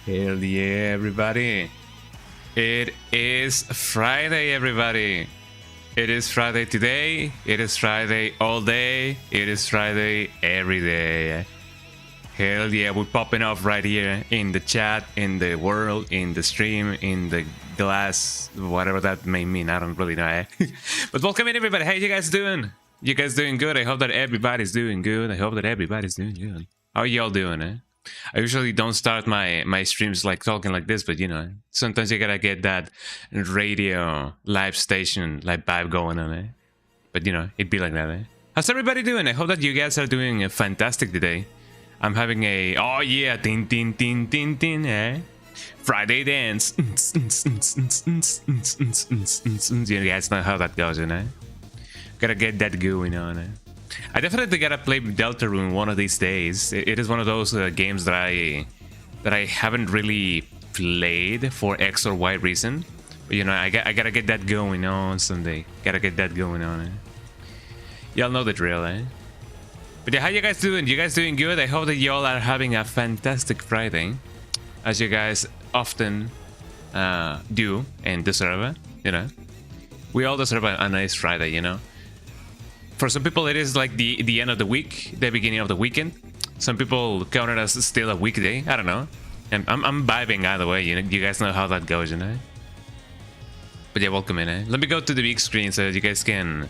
Hell yeah, everybody. It is Friday, everybody. It is Friday today. It is Friday all day. It is Friday every day. Hell yeah, we're popping off right here in the chat, in the world, in the stream, in the glass, whatever that may mean. I don't really know. But welcome in, everybody. How you guys doing? You guys doing good? I hope that everybody's doing good. I hope that everybody's doing good. How are y'all doing, eh? I usually don't start my streams like talking like this, but you know, sometimes you gotta get that radio live station like vibe going on, eh? But you know, it'd be like that, eh? How's everybody doing? I hope that you guys are doing fantastic today. I'm having a, oh yeah, tin tin tin tin tin, eh? Friday dance. You guys know how that goes, eh? Gotta get that going on, eh? I definitely gotta play Deltarune one of these days. It is one of those games that I haven't really played for X or Y reason. But you know, I gotta get that going on someday. Gotta get that going on, eh? Y'all know the drill, eh? But yeah, how you guys doing? You guys doing good? I hope that y'all are having a fantastic Friday, as you guys often do and deserve, you know. We all deserve a nice Friday, you know. For some people, it is like the end of the week, the beginning of the weekend. Some people count it as still a weekday. I don't know. And I'm vibing either way. You know, you guys know how that goes, you know. But yeah, welcome in. Eh? Let me go to the big screen so you guys can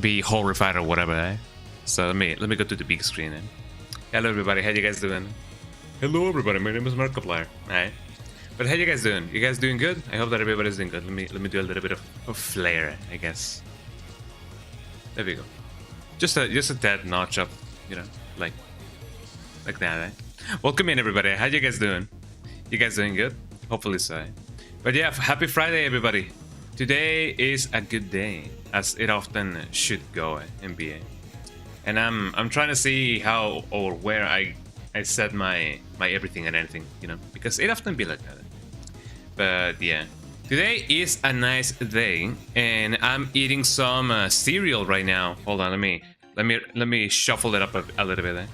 be horrified or whatever. Eh? So let me go to the big screen. Eh? Hello, everybody. How you guys doing? Hello, everybody. My name is Markiplier. Alright. But how you guys doing? You guys doing good? I hope that everybody's doing good. Let me do a little bit of flair, I guess. There we go. Just a tad notch up, you know, like that, eh? Welcome in, everybody. How you guys doing? You guys doing good? Hopefully so. But yeah, happy Friday, everybody. Today is a good day, as it often should go, NBA. And I'm trying to see how or where I set my everything and anything, you know, because it often be like that. But yeah. Today is a nice day, and I'm eating some cereal right now. Hold on, let me shuffle it up a little bit. Eh?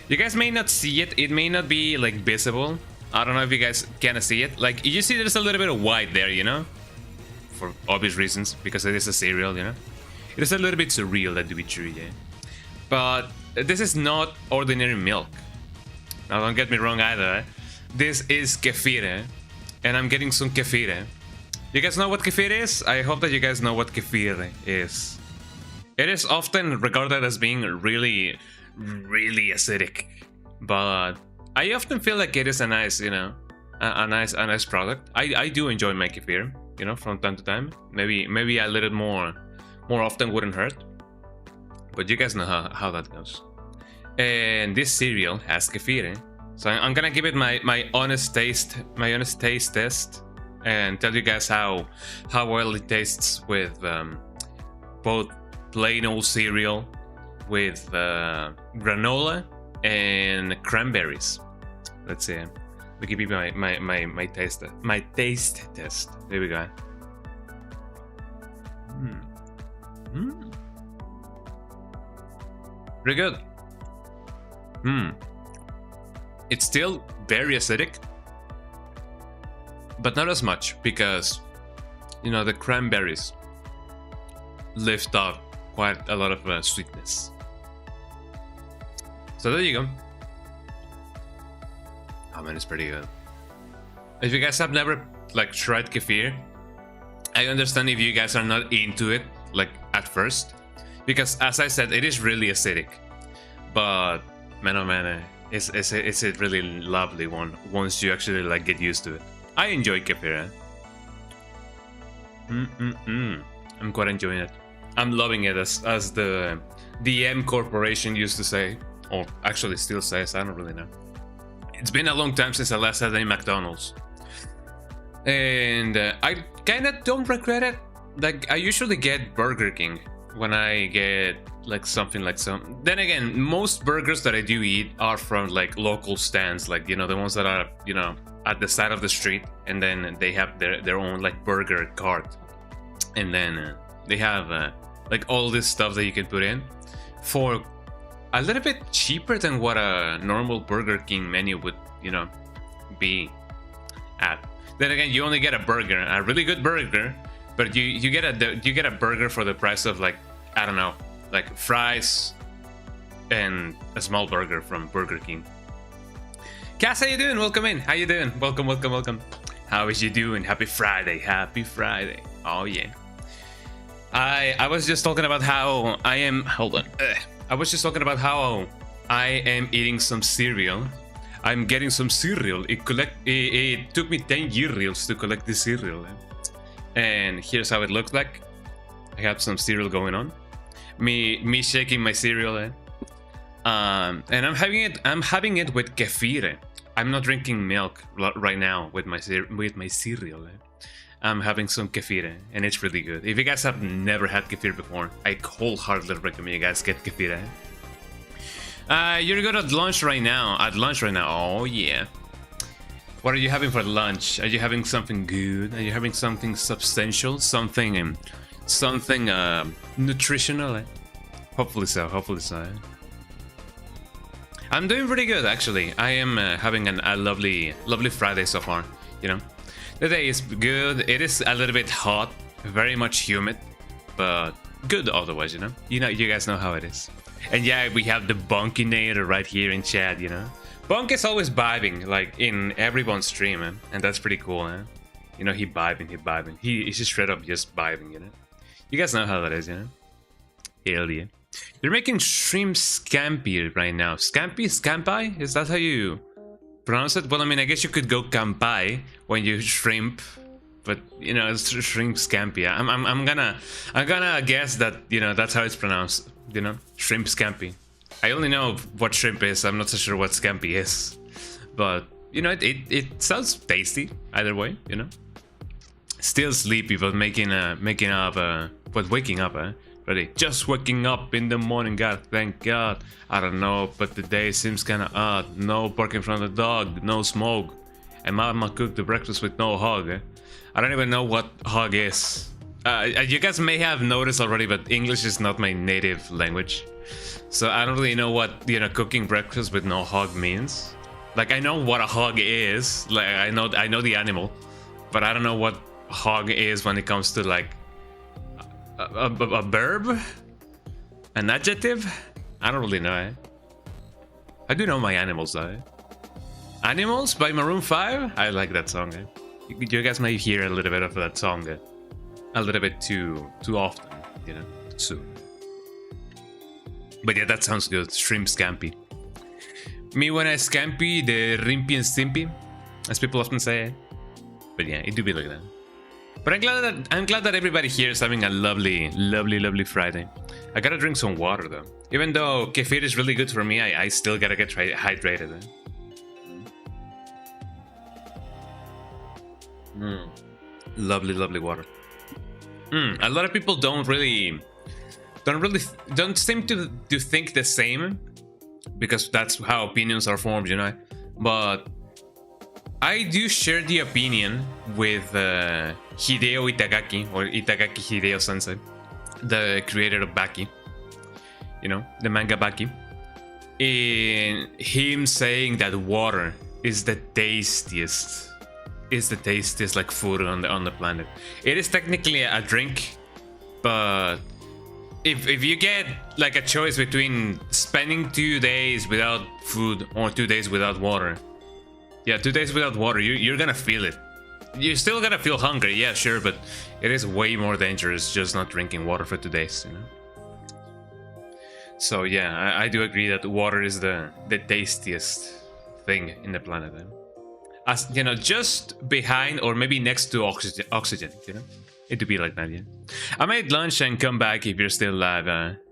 You guys may not see it. It may not be like visible. I don't know if you guys can see it. Like you see, there's a little bit of white there, you know, for obvious reasons because it is a cereal, you know. It is a little bit surreal, that to be true, yeah. But this is not ordinary milk. Now, don't get me wrong either. Eh? This is kefir, eh? And I'm getting some kefir. Eh? You guys know what kefir is? I hope that you guys know what kefir is. It is often regarded as being really, really acidic, but I often feel like it is a nice, you know, a nice product. I do enjoy my kefir, you know, from time to time. Maybe a little more often wouldn't hurt. But you guys know how that goes. And this cereal has kefir, so I'm gonna give it my honest taste test. And tell you guys how well it tastes with both plain old cereal with granola and cranberries. Let's see. Let me give you my taste test. There we go. Pretty good. It's still very acidic, but not as much because, you know, the cranberries lift up quite a lot of sweetness. So there you go. Oh man, it's pretty good. If you guys have never like tried kefir, I understand if you guys are not into it like at first, because as I said, it is really acidic. But man, oh man, it's a really lovely one once you actually like get used to it. I enjoy kefir. I'm quite enjoying it. I'm loving it, as the M Corporation used to say, or actually still says. I don't really know. It's been a long time since I last had any McDonald's, and I kind of don't regret it. Like I usually get Burger King when I get like something like some. Then again, most burgers that I do eat are from like local stands, like, you know, the ones that are, you know, at the side of the street, and then they have their own like burger cart, and then they have like all this stuff that you can put in for a little bit cheaper than what a normal Burger King menu would, you know, be at. Then again, you only get a burger, a really good burger, but you get a burger for the price of, like, I don't know, like fries and a small burger from Burger King. Cass, how you doing? Welcome in. How you doing? Welcome, welcome, welcome. How is you doing? Happy Friday. Happy Friday. Oh yeah. I was just talking about how I am. Hold on. I was just talking about how I am eating some cereal. I'm getting some cereal. It took me 10 years to collect this cereal, and here's how it looks like. I have some cereal going on. Me shaking my cereal, and I'm having it with kefir. I'm not drinking milk right now with my cereal. I'm having some kefir, and it's really good. If you guys have never had kefir before, I wholeheartedly recommend you guys get kefir. You're good at lunch right now. Oh yeah. What are you having for lunch? Are you having something good? Are you having something substantial? Something nutritional? Hopefully so. Hopefully so. I'm doing pretty good, actually. I am having a lovely Friday so far. You know, the day is good. It is a little bit hot, very much humid, but good otherwise. You guys know how it is. And yeah, we have the Bunkinator right here in chat. You know, Bunk is always vibing, like in everyone's stream, and that's pretty cool. You know, he vibing. He's just straight up just vibing. You know, you guys know how that is. You know, hell yeah. You're making shrimp scampi right now. Scampi? Is that how you pronounce it? Well, I mean, I guess you could go campai when you shrimp, but you know, it's shrimp scampi. I'm gonna guess that, you know, that's how it's pronounced. You know, shrimp scampi. I only know what shrimp is. I'm not so sure what scampi is, but you know, it sounds tasty either way. You know, still sleepy, but waking up. Ready? Just waking up in the morning, God, thank God. I don't know, but the day seems kinda odd. No barking from the dog, no smoke. And Mama cooked the breakfast with no hog. I don't even know what hog is. You guys may have noticed already, but English is not my native language. So I don't really know what, you know, cooking breakfast with no hog means. Like, I know what a hog is. Like, I know the animal. But I don't know what hog is when it comes to, like, a verb? An adjective? I don't really know, I do know my animals, though. Animals by Maroon 5? I like that song, You guys may hear a little bit of that song, a little bit too often, you know, soon. But yeah, that sounds good. Shrimp scampi. Me when I scampi, the rimpy and stimpy, as people often say. But yeah, it do be like that. But I'm glad that everybody here is having a lovely Friday. I gotta drink some water though. Even though kefir is really good for me, I still gotta get hydrated. Lovely water. A lot of people don't seem to think the same, because that's how opinions are formed, you know. But I do share the opinion with Hideo Itagaki, or Itagaki Hideo Sensei, the creator of Baki, you know, the manga Baki, in him saying that water is the tastiest like food on the planet. It is technically a drink, but if you get like a choice between spending 2 days without food or 2 days without water, yeah, 2 days without water, you're gonna feel it. You're still gonna feel hungry, yeah, sure, but it is way more dangerous just not drinking water for 2 days, you know. So yeah, I do agree that water is the tastiest thing in the planet. As you know, just behind or maybe next to oxygen, you know. It would be like that, yeah. I made lunch and come back if you're still live.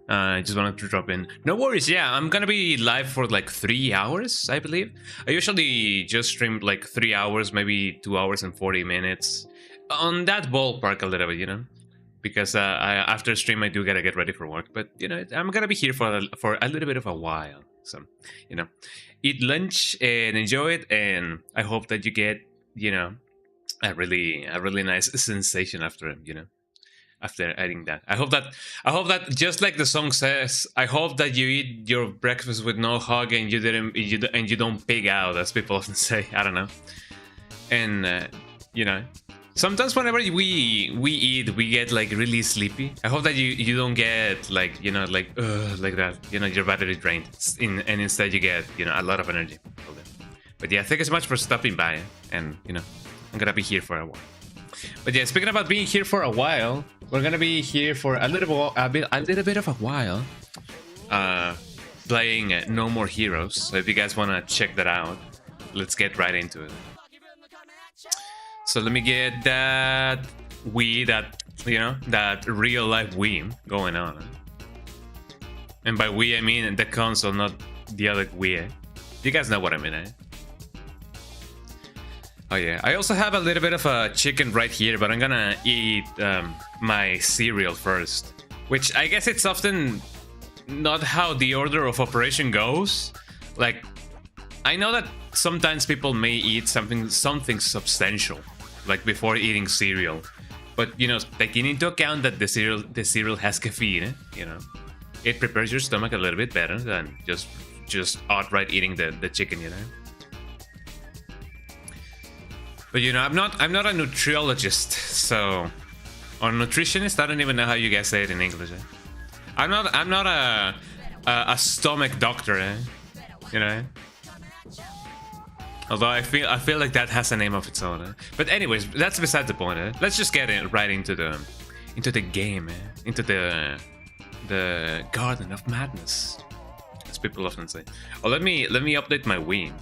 I just wanted to drop in. No worries, yeah, I'm gonna be live for like 3 hours, I believe. I usually just stream like 3 hours, maybe 2 hours and 40 minutes. On that ballpark a little bit, you know. Because after stream I do gotta get ready for work. But, you know, I'm gonna be here for a little bit of a while. So, you know, eat lunch and enjoy it. And I hope that you get, you know, a really nice sensation after it, you know. after eating that. I hope that just like the song says, I hope that you eat your breakfast with no hug and you don't pig out, as people often say. I don't know. And you know, sometimes whenever we eat, we get like really sleepy. I hope that you don't get like, you know, like that, you know, your battery drained, and instead you get, you know, a lot of energy. But yeah, thank you so much for stopping by, and you know, I'm gonna be here for a while. But yeah, speaking about being here for a while, we're gonna be here for a little bit of a while, playing No More Heroes. So if you guys wanna check that out, let's get right into it. So let me get that Wii, that, you know, that real life Wii going on. And by Wii I mean the console, not the other Wii. You guys know what I mean, eh? Oh yeah, I also have a little bit of a chicken right here, but I'm gonna eat my cereal first. Which I guess it's often not how the order of operation goes. Like, I know that sometimes people may eat something substantial, like before eating cereal. But, you know, taking into account that the cereal has caffeine, you know, it prepares your stomach a little bit better than just outright eating the chicken, you know. But you know, I'm not a nutriologist, so, or nutritionist. I don't even know how you guys say it in English. Eh? I'm not a stomach doctor, eh? You know. Although I feel like that has a name of its own. Eh? But anyways, that's beside the point. Eh? Let's just get right into the game, eh? Into the Garden of Madness, as people often say. Oh, let me update my Wii,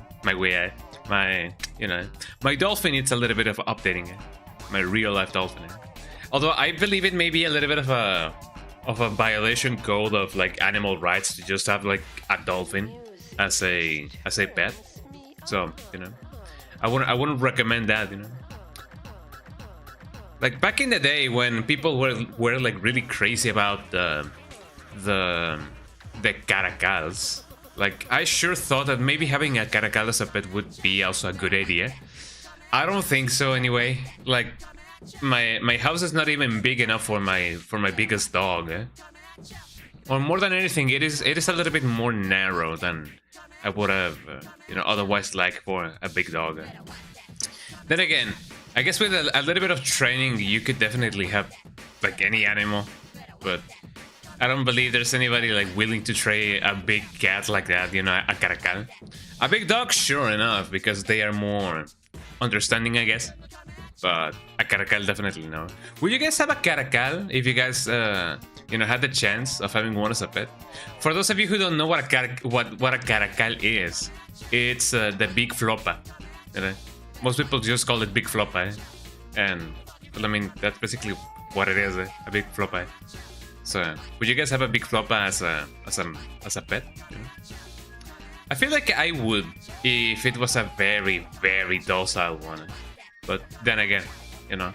you know, my dolphin needs a little bit of updating, my real life dolphin. Although I believe it may be a little bit of a violation code of like animal rights to just have like a dolphin as a pet. So, you know, I wouldn't recommend that, you know. Like back in the day when people were like really crazy about the caracals. Like, I sure thought that maybe having a caracal as a pet would be also a good idea. I don't think so anyway. Like, my house is not even big enough for my biggest dog. Eh? Or more than anything, it is a little bit more narrow than I would have, you know, otherwise liked for a big dog. Eh? Then again, I guess with a little bit of training, you could definitely have like any animal, but I don't believe there's anybody like willing to train a big cat like that, you know, a caracal. A big dog, sure enough, because they are more understanding, I guess. But a caracal, definitely no. Would you guys have a caracal if you guys, you know, had the chance of having one as a pet? For those of you who don't know what a caracal is, it's the big flopa. You know? Most people just call it big flopa, eh? And well, I mean, that's basically what it is, eh? A big flopa. Eh? So, would you guys have a big flopa as a pet? You know? I feel like I would if it was a very, very docile one. But then again, you know,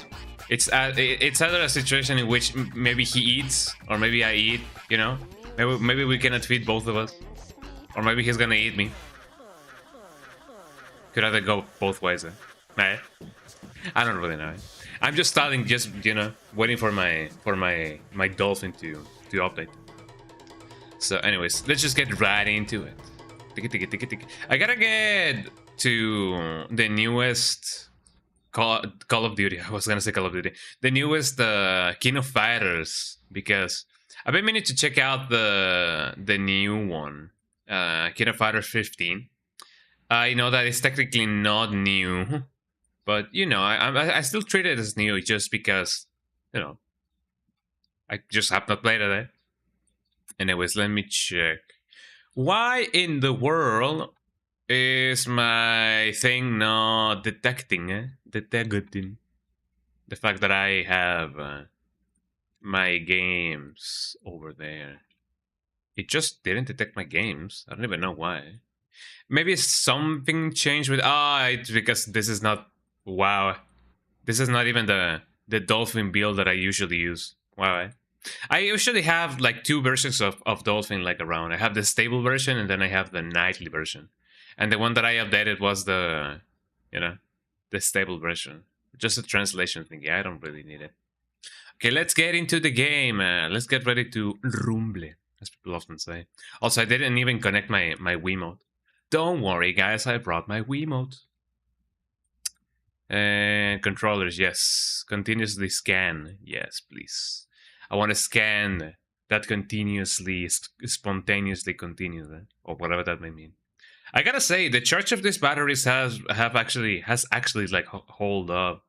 it's either a situation in which maybe he eats or maybe I eat. You know, maybe we cannot feed both of us, or maybe he's gonna eat me. Could either go both ways. Eh? Nah, I don't really know. I'm just starting, just, you know, waiting for my dolphin to update. So, anyways, let's just get right into it. I gotta get to the newest Call of Duty. I was gonna say Call of Duty. The newest King of Fighters, because I've been meaning to check out the new one, King of Fighters 15. I know that it's technically not new. But, you know, I still treat it as new just because, you know, I just have not played it. Eh? Anyways, let me check. Why in the world is my thing not detecting? Eh? Detecting the fact that I have my games over there. It just didn't detect my games. I don't even know why. Maybe something changed with... it's because this is not... Wow, this is not even the Dolphin build that I usually use. Wow, I usually have like two versions of Dolphin like around. I have the stable version and then I have the nightly version. And the one that I updated was the, you know, the stable version. Just a translation thing. Yeah, I don't really need it. Okay, let's get into the game. Let's get ready to rumble, as people often say. Also, I didn't even connect my Wiimote. Don't worry, guys, I brought my Wiimote. And controllers, yes. Continuously scan, yes, please. I want to scan that continuously, spontaneously continues, or whatever that may mean. I gotta say, the charge of these batteries has actually like hold up.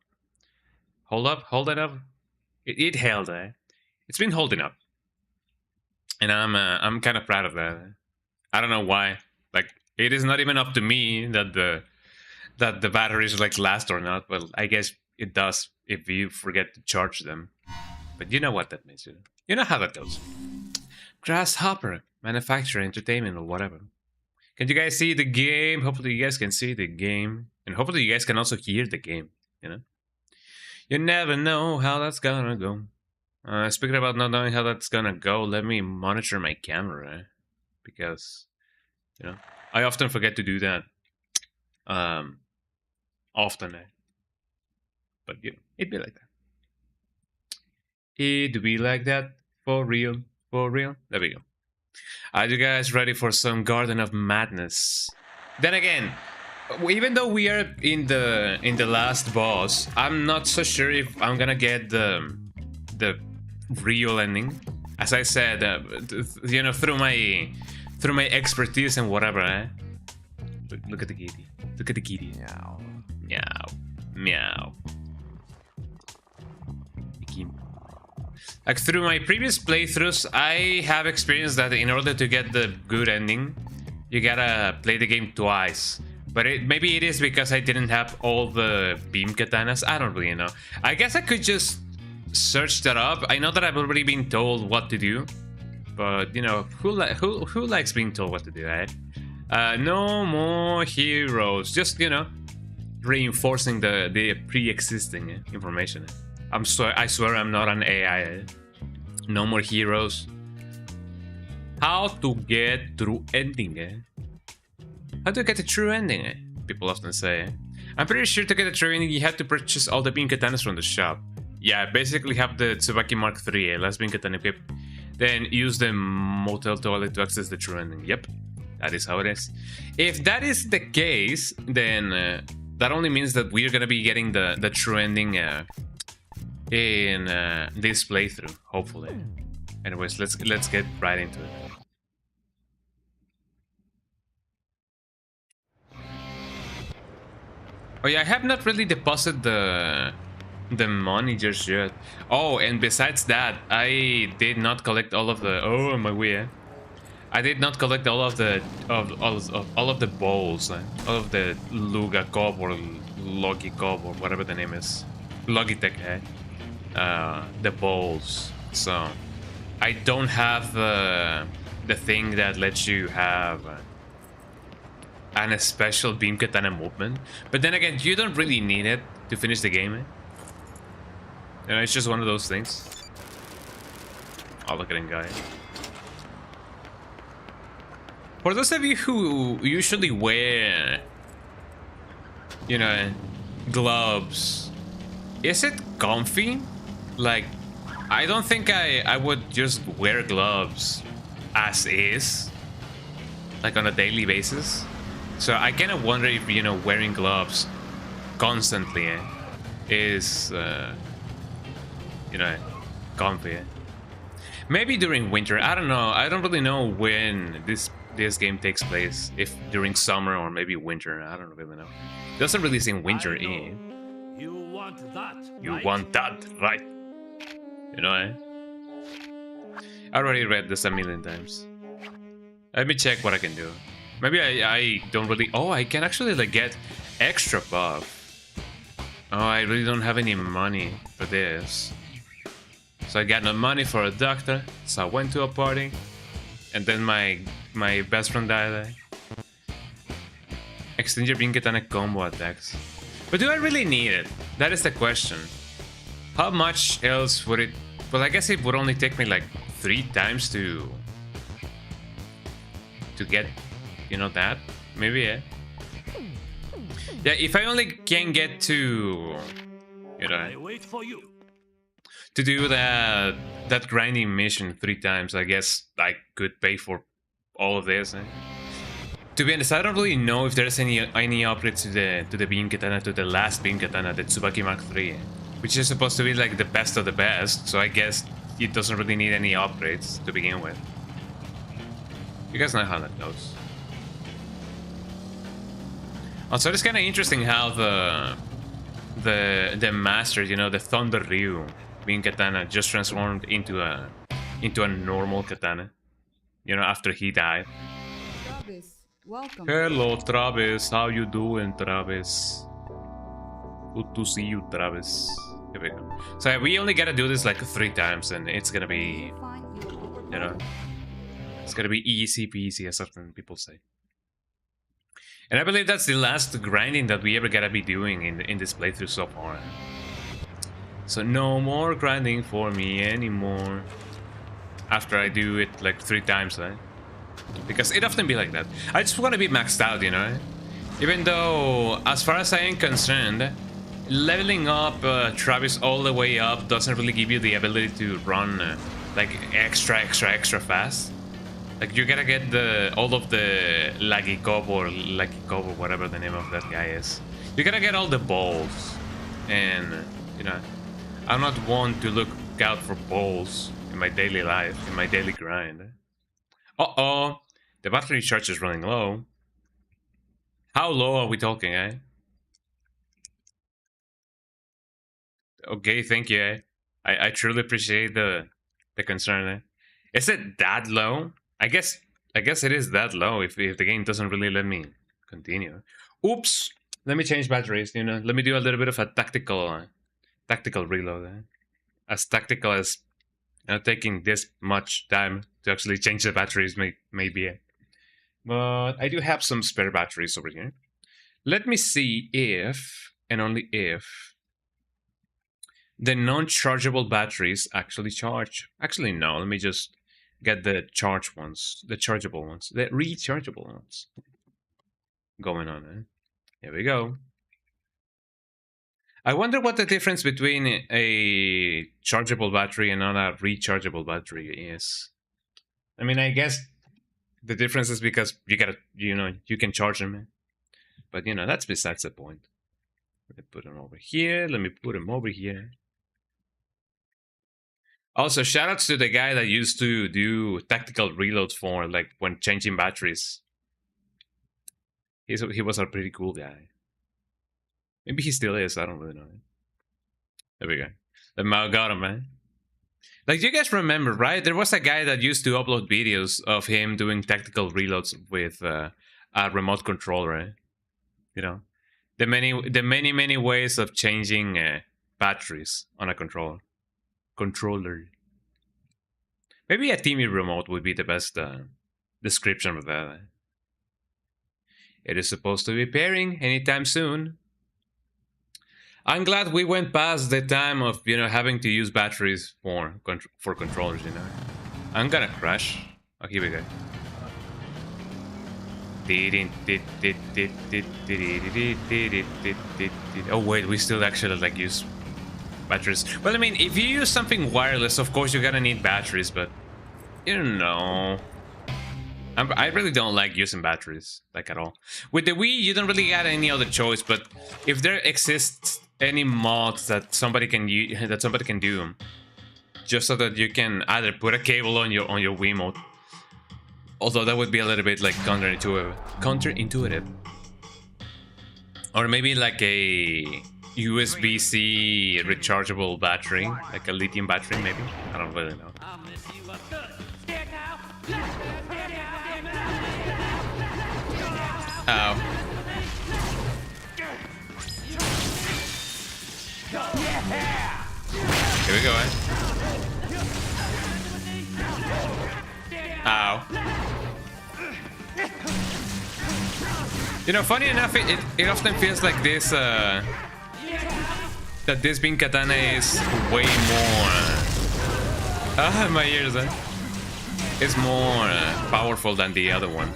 Hold it up. It held, It's been holding up, and I'm kind of proud of that. I don't know why. Like, it is not even up to me that the batteries like last or not. Well, I guess it does if you forget to charge them. But you know what that means. You know how that goes. Grasshopper, manufacturer, entertainment, or whatever. Can you guys see the game? Hopefully you guys can see the game, and hopefully you guys can also hear the game. You know. You never know how that's gonna go. Speaking about not knowing how that's gonna go, let me monitor my camera, because, you know, I often forget to do that. Often, but you know, it'd be like that. It'd be like that for real, for real. There we go. Are you guys ready for some Garden of Madness? Then again, even though we are in the last boss, I'm not so sure if I'm gonna get the real ending. As I said, you know, through my expertise and whatever. Look at the kitty. Look at the kitty. Meow. Meow. Meow. Like, through my previous playthroughs, I have experienced that in order to get the good ending, you gotta play the game twice. But maybe it is because I didn't have all the beam katanas. I don't really know. I guess I could just search that up. I know that I've already been told what to do, but you know, who likes being told what to do, right? No more heroes. Just, you know, reinforcing the pre-existing information. I swear I'm not an AI. No more heroes. How to get through ending? How to get a true ending? People often say. I'm pretty sure to get a true ending, you have to purchase all the beam katanas from the shop. Yeah, basically have the Tsubaki Mark III, last beam katana equipped. Then use the motel toilet to access the true ending. Yep, that is how it is. If that is the case, then that only means that we're gonna be getting the true ending in this playthrough, hopefully. Anyways, let's get right into it. Oh yeah, I have not really deposited the money just yet. Oh, and besides that, I did not collect all of the. Oh my way! I did not collect all of the all of the bowls, all of the Luga Cob or Logi Cob or whatever the name is, Logitech, the bowls. So I don't have the thing that lets you have and a special beam katana movement, but then again, you don't really need it to finish the game. You know, it's just one of those things. Oh, look at him, guy. For those of you who usually wear, you know, gloves, is it comfy? Like, I don't think I would just wear gloves as is, like on a daily basis. So I kind of wonder if, you know, wearing gloves constantly is, you know, comfy. Maybe during winter. I don't know. I don't really know when this game takes place. If during summer or maybe winter. I don't really know. It doesn't really seem winter in. You want that? You want that, right? You know, I already read this a million times. Let me check what I can do. Maybe I don't really... Oh, I can actually like get extra buff. Oh, I really don't have any money for this. So I got no money for a doctor. So I went to a party. And then my best friend died. Extend your beam katana combo attacks. But do I really need it? That is the question. How much else would it... Well, I guess it would only take me like 3 times to get... You know that? Maybe, yeah. Yeah, if I only can get to... You know... I wait for you. to do that grinding mission 3 times. I guess I could pay for all of this. To be honest, I don't really know if there's any upgrades to the beam katana, to the last beam katana, the Tsubaki Mark III, which is supposed to be like the best of the best. So I guess it doesn't really need any upgrades to begin with. You guys know how that goes. Also, it's kind of interesting how the master, you know, the Thunder Ryu beam katana just transformed into a normal katana. You know, after he died. Travis, welcome. Hello, Travis. How you doing, Travis? Good to see you, Travis. Here we go. So we only gotta do this like 3 times, and it's gonna be, you know, it's gonna be easy peasy, as often people say. And I believe that's the last grinding that we ever gotta be doing in this playthrough so far. So no more grinding for me anymore. After I do it like 3 times, right? Because it often be like that. I just want to be maxed out, you know? Even though, as far as I am concerned, leveling up Travis all the way up doesn't really give you the ability to run like extra fast. Like you gotta get all of the Lucky Cobo, whatever the name of that guy is. You gotta get all the balls. And, you know, I'm not one to look out for balls in my daily life, in my daily grind. Uh-oh, the battery charge is running low. How low are we talking, eh? Okay, thank you, eh? I truly appreciate the concern, eh? Is it that low? I guess it is that low if the game doesn't really let me continue. Oops! Let me change batteries, you know? Let me do a little bit of a tactical reload, eh? As tactical as taking this much time to actually change the batteries may be. But I do have some spare batteries over here. Let me see if, and only if, the non-chargeable batteries actually charge. Actually, no. Let me just get the charge ones, the chargeable ones, the rechargeable ones going on. Eh? Here we go. I wonder what the difference between a chargeable battery and not a rechargeable battery is. I mean, I guess the difference is because you gotta, you know, you can charge them. But, you know, that's besides the point. Let me put them over here. Let me put them over here. Also, shoutouts to the guy that used to do tactical reloads for, like, when changing batteries. He was a pretty cool guy. Maybe he still is, I don't really know. There we go. The Mao got him, man. Like, you guys remember, right? There was a guy that used to upload videos of him doing tactical reloads with a remote controller, right? You know? The many ways of changing batteries on a controller. Maybe a Timmy remote would be the best description of that. It is supposed to be pairing anytime soon. I'm glad we went past the time of, you know, having to use batteries for controllers, you know. I'm gonna crash. Oh, here we go. Oh wait, we still actually like use batteries. Well, I mean, if you use something wireless, of course you're gonna need batteries, but you know, I really don't like using batteries, like at all. With the Wii, you don't really got any other choice, but if there exists any mods that somebody can do, just so that you can either put a cable on your Wiimote, although that would be a little bit like counterintuitive, or maybe like a USB-C rechargeable battery, like a lithium battery, maybe. I don't really know. Ow. Here we go, eh? Ow. You know, funny enough, it often feels like this, that this beam katana is way more... my ears, eh? It's more powerful than the other one.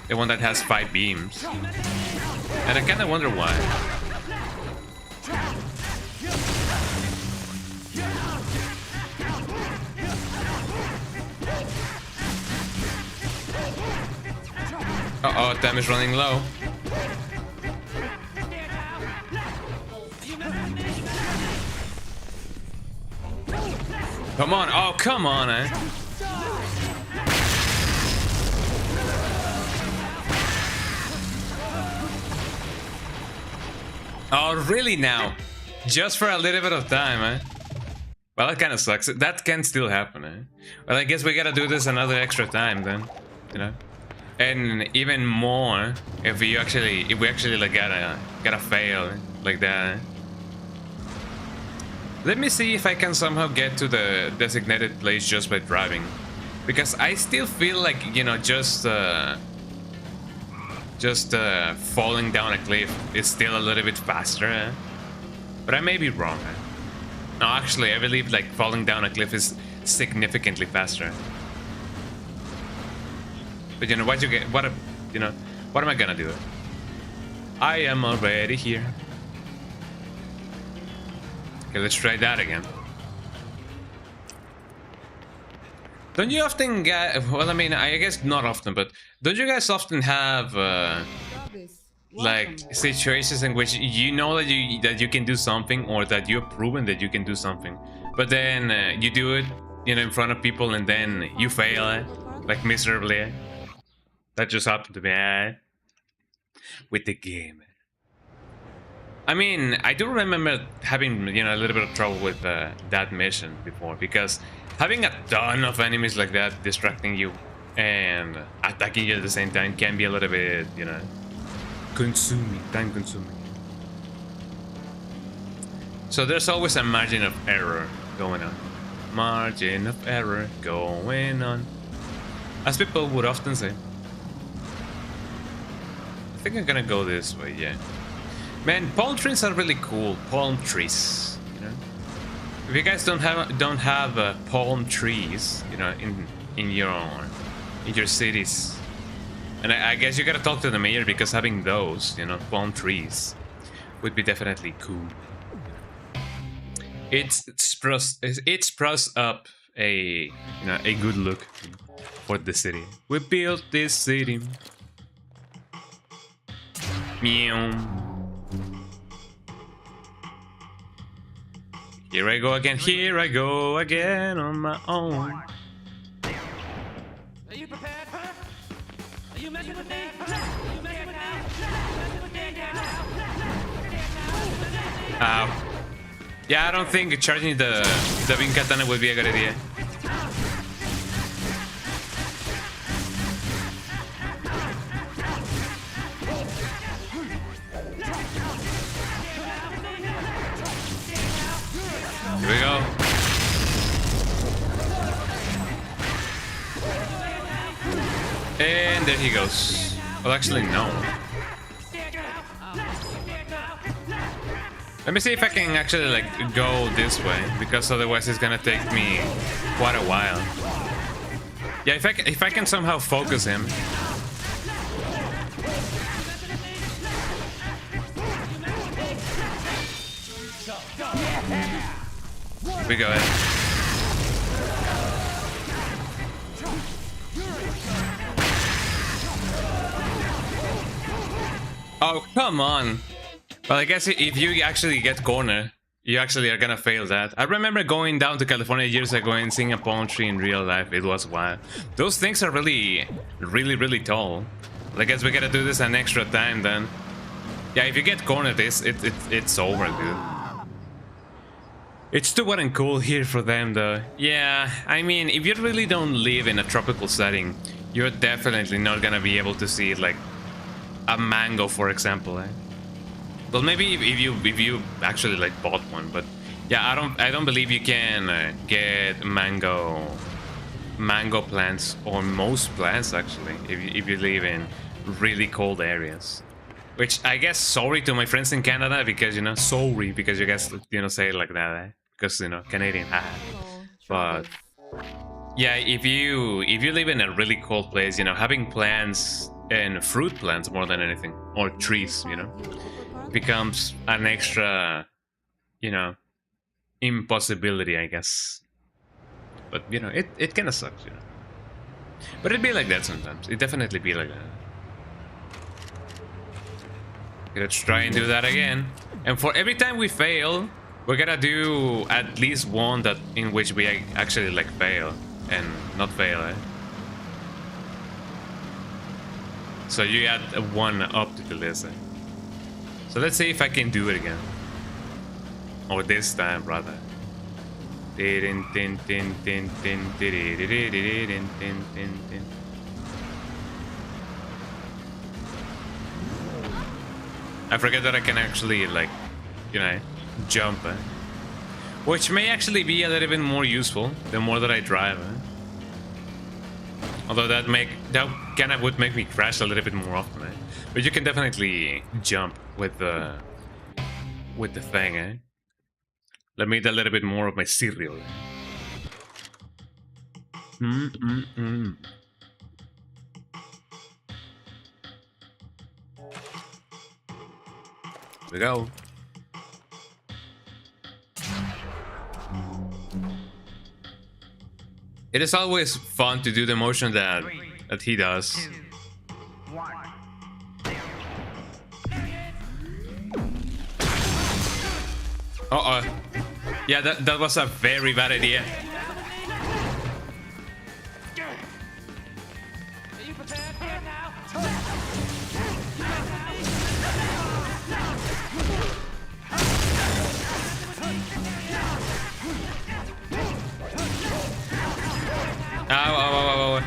The one that has 5 beams. And I kinda wonder why. Uh-oh, time is running low. Come on, oh, come on, eh? Oh, really now? Just for a little bit of time, eh? Well, that kind of sucks. That can still happen, eh? Well, I guess we gotta do this another extra time then, you know? And even more if we actually like gotta fail like that, eh? Let me see if I can somehow get to the designated place just by driving. Because I still feel like, you know, just falling down a cliff is still a little bit faster, eh? But I may be wrong, eh? No, actually, I believe like falling down a cliff is significantly faster. But you know, what am I gonna do? I am already here. Okay, let's try that again. Don't you often get, well, I mean, I guess not often, but don't you guys often have like situations in which you know that you can do something, or that you've proven that you can do something, but then you do it, you know, in front of people, and then you fail, like miserably. That just happened to me with the game. I mean, I do remember having, you know, a little bit of trouble with that mission before, because having a ton of enemies like that distracting you and attacking you at the same time can be a little bit, you know, time consuming. So there's always a margin of error going on. Margin of error going on, as people would often say. I think I'm gonna go this way, yeah. Man, palm trees are really cool. Palm trees, you know. If you guys don't have palm trees, you know, in your cities, and I guess you gotta talk to the mayor, because having those, you know, palm trees would be definitely cool. It's spruce up a good look for the city. We built this city. Meow. Here I go again on my own. Are you prepared? Are you messing with me? Are you messing with me? Ow. Yeah, I don't think charging the Wing Katana would be a good idea. Here we go. And there he goes. Well, actually, no. Let me see if I can actually like go this way, because otherwise it's gonna take me quite a while. Yeah, if I can somehow focus him. We go ahead. Oh, come on. Well, I guess if you actually get cornered, you actually are gonna fail that. I remember going down to California years ago and seeing a palm tree in real life. It was wild. Those things are really tall. Well, I guess we gotta do this an extra time then. Yeah, if you get cornered, it's over, dude. It's too wet and cool here for them, though. Yeah, I mean, if you really don't live in a tropical setting, you're definitely not gonna be able to see, like, a mango, for example, eh? Well, maybe if you actually like bought one, but yeah, I don't believe you can get mango plants, or most plants actually, if you live in really cold areas. Which I guess sorry to my friends in Canada, because you know, sorry because you guys say it like that, eh? Because you know, Canadian. But yeah, if you live in a really cold place, you know, having plants and fruit plants more than anything, or trees, you know, becomes an extra, you know, impossibility, I guess. But you know, it kind of sucks, you know. But it'd be like that sometimes. It definitely be like that. Let's try and do that again. And for every time we fail, we're gonna do at least one that in which we actually like fail and not fail, eh? So you add a one up to the list, eh? So let's see if I can do it again. Or this time, rather. I forget that I can actually, like, you know, jump, eh? Which may actually be a little bit more useful the more that I drive, eh? Although that kind of would make me crash a little bit more often, eh? But you can definitely jump with the thing, eh? Let me eat a little bit more of my cereal. Here we go. It is always fun to do the motion that he does. Uh-oh. Yeah, that was a very bad idea. Are you prepared here now? Ow.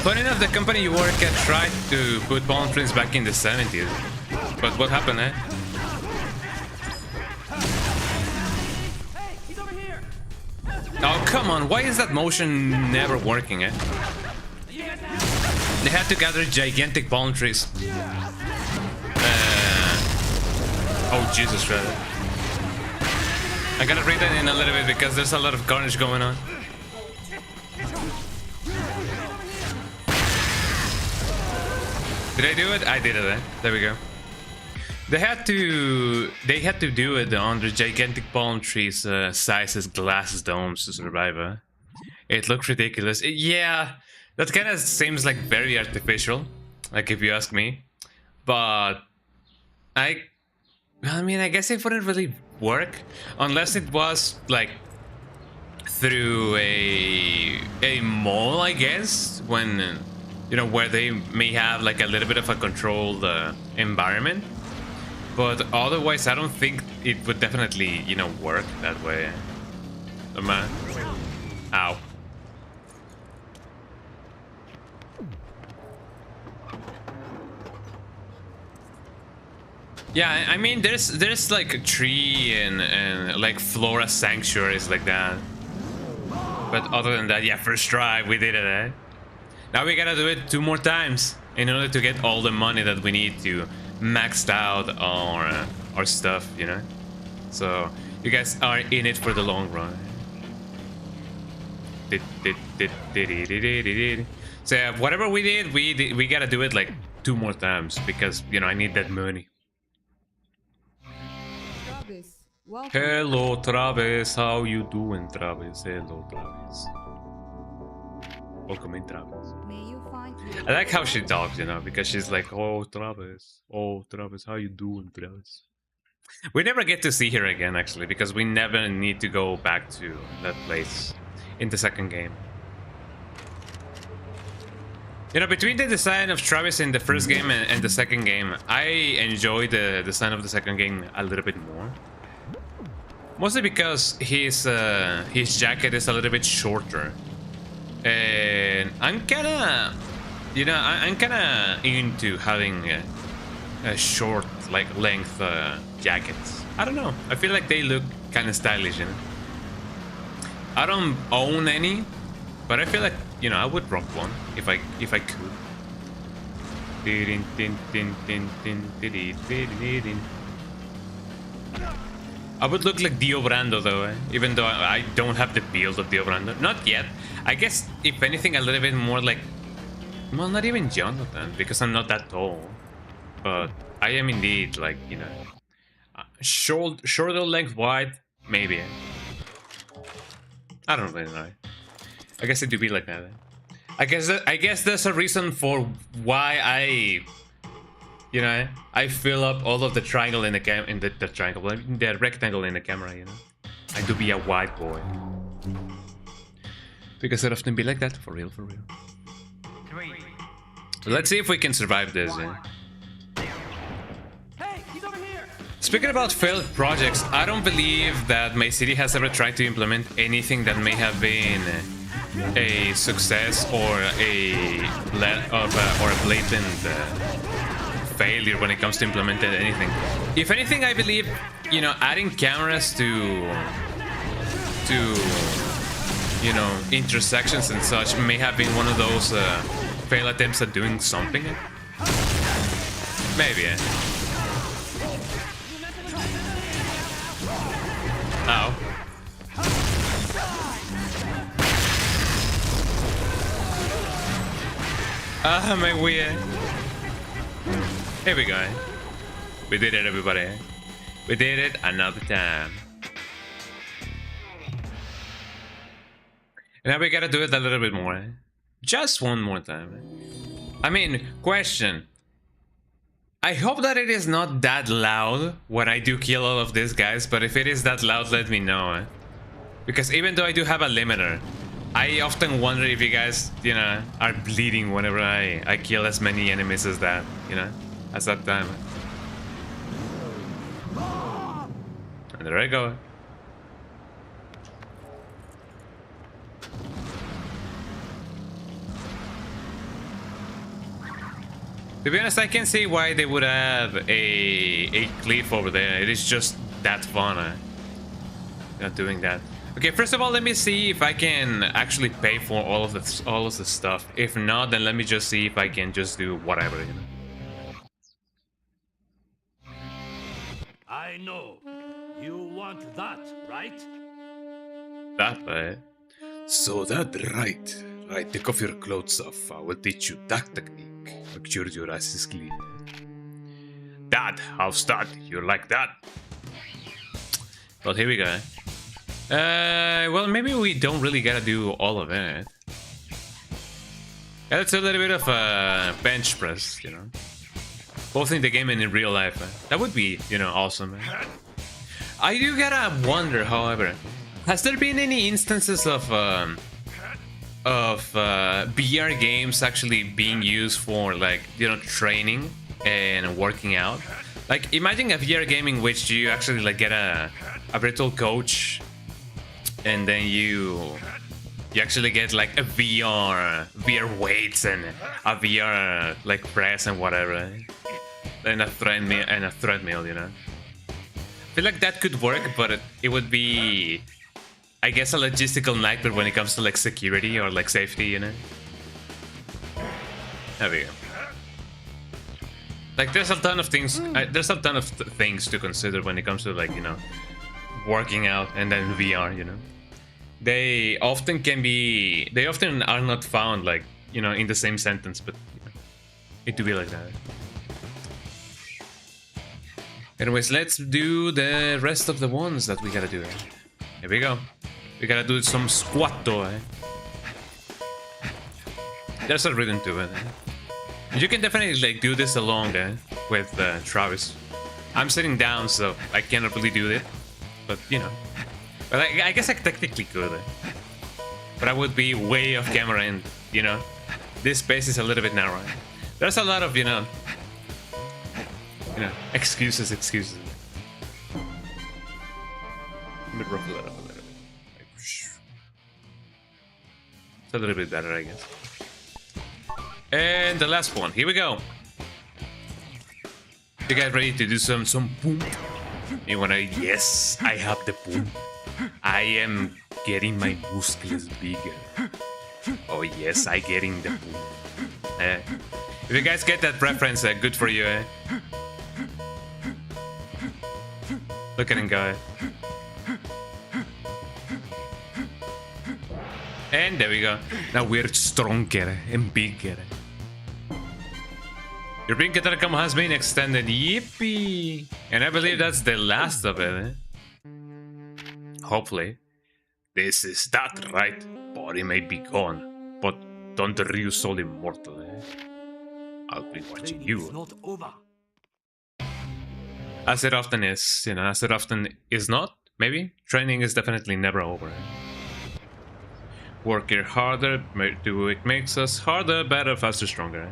Funny enough, the company you work at tried to put palm trees back in the 70s. But what happened, eh? Hey, he's over here. Oh, come on. Why is that motion never working, eh? They had to gather gigantic palm trees. Oh, Jesus Christ. I gotta read that in a little bit because there's a lot of carnage going on. Did I do it? I did it, eh? There we go. They had to do it on the gigantic palm trees sizes glass domes to survive, eh? It looked ridiculous. Yeah, that kind of seems like very artificial, like if you ask me. But I mean, I guess it wouldn't really work unless it was like through a mall, I guess, when you know, where they may have like a little bit of a controlled environment. But otherwise, I don't think it would definitely, you know, work that way. Man. Ow. Yeah, I mean, there's like a tree and like flora sanctuaries like that. But other than that, yeah, first try, we did it, eh? Now we gotta do it 2 more times in order to get all the money that we need to max out our stuff, you know? So you guys are in it for the long run. So yeah, whatever we did, we gotta do it like 2 more times because, you know, I need that money. Travis, welcome. Hello, Travis. How you doing, Travis? Hello, Travis. Welcome in, Travis. May you find I like how she talks, you know, because she's like, oh, Travis, how you doing, Travis? We never get to see her again, actually, because we never need to go back to that place in the second game. You know, between the design of Travis in the first game and the second game, I enjoy the design of the second game a little bit more. Mostly because his jacket is a little bit shorter. And I'm kinda, you know, I'm kinda into having a short, like, length jackets. I don't know. I feel like they look kind of stylish, you know. I don't own any, but I feel like, you know, I would rock one if I could. I would look like Dio Brando though, eh? Even though I don't have the build of Dio Brando. Not yet. I guess, if anything, a little bit more like... Well, not even Jonathan, because I'm not that tall. But I am indeed, like, you know... shoulder length wide, maybe. I don't really know. I guess it would be like that. Eh? I guess there's a reason for why I fill up all of the triangle in the the rectangle in the camera, you know. I do be a white boy. Because it often be like that, for real, for real. 3. So let's see if we can survive this. Hey, he's over here. Speaking about failed projects, I don't believe that my city has ever tried to implement anything that may have been a success or a blatant failure when it comes to implementing anything. If anything, I believe, you know, adding cameras to you know, intersections and such may have been one of those fail attempts at doing something. Maybe. Ow. Ah, my weird. Here we go. We did it, everybody. We did it another time. Now we gotta do it a little bit more. Just one more time. I mean, question. I hope that it is not that loud when I do kill all of these guys, but if it is that loud, let me know. Because even though I do have a limiter, I often wonder if you guys, you know, are bleeding whenever I kill as many enemies as that, you know, as that time. And there I go. To be honest, I can see why they would have a cliff over there. It is just that fun. Not doing that. Okay, first of all, let me see if I can actually pay for all of the stuff. If not, then let me just see if I can just do whatever, you know. I know. You want that, right? That right? So that right. Right, take off your clothes off. I will teach you that technique. Make sure your ass is clean. That, how's that? You like that? Well, here we go. Well, maybe we don't really gotta do all of it. Yeah, that's a little bit of a bench press, you know. Both in the game and in real life. That would be, you know, awesome. I do gotta wonder, however, has there been any instances of VR games actually being used for, like, you know, training and working out? Like, imagine a VR game in which you actually, like, get a virtual coach, and then you actually get, like, a VR weights and a VR, like, press and whatever, and a treadmill, you know. I feel like that could work, but it would be, I guess, a logistical nightmare when it comes to, like, security or, like, safety, you know? There we go. Like, there's a ton of things, things to consider when it comes to, like, you know, working out and then VR, you know? They often are not found, like, you know, in the same sentence, but, you know, it do be like that. Anyways, let's do the rest of the ones that we gotta do. Here we go. We gotta do some squat though. There's a rhythm to it. You can definitely, like, do this along with Travis. I'm sitting down, so I cannot really do it. But, you know. But I guess I technically could. But I would be way off camera, and, you know, this space is a little bit narrow. There's a lot of, you know, excuses. Let me ruffle it up a little bit. It's a little bit better, I guess. And the last one. Here we go. You guys ready to do some boom? You wanna? Yes, I have the boom. I am getting my muscles bigger. Oh yes, I getting the boom. If you guys get that reference, good for you. Look at him go. And there we go. Now we're stronger and bigger. Your pink Katarkam has been extended. Yippee! And I believe that's the last of it. Hopefully. This is that right. Body may be gone, but Thunder Ryu Soul Immortal, eh? I'll be watching Training you. is not over. As it often is, you know, as it often is not, maybe. Training is definitely never over. Working harder, do it makes us harder, better, faster, stronger.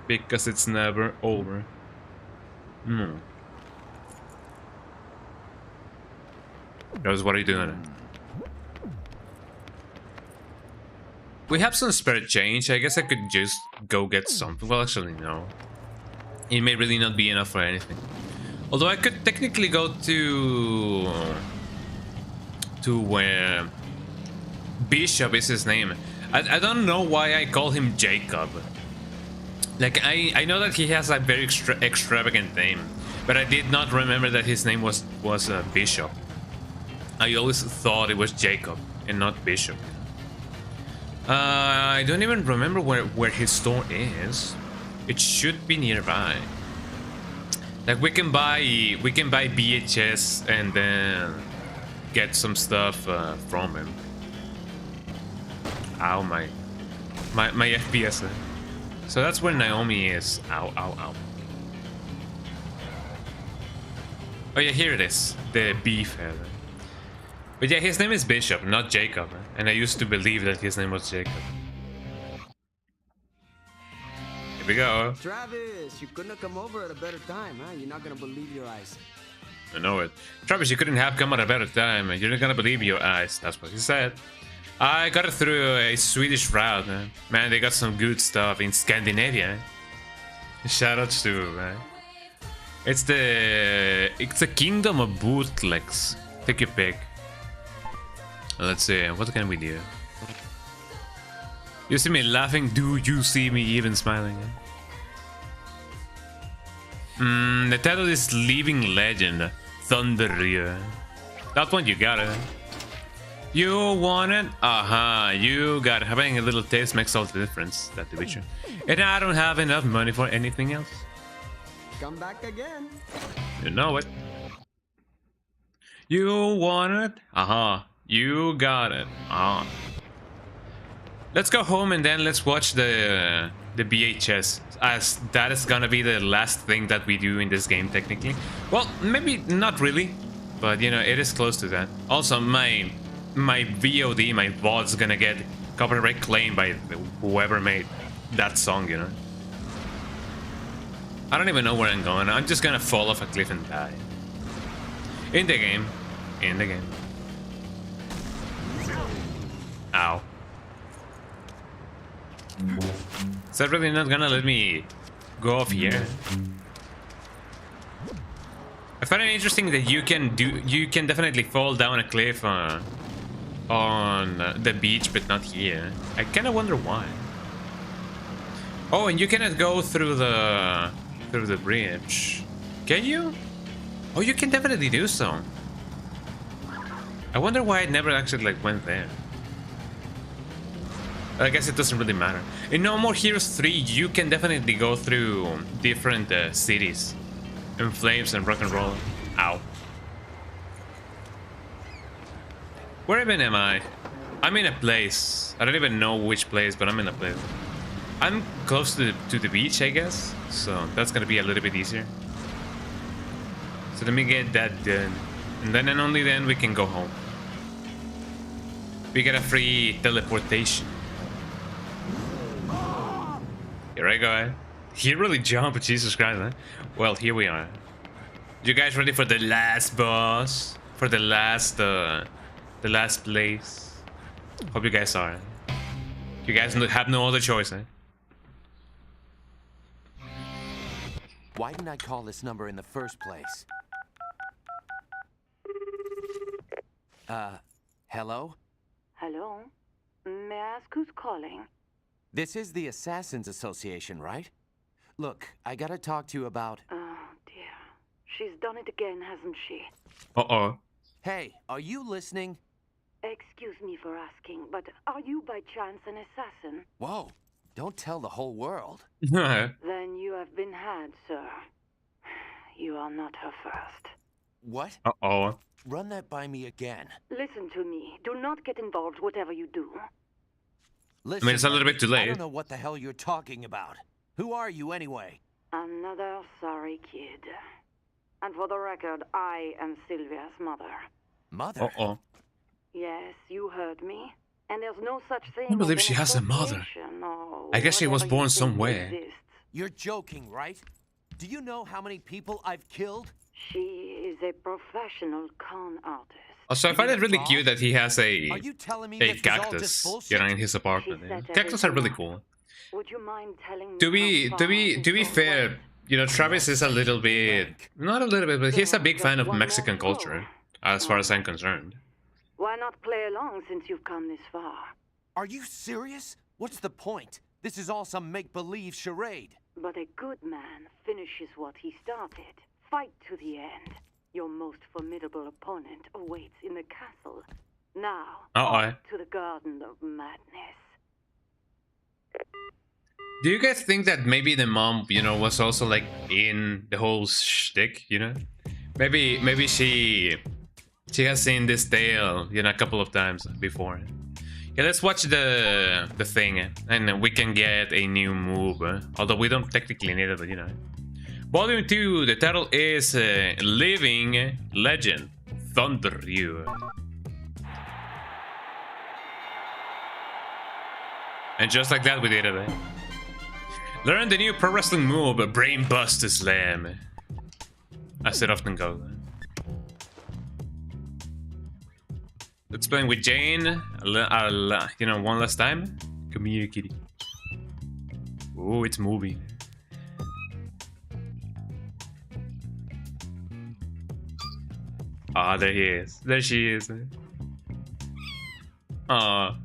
Because it's never over. Guys, what are you doing? We have some spare change. I guess I could just go get something. Well, actually, no. It may really not be enough for anything. Although I could technically go to where Bishop is his name. I don't know why I call him Jacob. Like, I know that he has a very extravagant name, but I did not remember that his name was Bishop. I always thought it was Jacob and not Bishop. I don't even remember where his store is. It should be nearby. Like, we can buy BHS and then get some stuff from him. Ow, my FPS. So that's where Naomi is. Ow, ow, ow. Oh yeah, here it is. The beef head. But yeah, his name is Bishop, not Jacob. And I used to believe that his name was Jacob. Here we go. Travis, you couldn't have come over at a better time, huh? You're not gonna believe your eyes. I know it. Travis, you couldn't have come at a better time. You're not gonna believe your eyes. That's what he said. I got it through a Swedish route, man. Man, they got some good stuff in Scandinavia. Shoutouts to, man. It's the kingdom of bootlegs. Take your pick. Let's see, what can we do? You see me laughing? Do you see me even smiling? The title is Living Legend, Thunder Ryu. That one you got it. You want it? You got it. Having a little taste makes all the difference. That division. And I don't have enough money for anything else. Come back again. You know it. You want it? You got it. Let's go home and then let's watch the BHS, as that is gonna be the last thing that we do in this game technically. Well, maybe not really, but you know, it is close to that. Also, my VOD, my VOD's gonna get copyright claimed by whoever made that song, you know. I don't even know where I'm going. I'm just gonna fall off a cliff and die. In the game. In the game. Ow. Is that really not gonna let me go off here? I find it interesting that you can definitely fall down a cliff on the beach, but not here. I kinda wonder why. Oh, and you cannot go through the bridge. Can you? Oh, you can definitely do so. I wonder why I never actually like went there. I guess it doesn't really matter. In No More Heroes 3, you can definitely go through different cities. In Flames and Rock and Roll. Ow. Where even am I? I'm in a place. I don't even know which place, but I'm in a place. I'm close to the beach, I guess. So that's gonna be a little bit easier. So let me get that done. And then and only then we can go home. We get a free teleportation. Here I go. He really jumped, Jesus Christ, huh? Well, here we are. You guys ready for the last boss? For the last place? Hope you guys are. You guys have no other choice, eh? Why didn't I call this number in the first place? Hello? Hello? May I ask who's calling? This is the Assassins Association, right? Look, I gotta talk to you about... Oh, dear. She's done it again, hasn't she? Uh-oh. Hey, are you listening? Excuse me for asking, but are you by chance an assassin? Whoa, don't tell the whole world. Then you have been had, sir. You are not her first. What? Uh-oh. Run that by me again. Listen to me. Do not get involved whatever you do. Listen, it's a little bit too I late. don't know what the hell you're talking about. Who are you anyway? Another sorry kid. And for the record, I am Sylvia's mother. Mother? Uh-oh. Yes, you heard me. And there's no such thing I believe as she an has a mother. association or I guess she was whatever you born think somewhere. exists. You're joking, right? Do you know how many people I've killed? She is a professional con artist. Also, I find it really cute that he has Are you telling me a this was all cactus, just bullshit? you know, in his apartment. She said Cactus are really everything cool. Would you mind telling me To be how to far be to be this fair, goes? you know, Travis is a little bit, not a little bit, but he's a big fan of Mexican culture, as far as I'm concerned. Why not play along since you've come this far? Are you serious? What's the point? This is all some make-believe charade. But a good man finishes what he started. Fight to the end. Your most formidable opponent awaits in the castle. Now, on to the Garden of Madness. Do you guys think that maybe the mom, you know, was also like in the whole shtick, you know? Maybe she has seen this tale, you know, a couple of times before. Yeah, let's watch the thing, and we can get a new move. Although we don't technically need it, but you know. Volume 2, the title is Living Legend, Thunder You. And just like that, we did it. Learn the new pro wrestling move, Brain Buster Slam. As it often goes. Let's play with Jane, you know, one last time. Come here, kitty. Oh, it's moving. Ah, there he is. There she is. Aw.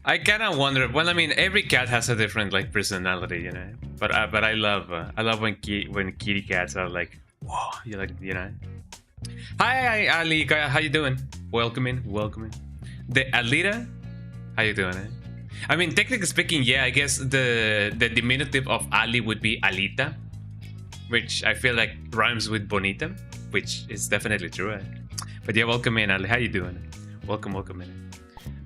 I kind of wonder. Well, I mean, every cat has a different like personality, you know. But I love when kitty cats are like, whoa, you like, you know. Hi, Ali. How you doing? Welcome in. The Alita, how you doing? I mean, technically speaking, yeah. I guess the diminutive of Ali would be Alita, which I feel like rhymes with bonita, which is definitely true. But yeah, welcome in, Ali. How you doing? Welcome in.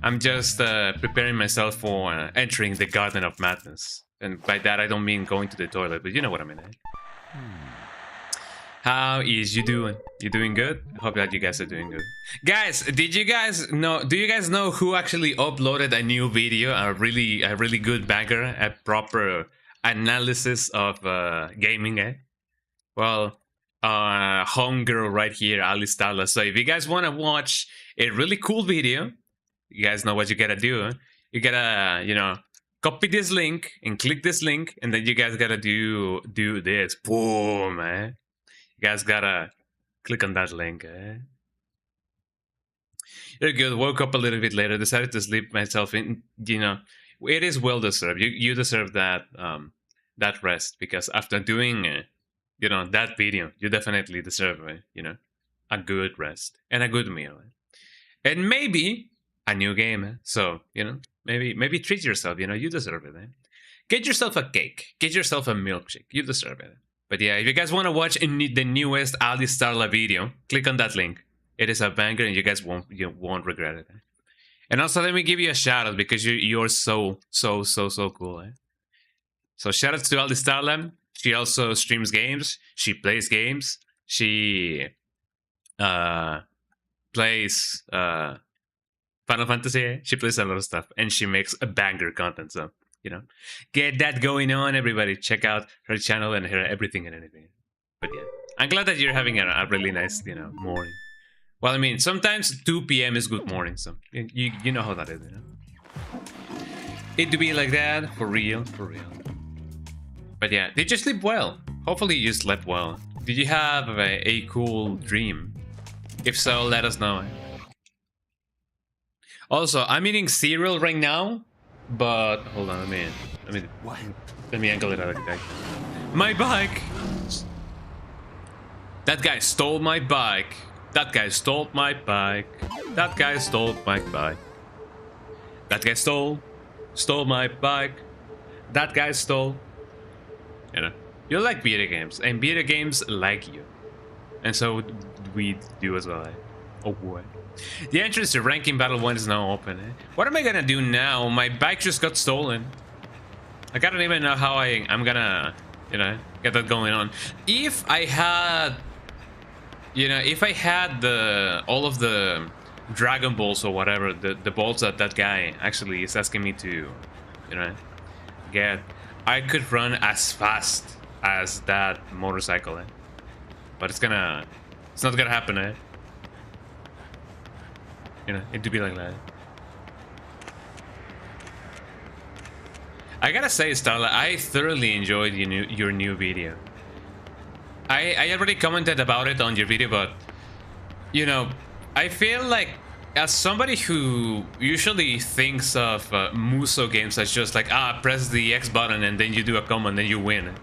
I'm just preparing myself for entering the Garden of Madness, and by that I don't mean going to the toilet, but you know what I mean. How is you doing? You doing good? I hope that you guys are doing good. Guys, do you guys know who actually uploaded a new video? A really good banger, a proper analysis of gaming, Well, homegirl right here, Alice Tala. So if you guys want to watch a really cool video, you guys know what you gotta do. You gotta, you know, copy this link and click this link, and then you guys gotta do this. Boom, man. You guys gotta click on that link, You're good. Woke up a little bit later. Decided to sleep myself in. You know, it is well deserved. You deserve that that rest, because after doing you know, that video, you definitely deserve you know, a good rest and a good meal, and maybe a new game. So you know, maybe treat yourself. You know, you deserve it. Get yourself a cake. Get yourself a milkshake. You deserve it. But yeah, if you guys want to watch the newest Ali Starla video, click on that link. It is a banger, and you guys won't regret it. And also, let me give you a shout out, because you're so cool. So shout out to Ali Starla. She also streams games. She plays games. She plays Final Fantasy. She plays a lot of stuff, and she makes a banger content. So you know, get that going on, everybody. Check out her channel and her everything and anything. But yeah, I'm glad that you're having a really nice, you know, morning. Well, I mean, sometimes 2 p.m. is good morning, so you know how that is, you know. It to be like that, for real. But yeah, did you sleep well? Hopefully you slept well. Did you have a cool dream? If so, let us know. Also, I'm eating cereal right now. But hold on, let me angle it out. Okay. My bike. That guy stole my bike. That guy stole my bike. That guy stole my bike. That guy stole my bike. That guy stole. You know, you like video games, and video games like you, and so we do as well. Oh boy. The entrance to ranking battle 1 is now open. What am I gonna do now? My bike just got stolen. I don't even know how I'm gonna, you know, get that going on. If I had, you know, if I had all of the Dragon Balls or whatever, the balls that guy actually is asking me to, you know, get, I could run as fast as that motorcycle, but it's not gonna happen, you know, it to be like that. I gotta say, Starla, I thoroughly enjoyed your new video. I already commented about it on your video, but you know, I feel like as somebody who usually thinks of Muso games as just like, press the X button and then you do a combo and then you win,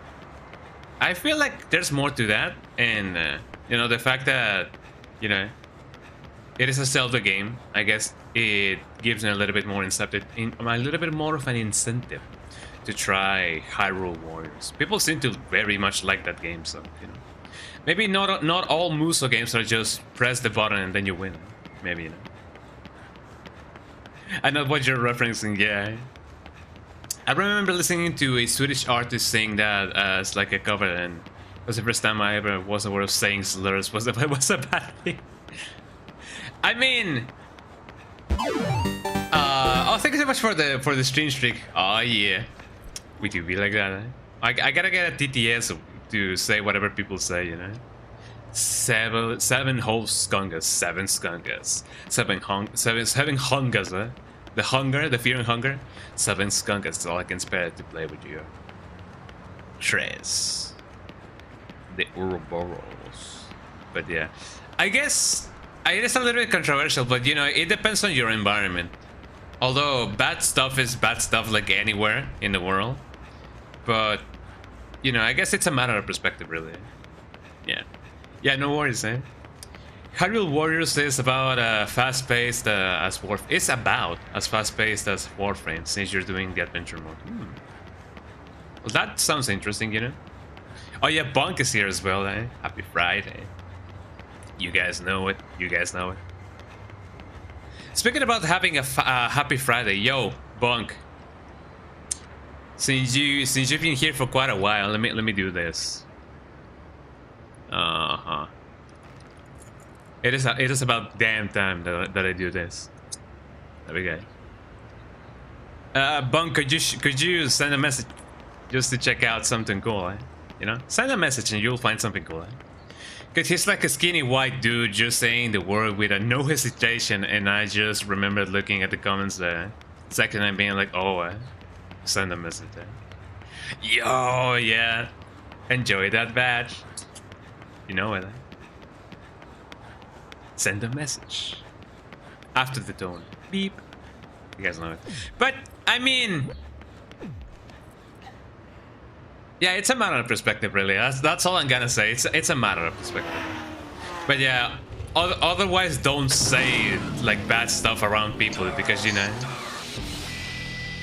I feel like there's more to that. And you know, the fact that, you know, it is a Zelda game, I guess it gives me a little bit more incentive, a little bit more of an incentive to try Hyrule Warriors. People seem to very much like that game, so you know, maybe not all Muso games are just press the button and then you win. Maybe, you know. I know what you're referencing, yeah. I remember listening to a Swedish artist saying that as like a cover, and it was the first time I ever was aware of saying slurs was a bad thing. I mean, oh, thank you so much for the stream streak. Oh yeah, we do be like that. Eh? I gotta get a TTS to say whatever people say, you know. Seven whole skungas, seven skungas, seven hungas, eh? The hunger, the fear and hunger, seven skungas. That's all I can spare to play with you. Tres, the Ouroboros. But yeah, I guess it is a little bit controversial, but you know, it depends on your environment. Although bad stuff is bad stuff like anywhere in the world, but you know, I guess it's a matter of perspective, really. Yeah. Yeah, no worries, eh? Hyrule Warriors is about fast-paced as Warframe. It's about as fast-paced as Warframe, since you're doing the adventure mode. Well, that sounds interesting, you know? Oh yeah, Bonk is here as well, eh? Happy Friday. You guys know it. You guys know it. Speaking about having a happy Friday, yo, Bonk. Since you've been here for quite a while, let me do this. It is about damn time that I do this. There we go. Bunk, could you send a message just to check out something cool, eh? You know, send a message and you'll find something cool, eh? Cause he's like a skinny white dude just saying the word with no hesitation, and I just remembered looking at the comments there, section and being like, oh, send a message, eh? Yo, yeah, enjoy that badge. You know it, eh? Send a message after the tone. Beep. You guys know it. But I mean, yeah, it's a matter of perspective, really. That's all I'm gonna say. It's a matter of perspective. But yeah, otherwise don't say like bad stuff around people, because you know.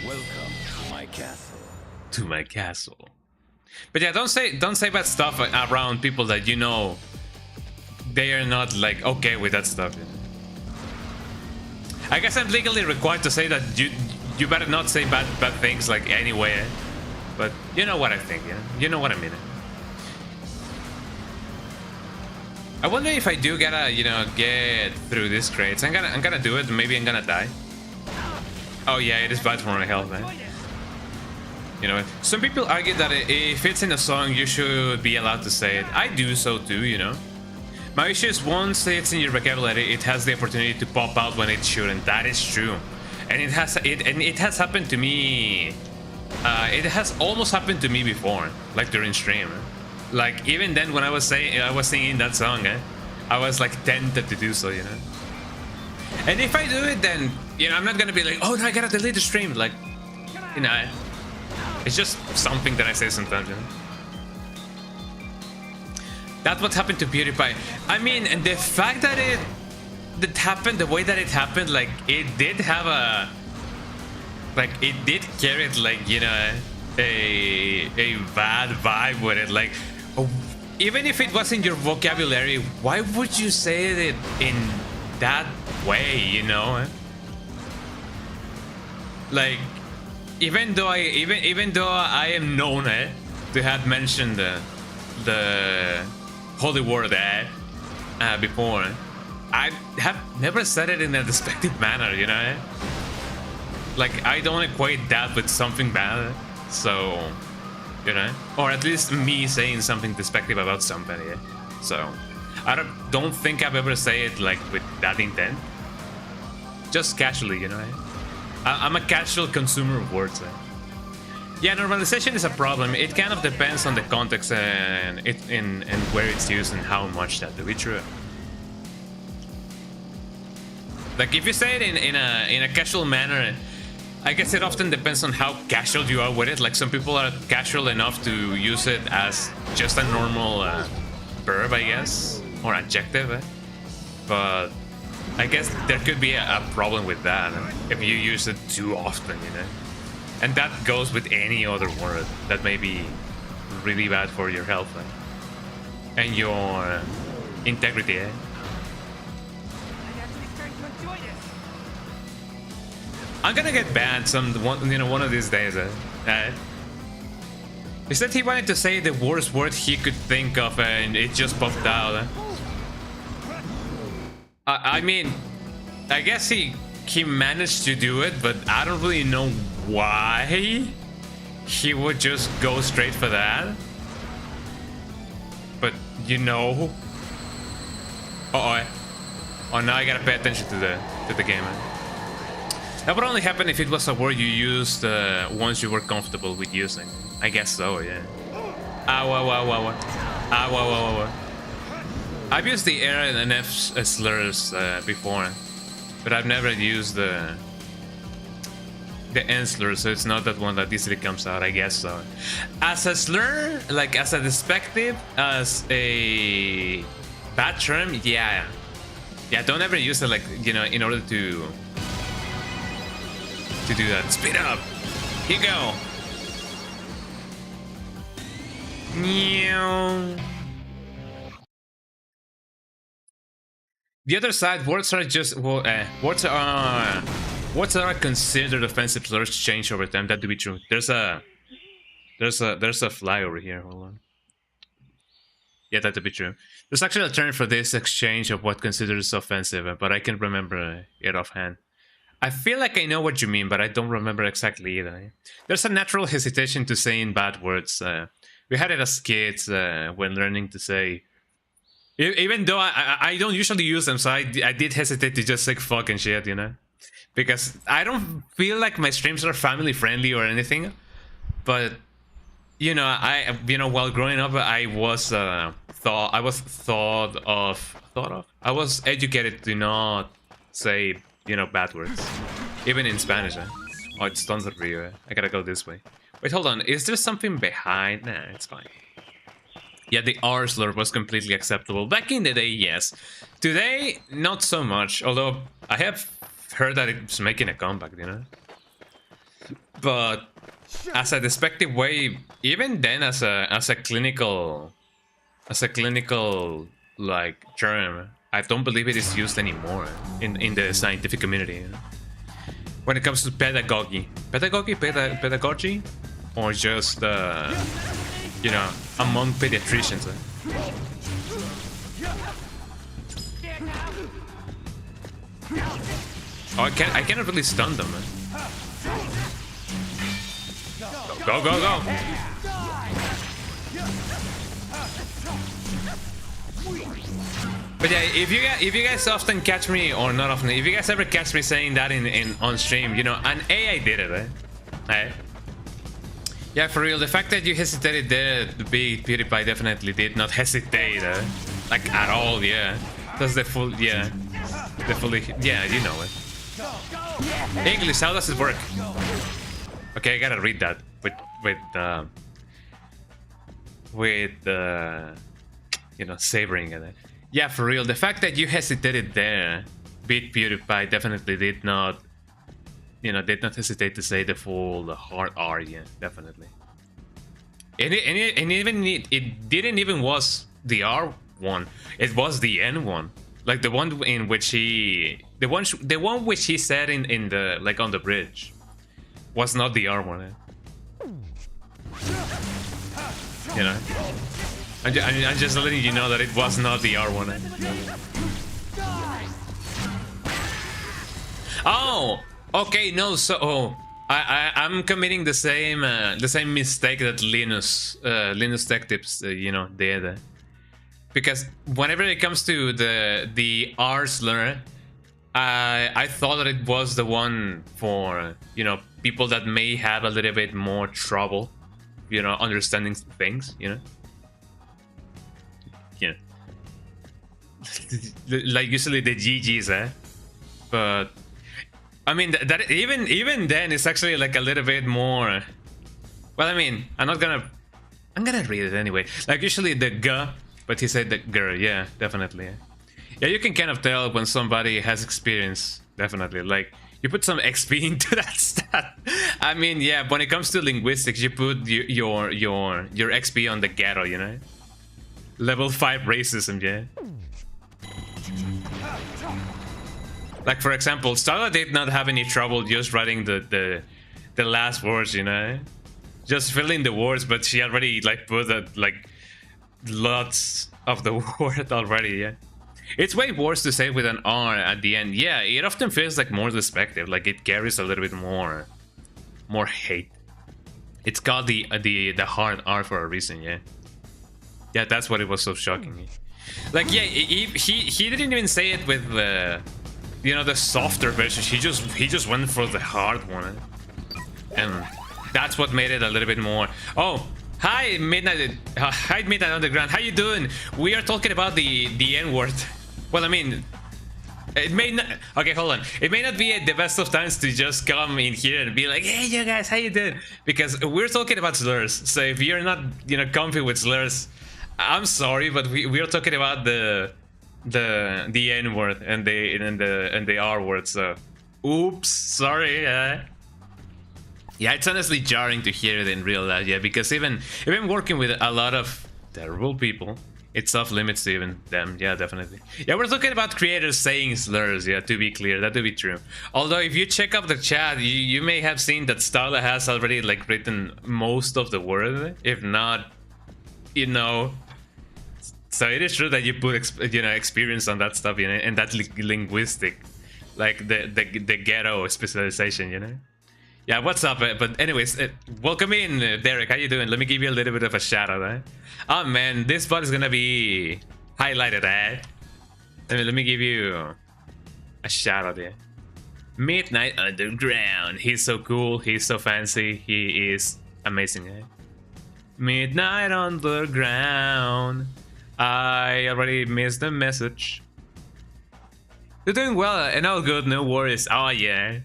Welcome to my castle. To my castle. But yeah, don't say bad stuff around people that you know they are not like okay with that stuff. I guess I'm legally required to say that you better not say bad things like anyway. But you know what I think, yeah? You know what I mean. I wonder if I do gotta, you know, get through these crates. I'm gonna do it. Maybe I'm gonna die. Oh yeah, it is bad for my health, man. You know, some people argue that if it's in a song, you should be allowed to say it. I do so too, you know. My issue is once it's in your vocabulary, it has the opportunity to pop out when it shouldn't. That is true, and it has happened to me. It has almost happened to me before, like during stream. Like even then, when I was singing that song, I was like tempted to do so, you know. And if I do it, then you know I'm not gonna be like, oh no, I gotta delete the stream. Like, you know, it's just something that I say sometimes, you know. That's what happened to PewDiePie. I mean, and the fact that it happened the way that it happened, like it did have a, like it did carry it, like, you know, a bad vibe with it. Like, even if it was in your vocabulary, why would you say it in that way, you know? Like, even though I am known to have mentioned the holy word before, I have never said it in a despective manner, you know? Like, I don't equate that with something bad, so, you know? Or at least me saying something despective about somebody, so I don't think I've ever said it like with that intent. Just casually, you know? I'm a casual consumer of words. Yeah, normalization is a problem. It kind of depends on the context and where it's used and how much that to be true. Like, if you say it in a casual manner, I guess it often depends on how casual you are with it. Like, some people are casual enough to use it as just a normal verb, I guess, or adjective. But I guess there could be a problem with that if you use it too often, you know. And that goes with any other word that may be really bad for your health and your integrity. I'm gonna get banned one of these days. He said he wanted to say the worst word he could think of, and it just popped out. I mean, I guess he managed to do it, but I don't really know why he would just go straight for that. But you know, oh, now I gotta pay attention to the game. That would only happen if it was a word you used once you were comfortable with using. I guess so, yeah. I've used the R and F slurs before, but I've never used the N slur, so it's not that one that easily comes out, I guess so. As a slur, like as a despective, as a bad term, yeah, don't ever use it, like, you know, in order to do that. Speed up. Here you go. The other side, words are just words are considered offensive slurs change over time. That to be true. There's a fly over here. Hold on. Yeah, that to be true. There's actually a term for this exchange of what considers offensive, but I can't remember it offhand. I feel like I know what you mean, but I don't remember exactly either. There's a natural hesitation to saying bad words. We had it as kids when learning to say, even though I don't usually use them, so I did hesitate to just say fuck and shit, you know, because I don't feel like my streams are family friendly or anything. But you know, while growing up, I was educated to not say, you know, bad words, even in Spanish. Oh, it's tons of Rio. I gotta go this way. Wait, hold on. Is there something behind? Nah, it's fine. Yeah, the R slur was completely acceptable back in the day. Yes, today not so much. Although I have heard that it's making a comeback, you know. But as a despective way, even then, as a clinical like term, I don't believe it is used anymore in the scientific community. When it comes to pedagogy, or just you know, among pediatricians. Oh, I cannot really stun them. Go! But yeah, if you guys often catch me, or not often, if you guys ever catch me saying that on stream, you know, and I did it, eh? Yeah, for real, the fact that you hesitated there to be PewDiePie definitely did not hesitate, like at all, yeah. That's the full, yeah, yeah, you know it. English, how does it work? Okay, I gotta read that with you know, savoring it. Yeah, for real, the fact that you hesitated there, beat PewDiePie definitely did not, you know, did not hesitate to say the full hard R, yeah, definitely. And it didn't even was the R one, it was the N one. Like the one in which the one which he said in the like on the bridge was not the R one. You know, I'm just letting you know that it was not the R one. Oh, okay, no, so I'm committing the same mistake that Linus Tech Tips you know did. Because whenever it comes to the R slur, I thought that it was the one for, you know, people that may have a little bit more trouble, you know, understanding things, you know. Yeah. Like usually the GGs, but I mean that even then it's actually like a little bit more. Well, I mean, I'm gonna read it anyway. Like usually the G. But he said that girl, yeah, definitely. Yeah, you can kind of tell when somebody has experience, definitely. Like, you put some XP into that stat. I mean, yeah, when it comes to linguistics, you put your XP on the ghetto, you know? Level 5 racism, yeah. Like, for example, Starla did not have any trouble just writing the last words, you know? Just filling the words, but she already, like, put that, like, lots of the word already. Yeah, it's way worse to say with an R at the end. Yeah, it often feels like more despective, like it carries a little bit more hate. It's called the hard R for a reason. Yeah, that's what it was so shocking. Like, yeah, he didn't even say it with the, you know, the softer version. He just went for the hard one, and that's what made it a little bit more. Oh, hi Midnight Underground, how you doing? We are talking about the N-word. Well, I mean, it may not. Okay, hold on. It may not be the best of times to just come in here and be like, "Hey, you guys, how you doing?" Because we're talking about slurs. So if you're not, you know, comfy with slurs, I'm sorry, but we are talking about the N-word and the R-word. So, oops, sorry. Yeah, it's honestly jarring to hear it in real life, yeah, because even working with a lot of terrible people, it's off limits to even them, yeah, definitely. Yeah, we're talking about creators saying slurs, yeah, to be clear, that to be true. Although, if you check up the chat, you may have seen that Starla has already, like, written most of the word, if not, you know. So it is true that you put, you know, experience on that stuff, you know, and that linguistic, like, the ghetto specialization, you know. Yeah, what's up? But anyways, welcome in, Derek. How you doing? Let me give you a little bit of a shout out. Oh man, this spot is gonna be highlighted. Let me give you a shout out here. Midnight Underground. He's so cool. He's so fancy. He is amazing. Midnight Underground. I already missed the message. You're doing well and all good. No worries. Oh yeah.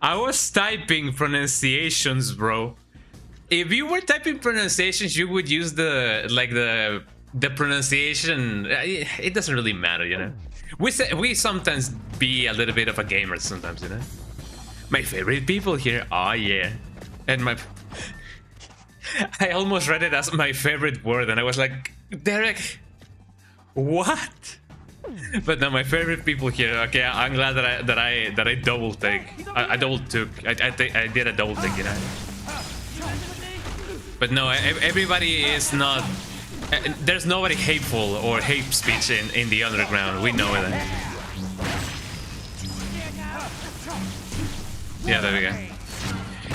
I was typing pronunciations, bro. If you were typing pronunciations, you would use the pronunciation. It doesn't really matter, you know. We sometimes be a little bit of a gamer sometimes, you know. My favorite people here. Oh yeah, and my. I almost read it as my favorite word, and I was like, Derek, what? But no, my favorite people here. Okay, I'm glad that I double take. I double took. I did a double take, you know. But no, everybody is not. There's nobody hateful or hate speech in the underground. We know that. Yeah, there we go.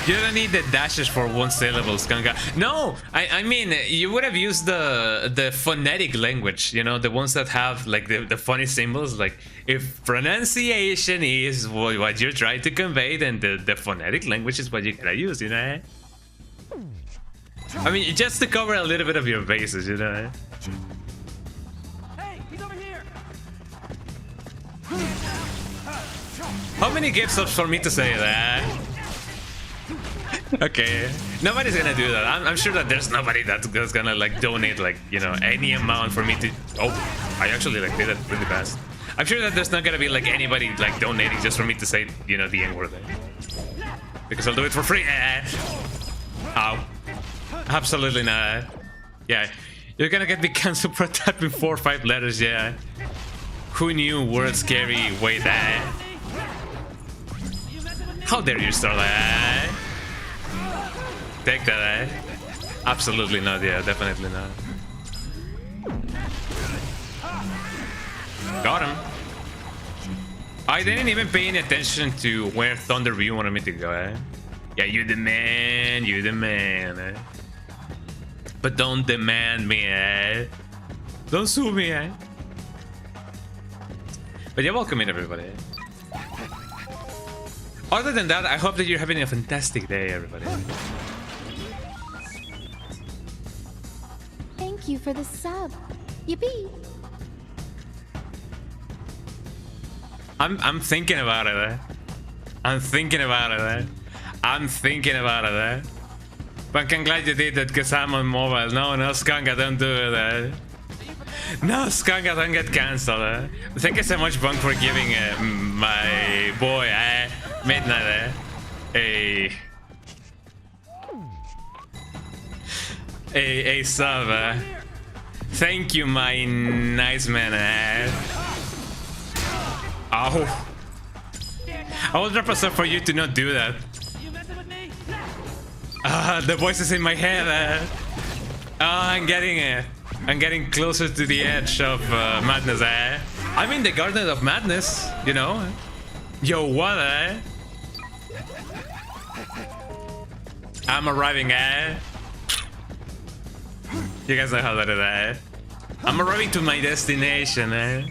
You don't need the dashes for one syllables, Ganga. No, I mean, you would have used the phonetic language, you know, the ones that have like the funny symbols. Like, if pronunciation is what you're trying to convey, then the phonetic language is what you gotta use, you know. I mean, just to cover a little bit of your bases, you know. Hey, he's over here. How many gift ups for me to say that? Okay, nobody's gonna do that. I'm sure that there's nobody that's gonna like donate like, you know, any amount for me to. Oh, I actually like did it really fast. I'm sure that there's not gonna be like anybody like donating just for me to say, you know, the N-word, because I'll do it for free. Ow. Absolutely not. Yeah, You're gonna get me cancelled for typing 4 or 5 letters, yeah. Who knew words carry weight, eh? How dare you start that, eh? Take that, eh? Absolutely not, yeah, definitely not. Got him. I didn't even pay any attention to where Thunderview wanted me to go, eh? Yeah, you the man, eh? But don't demand me, eh? Don't sue me, eh? But yeah, welcome in, everybody. Other than that, I hope that you're having a fantastic day, everybody. Thank you for the sub. Yippee! I'm thinking about it, eh? I'm thinking about it, eh? I'm thinking about it, eh? But I'm glad you did it, because I'm on mobile. No, Skunga, don't do it, eh? No, Skunga, don't get cancelled, eh? Thank you so much, Bunk, for giving my boy, eh? Midnight, eh? A sub, eh? Thank you, my nice man, eh? Oh. I will drop a sub for you to not do that. The voices in my head, eh? Oh, I'm getting closer to the edge of madness, eh? I'm in the Garden of Madness, you know? Yo, what, eh? I'm arriving, eh? You guys know how that is, eh? I'm arriving to my destination, eh?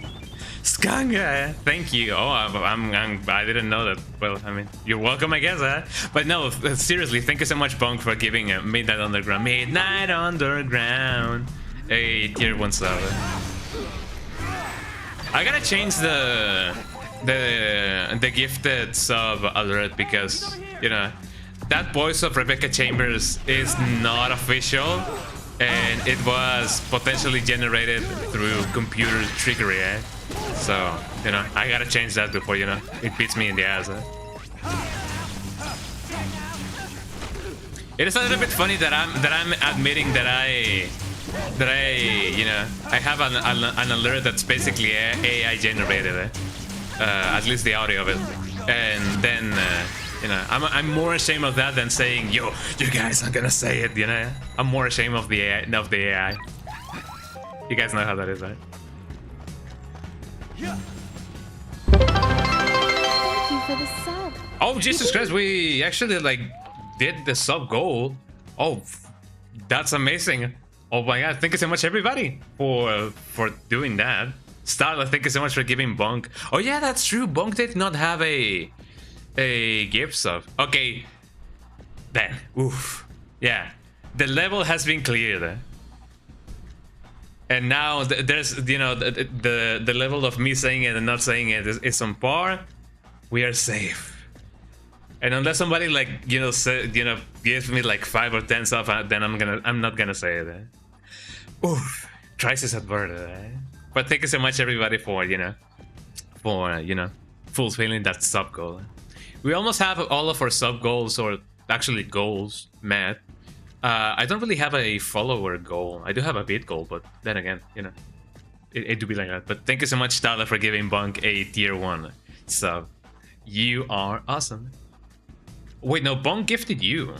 Skanga, eh? Thank you. Oh, I didn't know that. Well, I mean, you're welcome, I guess, eh? But no, seriously, thank you so much, Bonk, for giving Midnight Underground. Midnight Underground. Hey, tier 1 sub. I gotta change the gifted sub alert because, you know, that voice of Rebecca Chambers is not official. And it was potentially generated through computer trickery, eh? So, you know, I gotta change that before, you know, it beats me in the ass, eh? It is a little bit funny that I'm admitting that I you know, I have an alert that's basically AI generated, eh? At least the audio of it, and then you know, I'm more ashamed of that than saying, yo, you guys aren't gonna say it, you know? I'm more ashamed of the AI. You guys know how that is, right? Thank you for the sub. Oh, Jesus Christ, we actually, like, did the sub goal. Oh, that's amazing. Oh my god, thank you so much, everybody, for doing that. Starla, thank you so much for giving Bonk. Oh yeah, that's true, Bonk did not have a gift sub. Okay, then, oof, yeah, the level has been cleared, eh? And now there's, you know, the level of me saying it and not saying it is on par. We are safe. And unless somebody, like, you know, gives me like 5 or 10 stuff, then I'm not gonna say it, eh? Oof, crisis at Vert, eh? But thank you so much, everybody, for you know fulfilling that sub goal. We almost have all of our sub goals, or actually goals, met. I don't really have a follower goal. I do have a beat goal, but then again, you know, it do be like that. But thank you so much, Tyler, for giving Bunk a tier 1 sub. You are awesome. Wait, no, Bunk gifted you.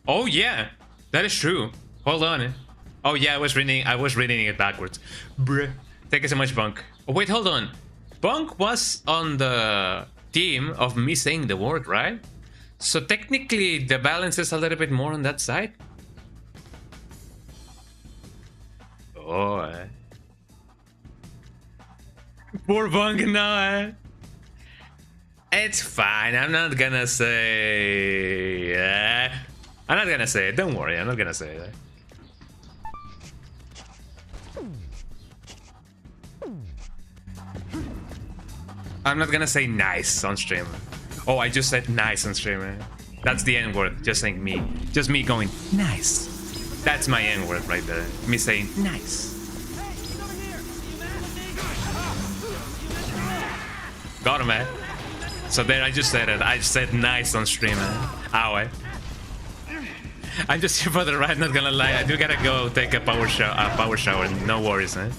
Oh yeah, that is true. Hold on. Oh yeah, I was reading it backwards. Bruh. Thank you so much, Bunk. Oh, wait, hold on. Bunk was on the team of me saying the word, right? So technically the balance is a little bit more on that side. Oh, eh. Poor Bunk, no, eh? It's fine. I'm not gonna say. I'm not gonna say it. Don't worry. I'm not gonna say it. I'm not gonna say nice on stream. Oh, I just said nice on stream. That's the N word. Just saying me. Just me going nice. That's my N word right there. Me saying nice. Got him, man. So there, I just said it. I said nice on stream, man. Ow, eh? I'm just here for the ride, not gonna lie. I do gotta go take a power shower. No worries, man.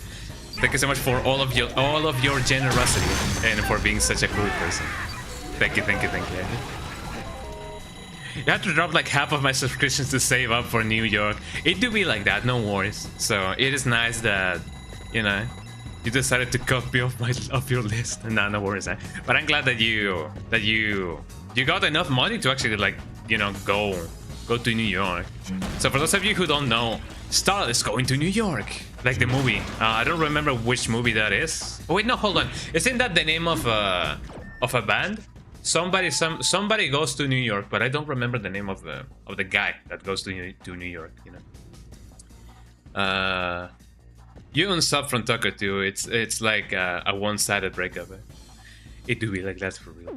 Thank you so much for all of your generosity and for being such a cool person. Thank you. You have to drop like half of my subscriptions to save up for New York. It do be like that, no worries. So it is nice that, you know, you decided to cut me off your list. Nah, no worries, man. But I'm glad that you got enough money to actually, like, you know, go to New York. So for those of you who don't know, Star is going to New York, like the movie. I don't remember which movie that is. Oh wait, no, hold on. Isn't that the name of a band? Somebody goes to New York, but I don't remember the name of the guy that goes to New York. You know. You unsub from Tucker too. It's like a one-sided breakup. It do be like that for real.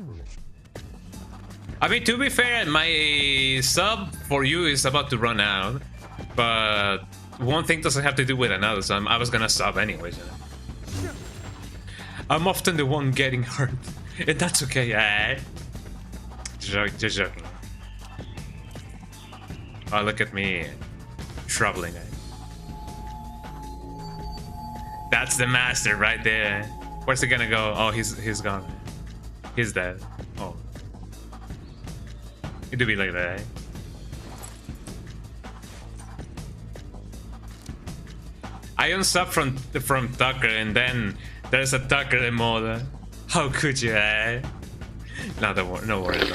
I mean, to be fair, my sub for you is about to run out, but one thing doesn't have to do with another, so I was gonna sub anyways. You know? I'm often the one getting hurt, and that's okay. Just joking. Oh, look at me, troubling. That's the master right there. Where's he gonna go? Oh, he's gone. He's dead. Oh. It do be like that. I unsub from Tucker, and then there's a Tucker mode. How could you? No, no worries.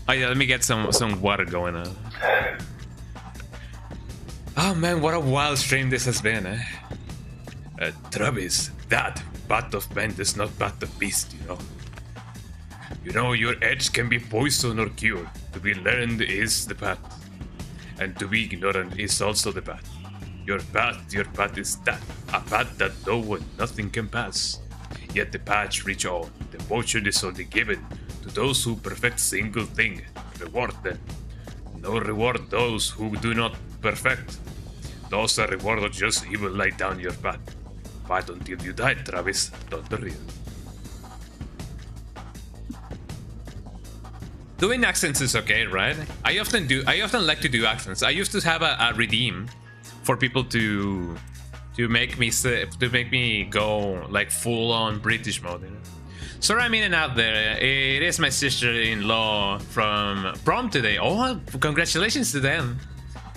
Oh yeah, let me get some water going on. Oh man, what a wild stream this has been. Travis, that bat of man is not bat of beast, you know. You know, your edge can be poison or cure. To be learned is the path, and to be ignorant is also the path. Your path is that, a path that nothing can pass. Yet the path reach all. The potion is only given to those who perfect single thing. Reward them. No reward those who do not perfect. Those are rewarded just evil lie down your path. Fight until you die, Travis. Don't worry. Doing accents is okay, right? I often like to do accents. I used to have a redeem for people to make me go like full on British mode. You know? Sorry, I'm in and out there. It is my sister-in-law from prom today. Oh, congratulations to them,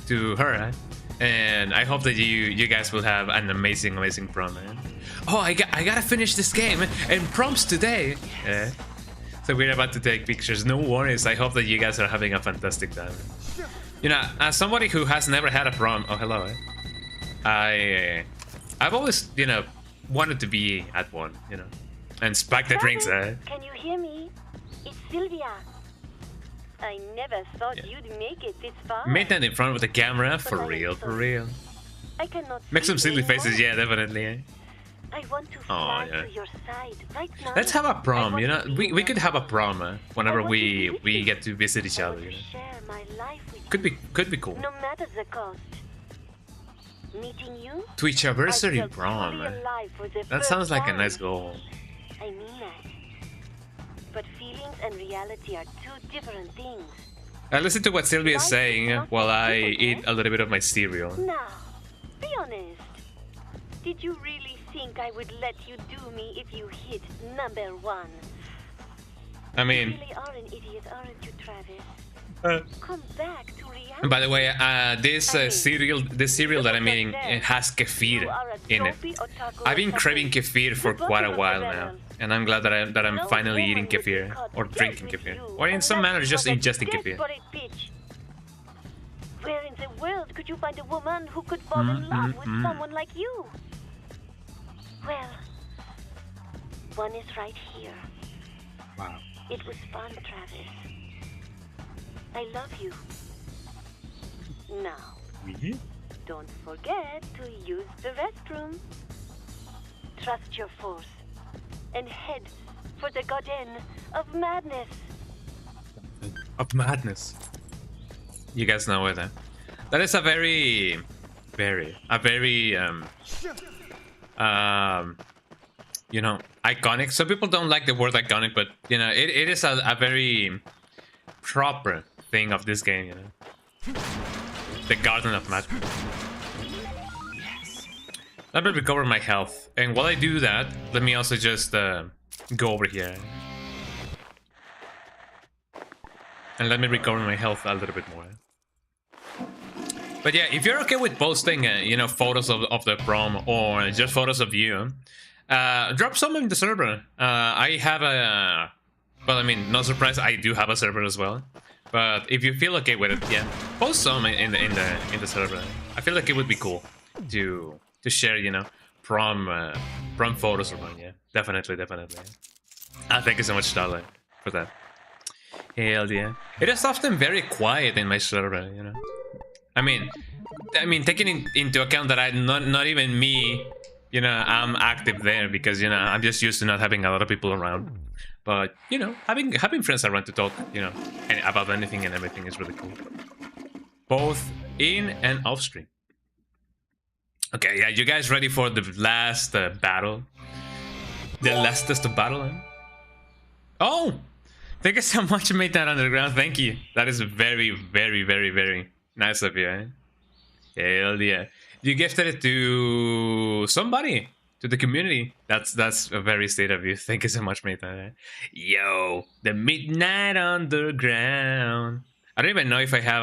to her. And I hope that you guys will have an amazing prom, man. Oh, I gotta finish this game, and prom's today. Yeah. So we're about to take pictures. No worries. I hope that you guys are having a fantastic time. You know, as somebody who has never had a prom. Oh, hello. I've always, you know, wanted to be at one. You know, and spike the drinks. Can you hear me? It's Sylvia. I never thought you'd make it this far. Made that in front of the camera, for real. I cannot make some silly faces, yeah, definitely. I want to fly to your side right now. Let's have a prom, you know. We could have a prom whenever we get to visit each other. You know? Share my life with could be cool. No matter the cost. Meeting you? Twitchiversary prom. That sounds like a nice goal. I mean it. But feelings and reality are two different things. Listen to what Sylvia is saying while I eat a little bit of my cereal. Now, be honest. Did you really think I would let you do me if you hit number 1? I mean, you really are an idiot, aren't you, Travis? Come back to reality. By the way, this cereal that I'm eating, it has kefir in it. I've been craving kefir for quite a while now, and I'm glad that I'm finally eating kefir or drinking kefir, or in some manner just ingesting kefir. Where in the world could you find a woman who could fall in love with someone like you? Well, one is right here. Wow. It was fun, Travis. I love you. Now, don't forget to use the restroom. Trust your force and head for the garden of madness. Of madness. You guys know it. That is a very, you know, iconic. Some people don't like the word iconic, but you know, it is a very proper thing of this game, you know. The Garden of Madness. Yes. Let me recover my health. And while I do that, let me also just go over here. And let me recover my health a little bit more. But yeah, if you're okay with posting, you know, photos of the prom or just photos of you, drop some in the server. I have a... Well, I mean, no surprise, I do have a server as well. But if you feel okay with it, yeah, post some in the server. I feel like it would be cool to share, you know, prom photos around. Yeah, definitely. Thank you so much, Starlight, for that. Hell yeah! It is often very quiet in my server, you know. I mean, taking into account that I'm not even me, you know, I'm active there because, you know, I'm just used to not having a lot of people around. But, you know, having friends around to talk, you know, about anything and everything is really cool. Both in and off stream. Okay, yeah, you guys ready for the last battle? The lastest battle? Eh? Oh! Thank you so much, Made That Underground. Thank you. That is very nice of you, eh? Hell yeah. You gifted it to somebody. To the community. That's a very state of you. Thank you so much, mate. Yo, the Midnight Underground. I don't even know if I have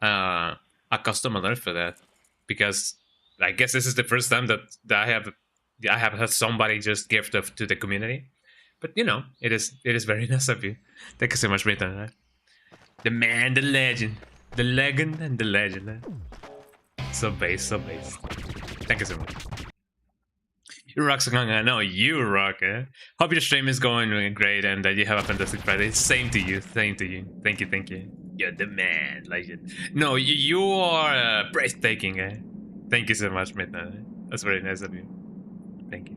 a custom alert for that, because I guess this is the first time that I have had somebody just gift to the community. But you know, it is very nice of you. Thank you so much, mate. The man, the legend, the legend, and the legend. So base. Thank you so much. You rock, Sakanga. I know you rock, eh? Hope your stream is going great and that you have a fantastic Friday. Same to you. Thank you. You're the man, legend. No, you are breathtaking, eh? Thank you so much, Midnight. That's very nice of you. Thank you.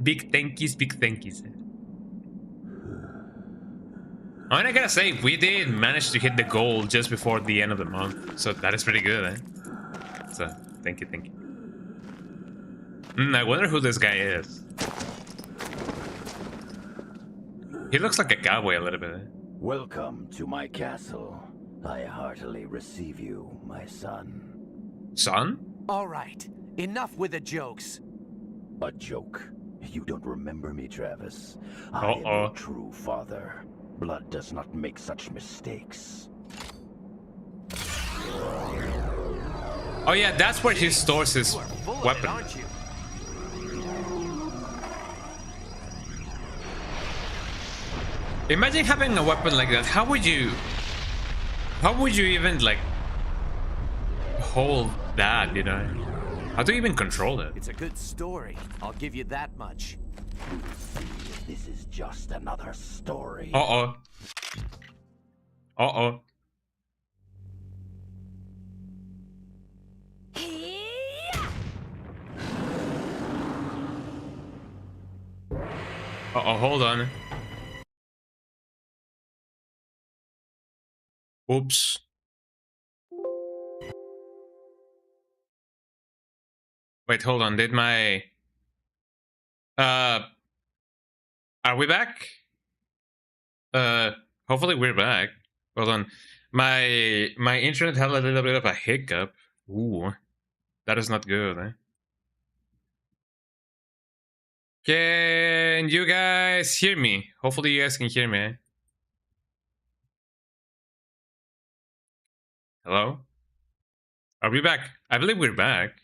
Big thankies. Eh? Oh, and I gotta say, we did manage to hit the goal just before the end of the month. So that is pretty good, eh? So, thank you. I wonder who this guy is. He looks like a cowboy a little bit. Welcome to my castle. I heartily receive you, my son. Son? All right, enough with the jokes. A joke? You don't remember me, Travis. I am your true father. Blood does not make such mistakes. Oh yeah, that's where he stores his weapon. Aren't you? Imagine having a weapon like that. How would you even like hold that, you know? How do you even control it? It's a good story. I'll give you that much. This is just another story. Uh-oh. Uh-oh. Uh-oh, hold on. Oops. Wait, hold on. Did my... Are we back? Hopefully we're back. Hold on. My internet had a little bit of a hiccup. Ooh. That is not good, eh? Can you guys hear me? Hopefully you guys can hear me, eh? Hello? Are we back? I believe we're back.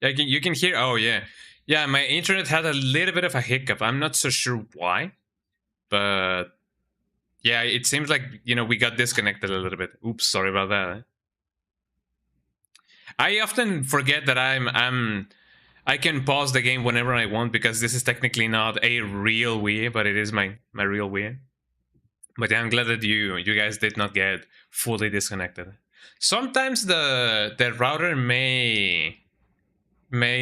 Yeah, you can hear. Oh, yeah. Yeah, my internet had a little bit of a hiccup. I'm not so sure why. But yeah, it seems like, you know, we got disconnected a little bit. Oops, sorry about that. Eh? I often forget that I can pause the game whenever I want, because this is technically not a real Wii, but it is my real Wii. But yeah, I'm glad that you guys did not get fully disconnected. Sometimes the router may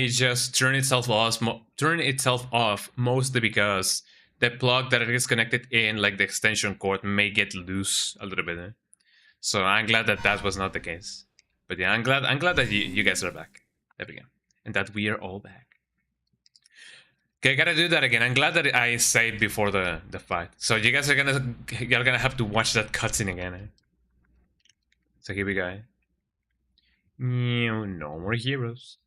just turn itself off mostly because the plug that it is connected in, like the extension cord, may get loose a little bit. So I'm glad that was not the case. But yeah, I'm glad that you guys are back. There we go. And that we are all back. Okay, gotta do that again. I'm glad that I saved before the fight. So you guys are gonna have to watch that cutscene again. Eh? So here we go. No more heroes.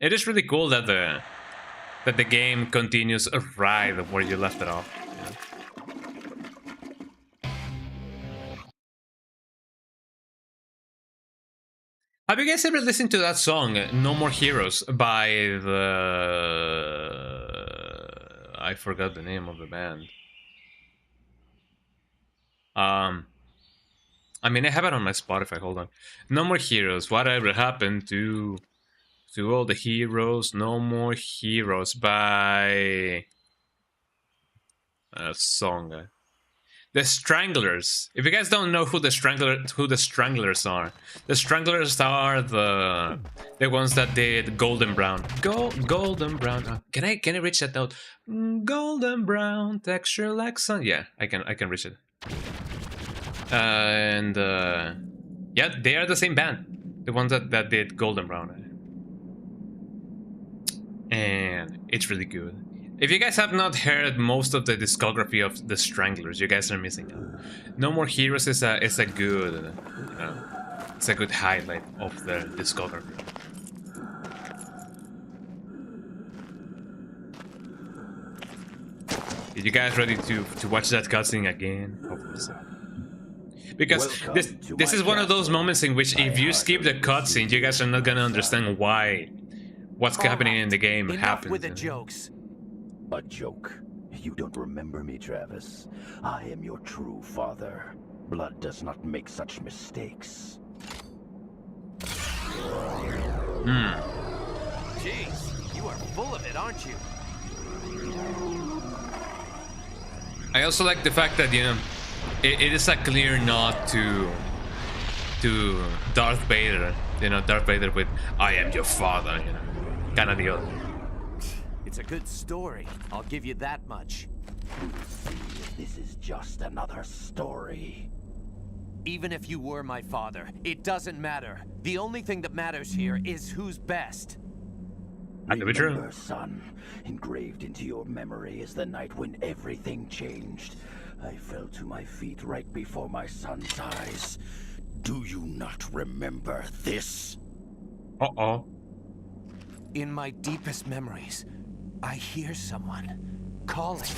It is really cool that the game continues right where you left it off. Have you guys ever listened to that song, No More Heroes, by the... I forgot the name of the band. I mean, I have it on my Spotify, hold on. No More Heroes, whatever happened to all the heroes, No More Heroes by... a song. The Stranglers. If you guys don't know who the Stranglers are the ones that did Golden Brown. Golden Brown. Can I reach that note? Golden Brown texture like sun. Yeah, I can reach it. And yeah, they are the same band. The ones that did Golden Brown. And it's really good. If you guys have not heard most of the discography of the Stranglers, you guys are missing out. No More Heroes is a good, it's a good highlight of the discography. Are you guys ready to watch that cutscene again? Hopefully so. Because this is one of those moments in which if you skip the cutscene, you guys are not gonna understand why what's happening in the game happens. With the jokes. A joke. You don't remember me, Travis. I am your true father. Blood does not make such mistakes. Jeez, you are full of it, aren't you? I also like the fact that, it is a clear nod to Darth Vader. Darth Vader with "I am your father," kind of deal. It's a good story, I'll give you that much. This is just another story. Even if you were my father, it doesn't matter. The only thing that matters here is who's best. Remember, son, engraved into your memory is the night when everything changed. I fell to my feet right before my son's eyes. Do you not remember this? Uh-oh. In my deepest memories, I hear someone calling.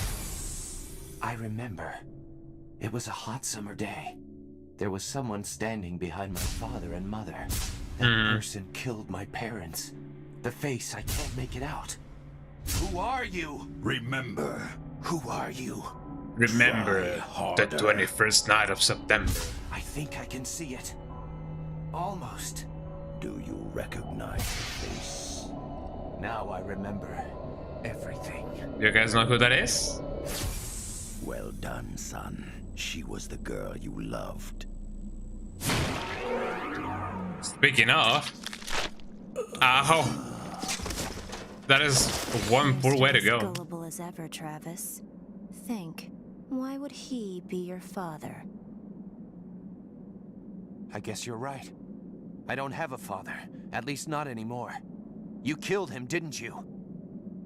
I remember. It was a hot summer day. There was someone standing behind my father and mother. That person killed my parents. The face, I can't make it out. Who are you? Remember. Who are you? Remember the 21st night of September. I think I can see it. Almost. Do you recognize the face? Now I remember everything. You guys know who that is? Well done, son. She was the girl you loved. Speaking of... Ow! That is one poor way to go. Gullible as ever, Travis. Think, why would he be your father? I guess you're right. I don't have a father. At least not anymore. You killed him, didn't you?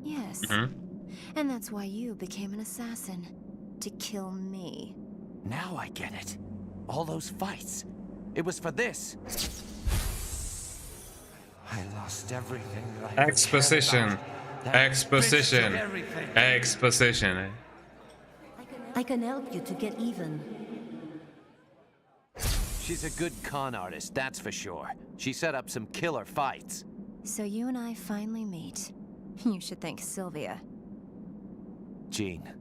Yes. And that's why you became an assassin. To kill me. Now I get it. All those fights. It was for this. I lost everything that I Exposition. Exposition. Exposition. I can help you to get even. She's a good con artist, that's for sure. She set up some killer fights. So you and I finally meet. You should thank Sylvia. Jean,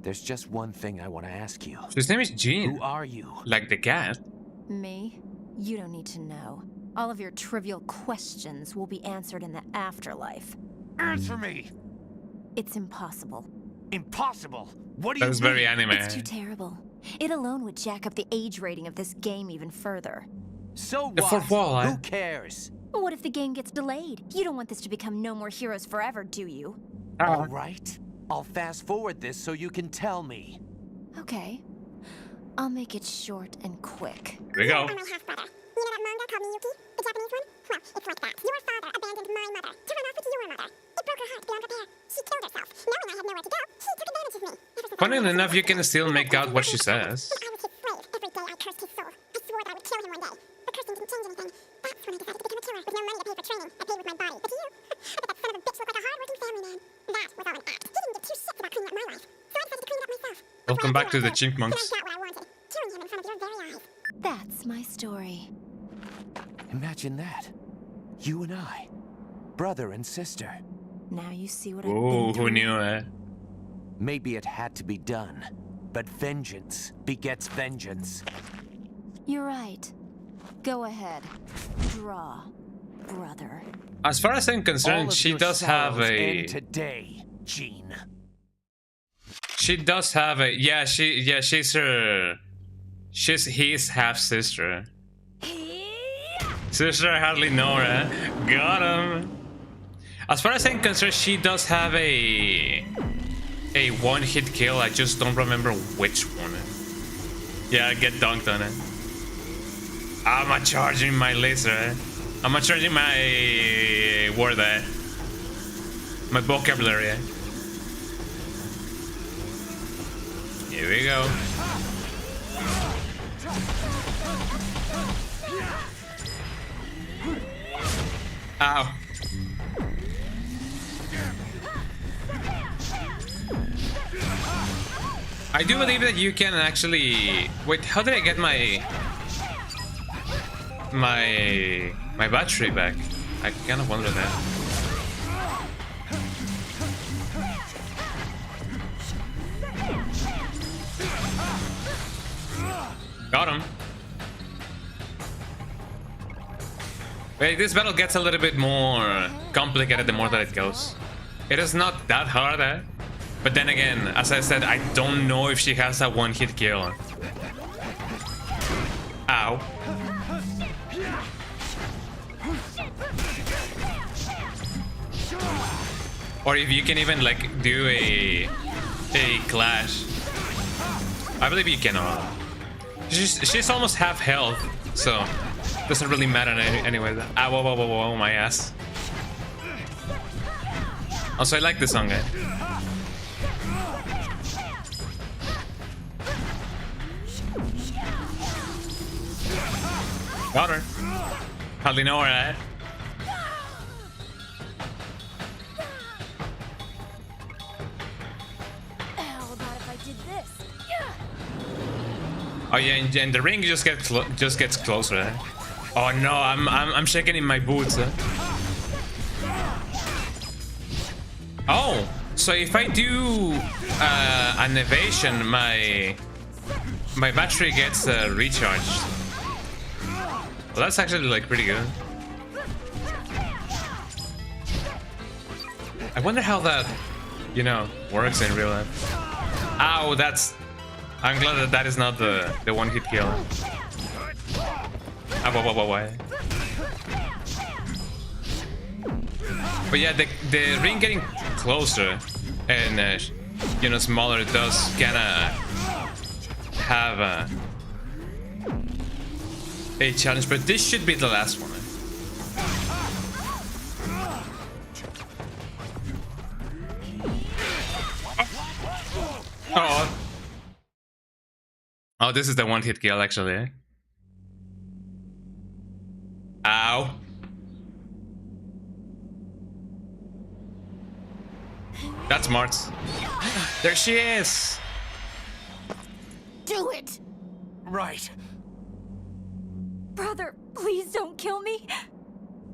there's just one thing I want to ask you. His name is Jean. Who are you? Like the cat. Me? You don't need to know. All of your trivial questions will be answered in the afterlife. Answer me! It's impossible. Impossible? What do you mean? That's very anime. It's too terrible. It alone would jack up the age rating of this game even further. So what? The fourth wall, Who cares? What if the game gets delayed? You don't want this to become No More Heroes forever, do you? All right. I'll fast forward this so you can tell me. Okay. I'll make it short and quick. Here we go. I'm my half-brother. You know that manga called Miyuki? The Japanese one? Well, it's like that. Your father abandoned my mother to run off with your mother. It broke her heart Funny enough, you can still make out what she says. I was his slave. Every day I cursed his soul. I swore that I would kill him one day. The cursing didn't change anything. That's when I decided to become a killer with no money to pay for training. I paid with my body. But to you, but that son of a bitch looked like a hard-working family man. That was all an act. He didn't get two shits about cleaning up my life. So I decided to clean it up myself. Welcome back to the Chipmunks. Then I got what I wanted. Killing him in front of your very eyes. That's my story. Imagine that. You and I. Brother and sister. Now you see what I've Oh, been through. who knew it? Maybe it had to be done. But vengeance begets vengeance. You're right. Go ahead. Draw, brother. As far as I'm All concerned, of she your does have sorrows a. end today, Jean. She does have a. Yeah, she's her. He's half sister. Sister, I hardly know her. Got him. As far as I'm concerned, she does have a one-hit kill. I just don't remember which one. Yeah, get dunked on it. I'm charging my laser. I'm charging my word. My vocabulary. Here we go. Ow. I do believe that you can actually... Wait, how did I get my battery back? I kind of wonder that. Got him. Wait, this battle gets a little bit more complicated the more that it goes. It is not that hard, eh? But then again, as I said, I don't know if she has a one-hit kill. Ow. Or if you can even like do a clash. I believe you cannot. She's almost half health, so doesn't really matter anyway. Ah, whoa, whoa, whoa, whoa, my ass. Also, I like this song, eh? Got her. Hardly know her, eh? How about if I did this? Oh yeah, and the ring just gets closer. Eh? Oh no, I'm shaking in my boots. Eh? Oh, so if I do an evasion, my battery gets recharged. Well, that's actually like pretty good. I wonder how that, you know, works in real life. Ow, that's. I'm glad that that is not the one-hit kill. Ah, why? But yeah, the ring getting closer and you know, smaller does kinda have a challenge, but this should be the last one. Oh. Oh, this is the one-hit kill, actually. Ow. That's smart. There she is. Do it! Right. Brother, please don't kill me.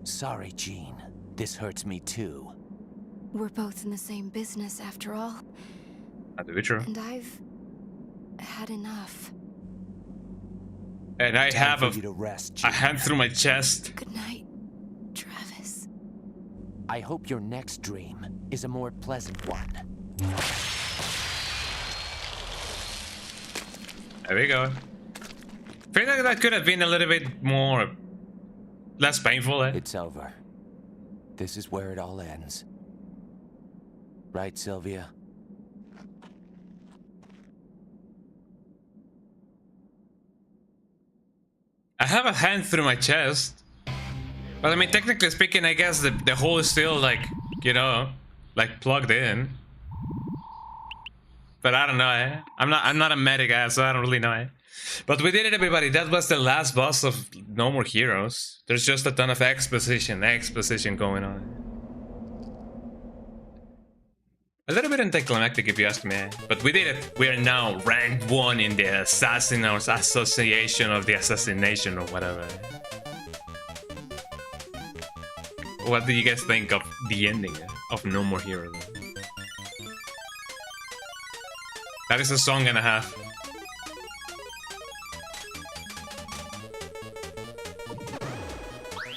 Sorry, Jean. This hurts me too. We're both in the same business after all. That'd be true. And I've had enough. And I have Time for you to rest, a hand through my chest. Good night, Travis. I hope your next dream is a more pleasant one. There we go. I feel like that could have been a little bit more... less painful, eh? It's over. This is where it all ends. Right, Sylvia? I have a hand through my chest. But I mean, technically speaking, I guess the hole is still like, you know, like plugged in. But I don't know, eh? I'm not a medic, so I don't really know, eh? But we did it, everybody. That was the last boss of No More Heroes. There's just a ton of exposition going on. A little bit anticlimactic if you ask me, but we did it. We are now ranked 1 in the Assassin or Association of the Assassination or whatever. What do you guys think of the ending of No More Heroes? That is a song and a half.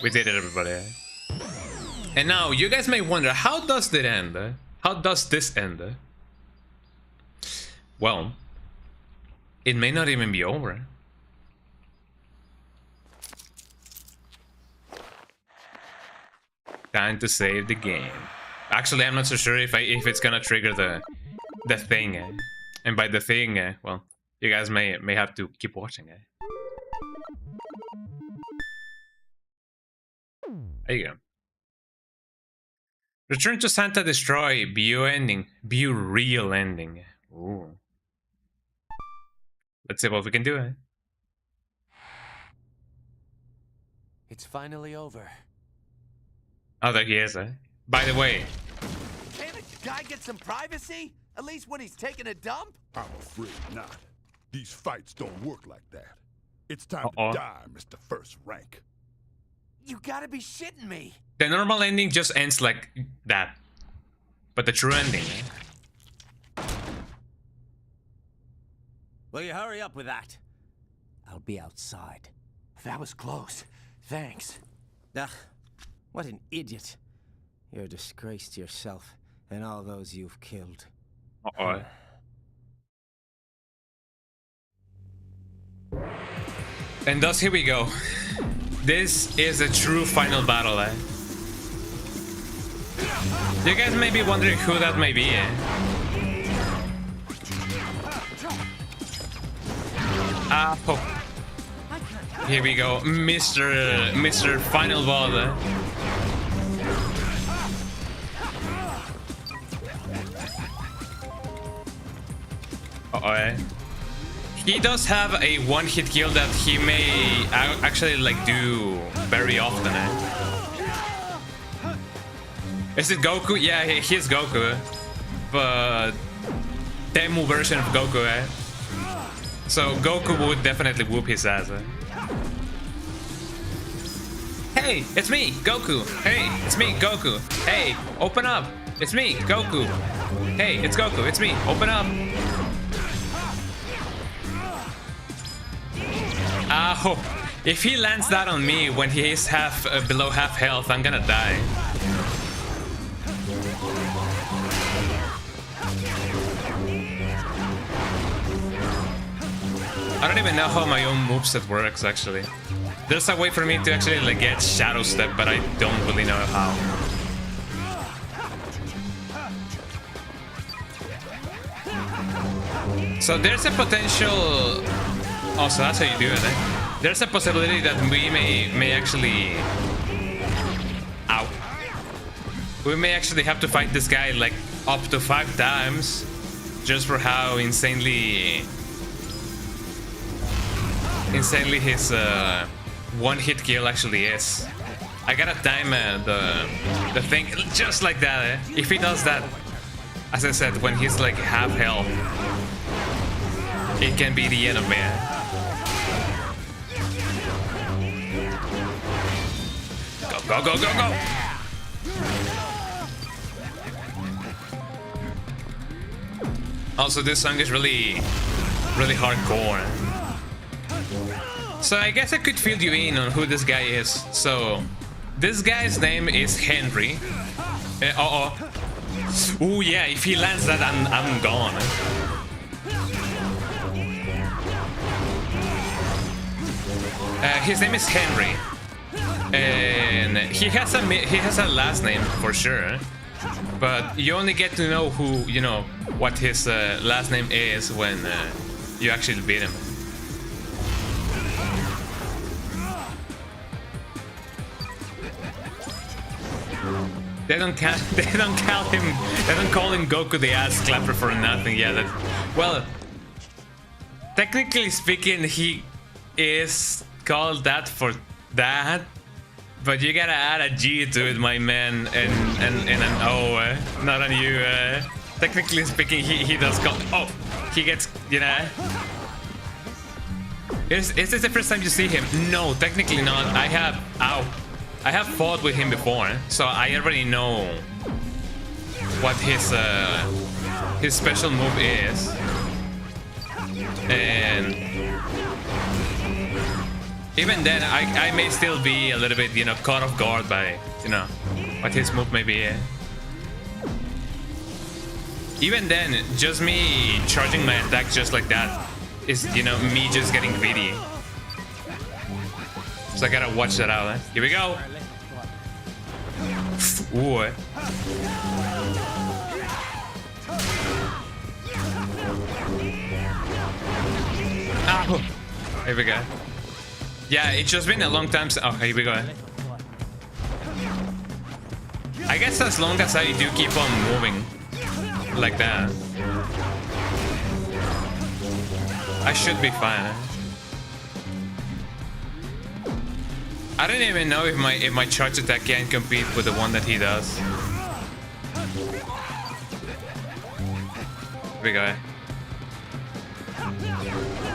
We did it, everybody. And now you guys may wonder, how does it end? How does this end? Well, it may not even be over. Time to save the game. Actually, I'm not so sure if it's gonna trigger the thing. And by the thing, well, you guys may have to keep watching. There you go. Return to Santa Destroy. View ending. View real ending. Ooh. Let's see what we can do. It's finally over. Oh, there he is. By the way. Can't a guy get some privacy? At least when he's taking a dump? I'm afraid not. These fights don't work like that. It's time to die, Mr. First Rank. You gotta be shitting me. The normal ending just ends like that. But the true ending. Will you hurry up with that? I'll be outside. That was close. Thanks. Ugh, what an idiot. You're a disgrace to yourself and all those you've killed. Uh-oh. And thus here we go. This is a true final battle, You guys may be wondering who that may be, Oh. Here we go, Mr. Final Ball. Uh-oh. He does have a one-hit kill that he may actually like do very often. Is it Goku? Yeah, he's Goku, but demo version of Goku. So Goku would definitely whoop his ass. Hey, it's me, Goku. Hey, it's me, Goku. Hey, open up. It's me, Goku. Hey, it's Goku. It's me. Open up. Oh, if he lands that on me when he is below half health, I'm gonna die. I don't even know how my own moveset works, actually. There's a way for me to actually like get Shadow Step, but I don't really know how. So there's a potential... Oh, so that's how you do it, There's a possibility that we may actually... Ow. We may actually have to fight this guy like up to 5 times just for how insanely his one-hit kill actually is. I gotta time the thing just like that. If he does that, as I said, when he's like half health, it can be the end of me. Go, go, go, go, go! Also, this song is really hardcore. So I guess I could fill you in on who this guy is. So, this guy's name is Henry. Oh yeah, if he lands that, I'm gone. His name is Henry. And he has a last name for sure, but you only get to know what his last name is when you actually beat him. They don't call him Goku the ass clapper for nothing. Yeah, that. Well, technically speaking, he is called that for that, but you gotta add a G to it, my man, and an O, not on you. Technically speaking, he does call. Oh, he gets, you know. Is this the first time you see him? No, technically not. I have fought with him before, so I already know what his special move is, and even then, I may still be a little bit, you know, caught off guard by, you know, what his move may be. Even then, just me charging my attack just like that is, you know, me just getting greedy. So I gotta watch that out. Here we go. Ooh. Ow. Here we go. Yeah, it's just been a long time. Oh, here we go. I guess as long as I do keep on moving like that, I should be fine. I don't even know if my charge attack can compete with the one that he does. Here we go.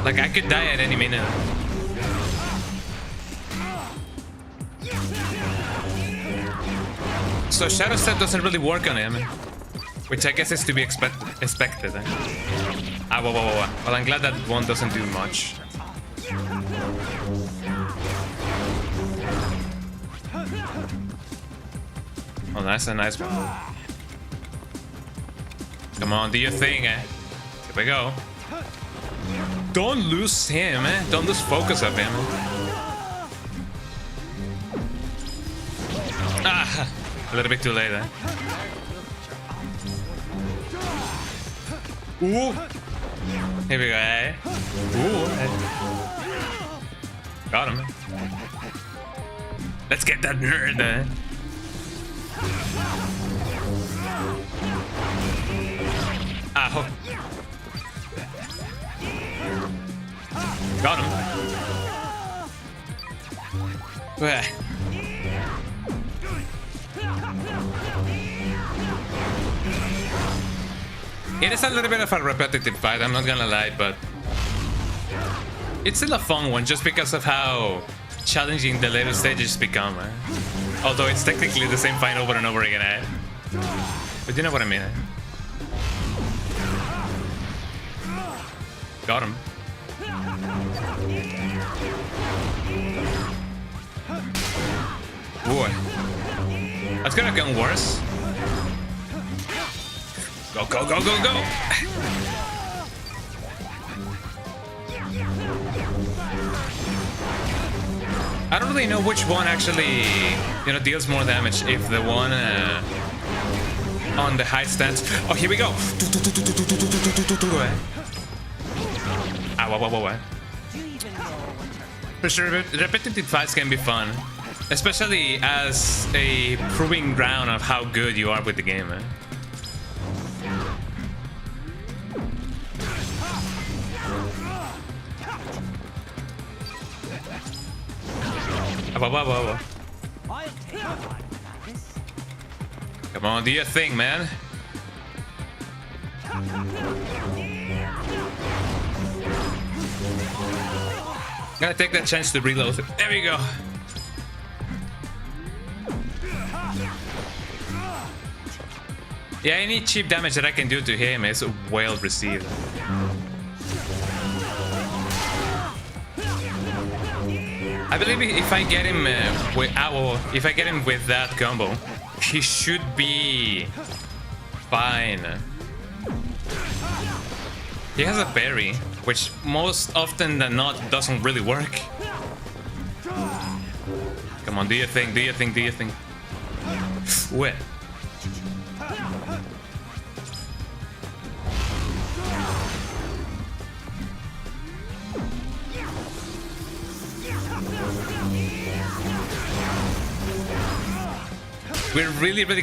Like, I could die at any minute. So Shadow Step doesn't really work on him, which I guess is to be expected. Ah, whoa. Well, I'm glad that one doesn't do much. Oh, that's a nice one. Come on, do your thing, eh? Here we go. Don't lose him, eh? Don't lose focus of him. Ah, a little bit too late, eh? Ooh. Here we go, eh? Ooh. Got him. Let's get that nerd, eh? Ow. Got him. Where? It is a little bit of a repetitive fight, I'm not gonna lie, but it's still a fun one just because of how challenging the later stages become. Although it's technically the same fight over and over again, eh? But you know what I mean, eh? Got him. Boy. That's gonna get worse. Go, go, go, go, go! I don't really know which one actually, you know, deals more damage. If the one on the high stance. Oh, here we go! Ah, whoa. For sure, repetitive fights can be fun, especially as a proving ground of how good you are with the game, man. Whoa. Come on, do your thing, man. Gotta take that chance to reload. There we go. Yeah, any cheap damage that I can do to him is well received. I believe if I get him with that combo, he should be fine. He has a parry, which most often than not doesn't really work. Come on, do your thing. Wait. We're really we're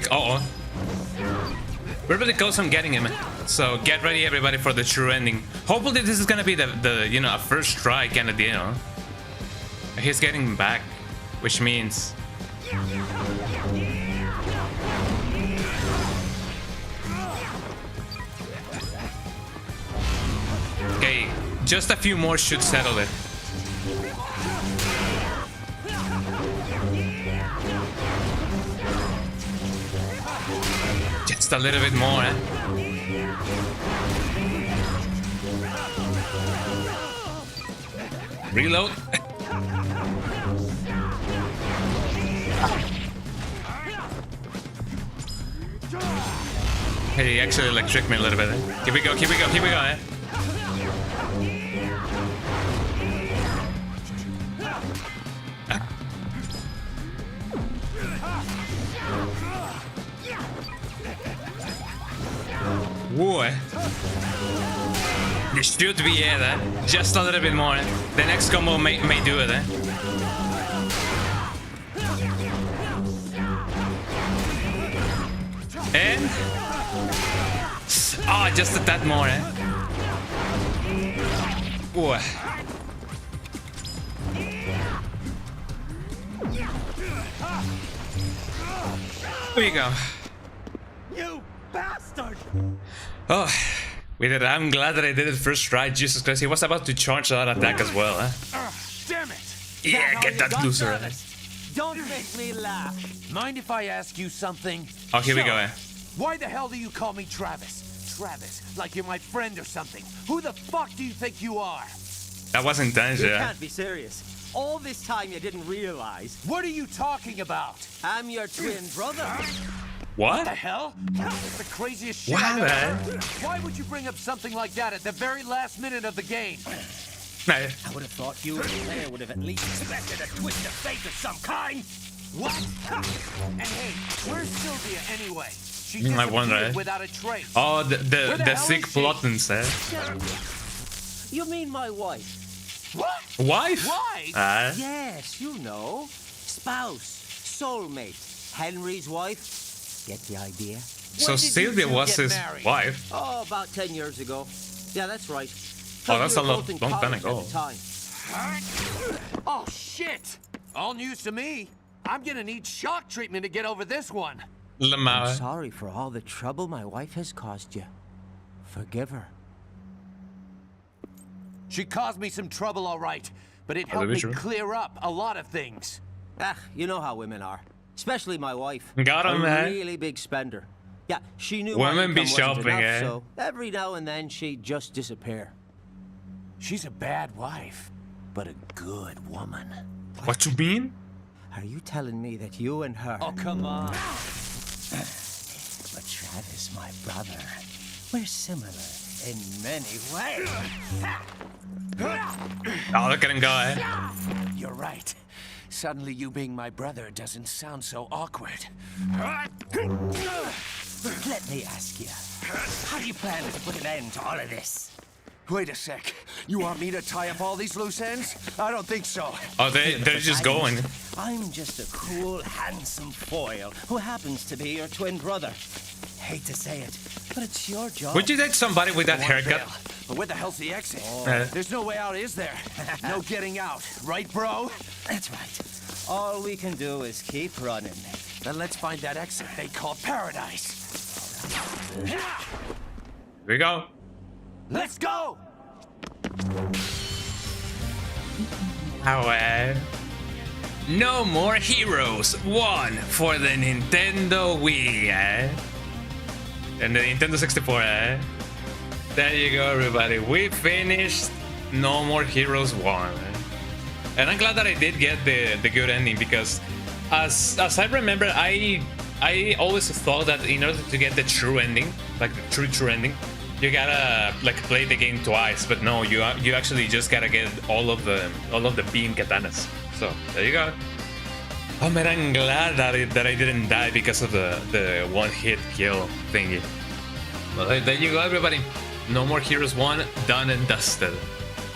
really close on getting him. So get ready, everybody, for the true ending. Hopefully this is gonna be the you know, a first try kind of deal. He's getting back, which means okay, just a few more should settle it. Just a little bit more, eh? Reload. Hey, he actually like tricked me a little bit. Eh? Here we go, here we go, here we go, eh? Whoa. This should be it, eh? Just a little bit more. Eh? The next combo may do it, eh? And just a tad more, eh? Whoa. There you go. You bastard! Oh, we did it. I'm glad that I did it first try. Jesus Christ, he was about to charge that attack as well, huh? Damn it! Yeah, get that loser. Don't make me laugh. Mind if I ask you something? Oh, here we go, eh? Why the hell do you call me Travis? Travis, like you're my friend or something. Who the fuck do you think you are? That was intense, yeah. You can't be serious. All this time you didn't realize. What are you talking about? I'm your twin brother. What? The hell? That's the craziest shit Wow, I've ever heard. man. Why would you bring up something like that at the very last minute of the game? No. I would have thought you and the player would have at least expected a twist of fate of some kind. What? And hey, where's Sylvia anyway? She I wonder, disappeared eh? without a trace. Oh, Where the hell sick is she? plottings, eh? You mean my wife? What? Wife? Wife? Yes, you know. Spouse, soulmate, Henry's wife. Get the idea? So Sylvia was his wife. Oh, about 10 years ago. Yeah, that's right. Oh, that's a We were long both in time college ago. at the time. Oh, shit! All news to me. I'm gonna need shock treatment to get over this one. I'm sorry for all the trouble my wife has caused you. Forgive her. She caused me some trouble, all right, but it helped me clear up a lot of things. Ah, you know how women are. Especially my wife. Got him, a man. really big spender. Yeah, she knew Women be my income wasn't shopping, enough, eh? so every now and then she'd just disappear. She's a bad wife, but a good woman. What you mean? Are you telling me that you and her... Oh, come on. But Travis, my brother, we're similar in many ways. Oh, look at him go, eh? You're right. Suddenly you being my brother doesn't sound so awkward. Let me ask you, how do you plan to put an end to all of this? Wait a sec. You want me to tie up all these loose ends? I don't think so. Oh, they're just going. I'm just a cool, handsome foil who happens to be your twin brother. Hate to say it, but it's your job. Would you date somebody with that haircut? But where the hell's the exit? Oh. There's no way out, is there? No getting out, right, bro? That's right. All we can do is keep running. Then let's find that exit they call paradise. Here we go. Let's go! No More Heroes 1 for the Nintendo Wii, eh? And the Nintendo 64, eh? There you go, everybody. We finished No More Heroes 1. And I'm glad that I did get the good ending, because as I remember, I always thought that in order to get the true ending, like the true ending, you gotta like play the game twice. But no, you actually just gotta get all of the beam katanas. So there you go. Oh man, I'm glad that I didn't die because of the one-hit kill thingy. Well, there you go, everybody. No More Heroes 1 done and dusted.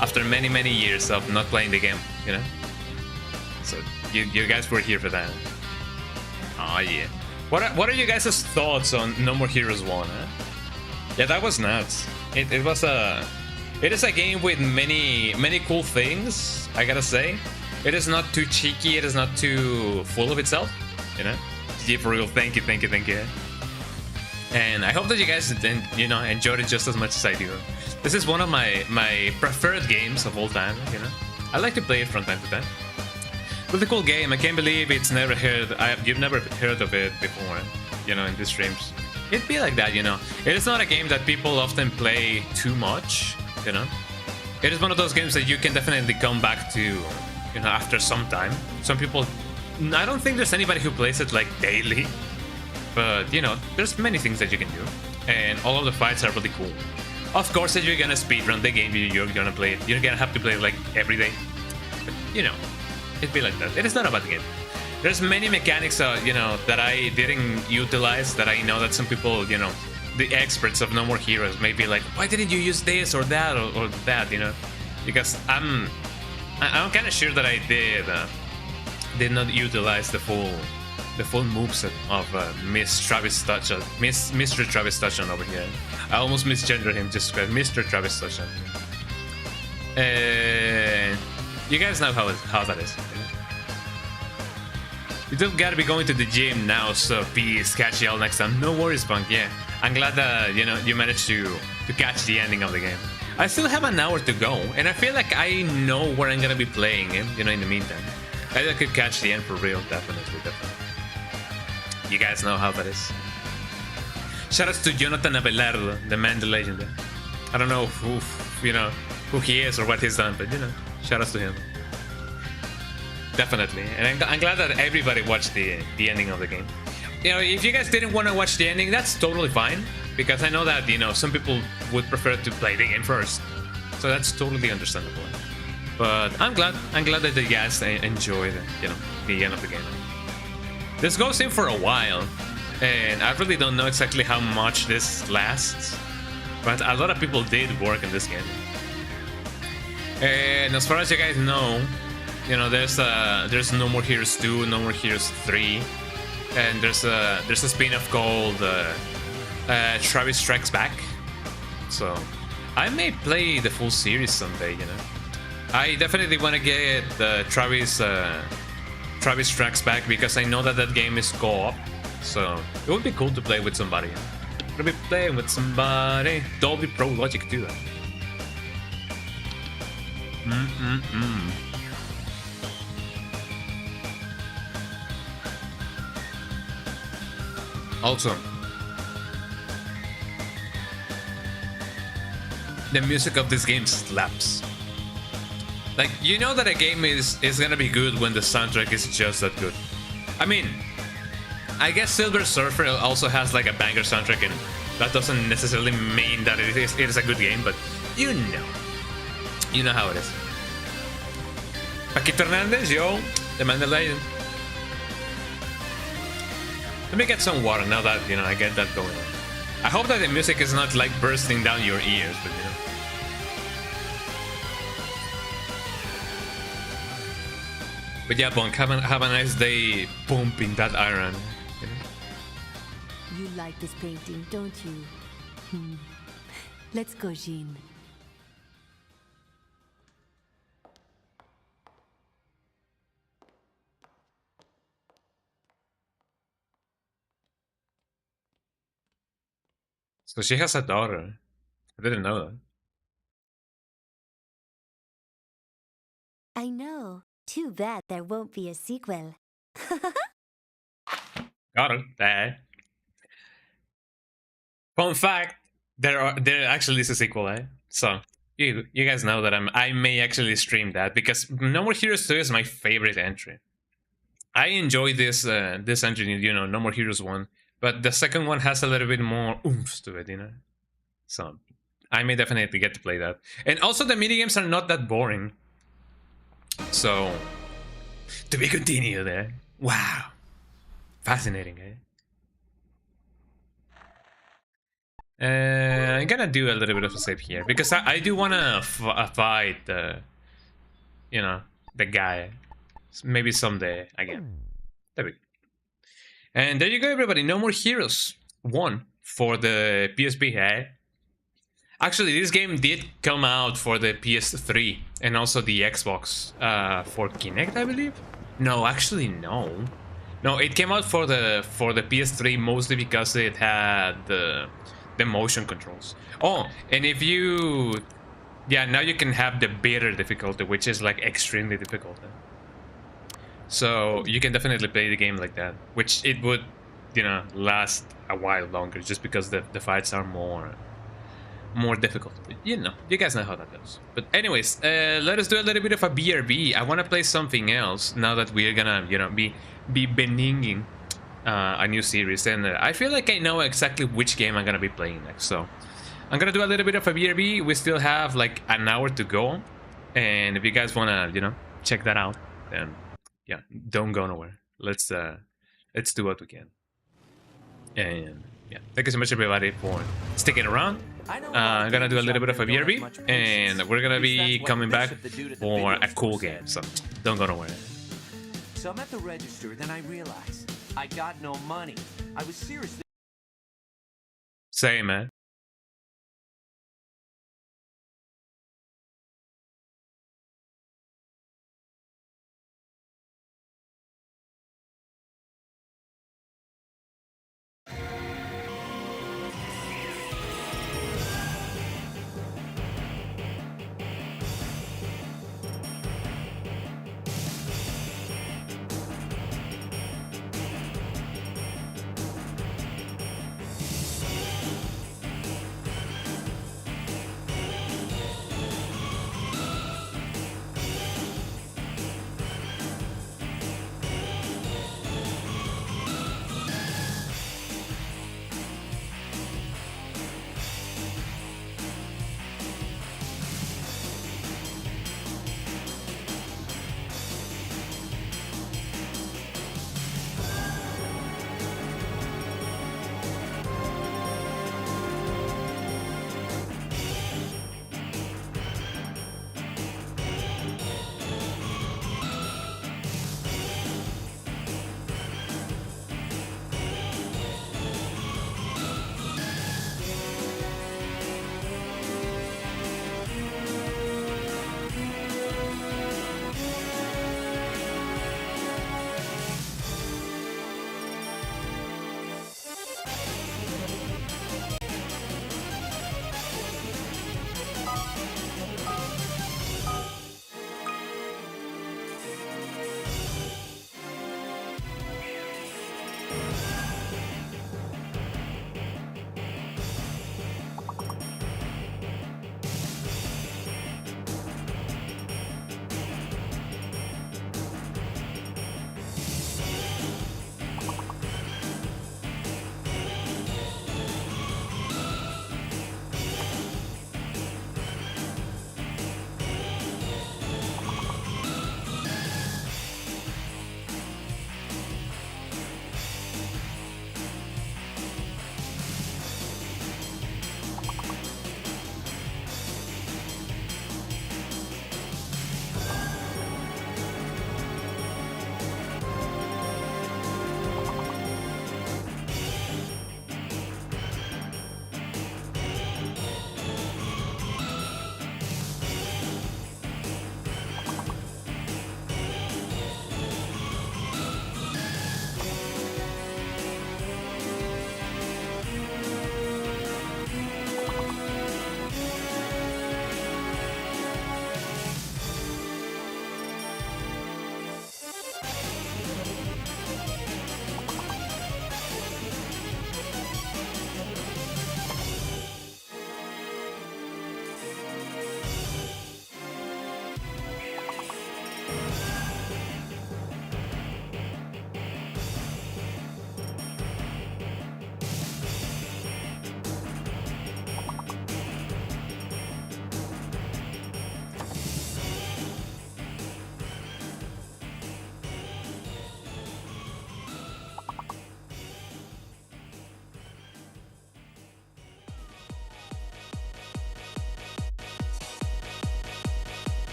After many years of not playing the game, you know. So you guys were here for that. Oh yeah. What are you guys' thoughts on No More Heroes 1? Huh? Yeah, that was nuts. It is a game with many cool things, I gotta say. It is not too cheeky, it is not too full of itself, you know? Yeah, for real, thank you. And I hope that you guys, you know, enjoyed it just as much as I do. This is one of my preferred games of all time, you know? I like to play it from time to time. Really cool game, I can't believe you've never heard of it before, you know, in the streams. It'd be like that, you know. It is not a game that people often play too much, you know. It is one of those games that you can definitely come back to, you know, after some time. Some people, I don't think there's anybody who plays it like daily, but you know, there's many things that you can do, and all of the fights are really cool. Of course, if you're gonna speedrun the game, you're gonna play it. You're gonna have to play it like every day, but you know, it'd be like that. It is not about the game. There's many mechanics, you know, that I didn't utilize, that I know that some people, you know, the experts of No More Heroes may be like, why didn't you use this or that or that, you know? Because I'm kind of sure that I did not utilize the full moveset of Mr. Travis Touchdown over here. I almost misgendered him just because Mr. Travis Touchdown. You guys know how that is. You know? You don't gotta be going to the gym now, so peace. Catch y'all next time. No worries, Punk. Yeah, I'm glad that you know you managed to catch the ending of the game. I still have an hour to go, and I feel like I know where I'm gonna be playing him. You know, in the meantime, I could catch the end for real. Definitely. You guys know how that is. Shoutouts to Jonathan Abelardo, the man, the legend. I don't know who he is or what he's done, but you know, shoutouts to him. Definitely, and I'm glad that everybody watched the ending of the game. You know, if you guys didn't want to watch the ending, that's totally fine, because I know that, you know, some people would prefer to play the game first, so that's totally understandable. But I'm glad that you guys enjoyed, you know, the end of the game. This goes in for a while, and I really don't know exactly how much this lasts, but a lot of people did work in this game. And as far as you guys know, you know, there's No More Heroes 2, No More Heroes 3, and there's a spin-off called Travis Strikes Back. So I may play the full series someday, you know. I definitely want to get Travis Strikes Back, because I know that game is co-op, so it would be cool to play with somebody. I'm gonna be playing with somebody. Dolby Pro Logic too. That. Also, the music of this game slaps. Like, you know that a game is gonna be good when the soundtrack is just that good. I mean, I guess Silver Surfer also has like a banger soundtrack, and that doesn't necessarily mean that it is a good game, but you know how it is. Paquito Hernandez, yo, the man, the legend. Let me get some water now that, you know, I get that going on. I hope that the music is not like bursting down your ears, but you know. But yeah, Bonk, have a nice day pumping that iron. You know? You like this painting, don't you? Let's go, Jean. So she has a daughter. I didn't know that. I know. Too bad there won't be a sequel. Got it. Fun fact: there actually is a sequel, eh? So you guys know that I may actually stream that, because No More Heroes 2 is my favorite entry. I enjoy this entry, you know, No More Heroes 1, but the second one has a little bit more oomph to it, you know. So I may definitely get to play that. And also the minigames are not that boring. So, to be continued there. Wow. Fascinating, eh? I'm gonna do a little bit of a save here, because I do wanna fight you know, the guy. Maybe someday again. There we go. And there you go, everybody. No More Heroes 1 for the PSP. Eh? Actually, this game did come out for the PS3 and also the Xbox for Kinect, I believe. No, actually, no. No, it came out for the PS3 mostly because it had the motion controls. Oh, and if you, yeah, now you can have the better difficulty, which is like extremely difficult. So you can definitely play the game like that, which it would, you know, last a while longer, just because the fights are more difficult. But, you know, you guys know how that goes. But anyways, let us do a little bit of a BRB. I want to play something else now that we're gonna, you know, be beginning a new series, and I feel like I know exactly which game I'm gonna be playing next. So I'm gonna do a little bit of a BRB. We still have like an hour to go, and if you guys wanna, you know, check that out, then yeah, don't go nowhere. Let's do what we can. And yeah, thank you so much, everybody, for sticking around. I'm gonna do a little bit of a BRB, and we're gonna be coming back for a cool game. So don't go nowhere. So I'm at the register, then I realized I got no money. I was seriously. Same, man.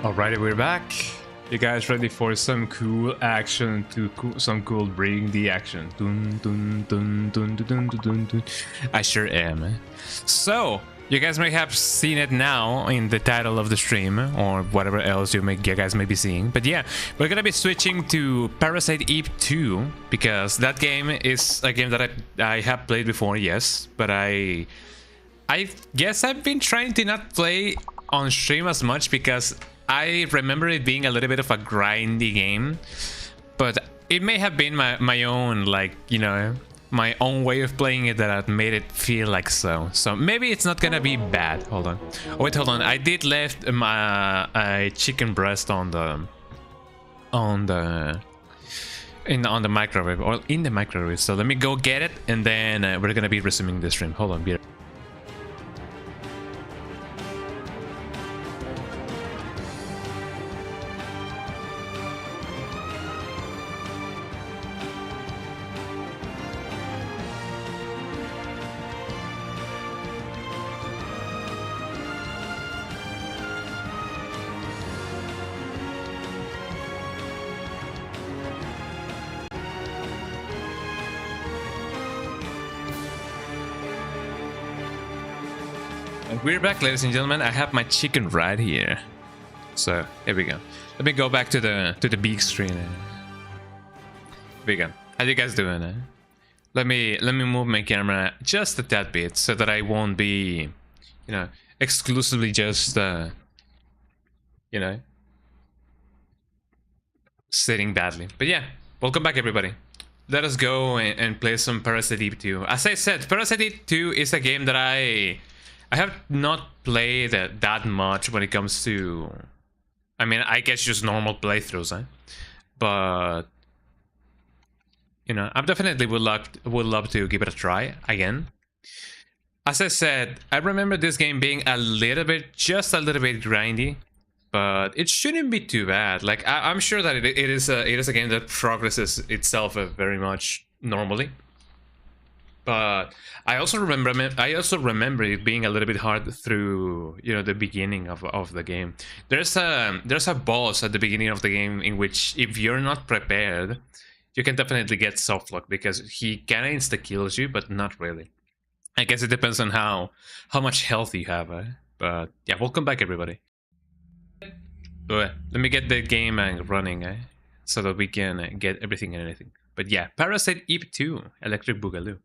Alrighty, we're back. You guys ready for some cool action? Some cool bring the action. Dun, dun, dun, dun, dun, dun, dun, dun. I sure am. So you guys may have seen it now in the title of the stream or whatever else you guys may be seeing. But yeah, we're gonna be switching to Parasite Eve 2 because that game is a game that I have played before, yes, but I guess I've been trying to not play on stream as much because I remember it being a little bit of a grindy game, but it may have been my own, like, you know, my own way of playing it that had made it feel like so. So maybe it's not gonna be bad. Hold on. Oh, wait, hold on. I did left a chicken breast on the microwave, or in the microwave. So let me go get it, and then we're gonna be resuming the stream. Hold on, be right. We're back, ladies and gentlemen. I have my chicken right here. So here we go. Let me go back to the big screen. Here we go. How you guys doing? Let me move my camera just a tad bit so that I won't be, you know, exclusively just you know, sitting badly. But yeah, welcome back, everybody. Let us go and play some Parasite Eve 2. As I said, Parasite Eve 2 is a game that I have not played that much when it comes to, I mean, I guess just normal playthroughs, but you know, I definitely would love to give it a try again. As I said, I remember this game being just a little bit grindy, but it shouldn't be too bad. Like I'm sure that it is a game that progresses itself very much normally. But I also remember it being a little bit hard through, you know, the beginning of the game. There's a boss at the beginning of the game in which, if you're not prepared, you can definitely get softlock because he kind of insta kills you, but not really. I guess it depends on how much health you have. But yeah, welcome back, everybody. Let me get the game running, so that we can get everything and anything. But yeah, Parasite Eve 2, Electric Boogaloo.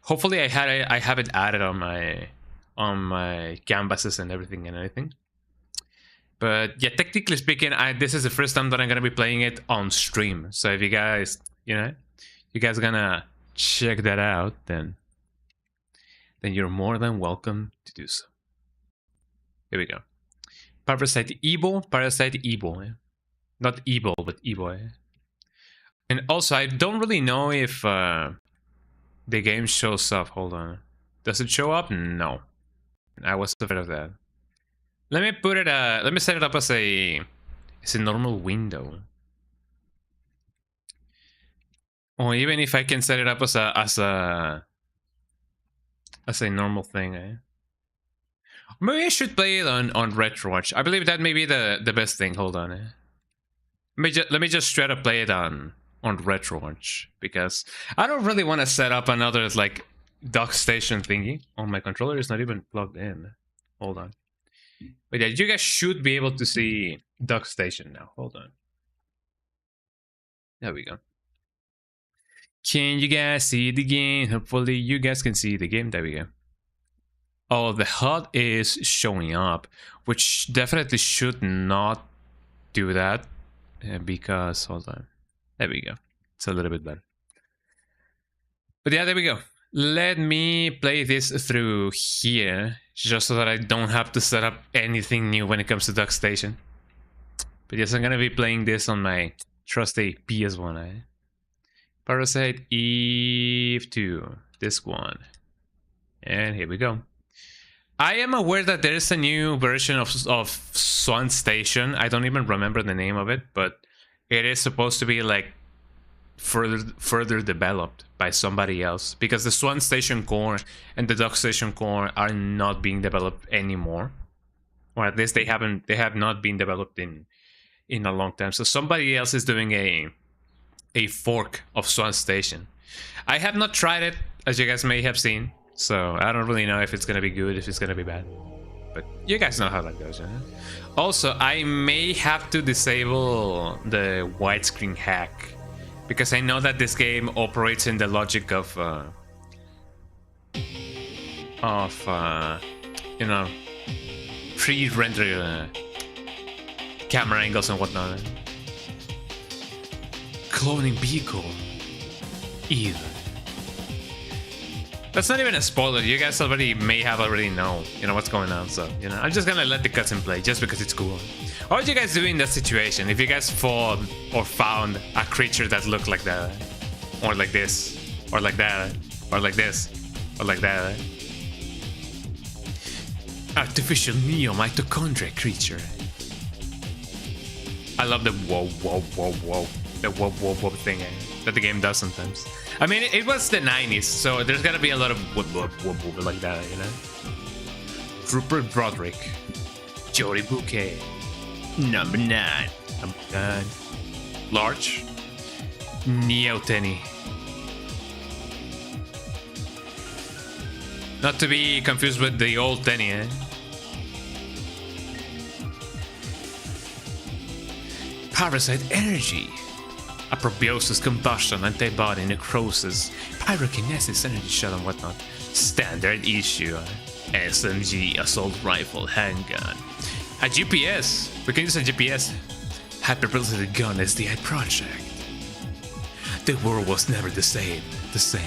Hopefully I have it added on my canvases and everything and anything. But yeah, technically speaking, this is the first time that I'm gonna be playing it on stream. So if you guys, you know, you guys gonna check that out, then you're more than welcome to do so. Here we go. Parasite Evil, not evil, but evil. And also, I don't really know if the game shows up. Hold on. Does it show up? No. I was afraid of that. Let me put it let me set it up as a normal window. Or even if I can set it up as a normal thing, Maybe I should play it on RetroWatch. I believe that may be the best thing. Hold on. Let me just straight up play it on RetroWatch, because I don't really want to set up another like dock station thingy. Oh, my controller is not even plugged in. Hold on. But yeah, you guys should be able to see dock station now. Hold on. There we go. Can you guys see the game? Hopefully you guys can see the game. There we go. Oh, the HUD is showing up, which definitely should not do that, because, hold on. There we go. It's a little bit better. But yeah, there we go. Let me play this through here, just so that I don't have to set up anything new when it comes to dock station. But yes, I'm gonna be playing this on my trusty PS1. Parasite Eve 2, disc 1. And here we go. I am aware that there is a new version of Swan Station. I don't even remember the name of it, but it is supposed to be like further developed by somebody else, because the Swan Station core and the dock station core are not being developed anymore. or at least they have not been developed in a long time. So somebody else is doing a fork of Swan Station. I have not tried it, as you guys may have seen, so I don't really know if it's gonna be good, if it's gonna be bad. But you guys know how that goes, huh? Also, I may have to disable the widescreen hack, because I know that this game operates in the logic of you know, pre-rendered camera angles and whatnot. Cloning vehicle. Eve. That's not even a spoiler. You guys may have already know, what's going on. So, I'm just gonna let the cutscene play just because it's cool. What would you guys do in that situation if you guys fought or found a creature that looked like that, or like this, or like that, or like this, or like that? Artificial neo-mitochondria creature. I love the whoa, whoa, whoa, whoa, the whoa, whoa, whoa thing that the game does sometimes. I mean, it was the 90s, so there's gotta be a lot of whoop, whoop, whoop, whoop like that, Rupert Broderick, Jody Bouquet, number 9, Large, Neo Tenny. Not to be confused with the old Tenny, Parasite Energy. A probiosis, combustion, antibody, necrosis, pyrokinesis, energy shell and whatnot. Standard issue. SMG, assault rifle, handgun. A GPS. We can use a GPS. Hypervelocity gun SDI project. The world was never the same. The same.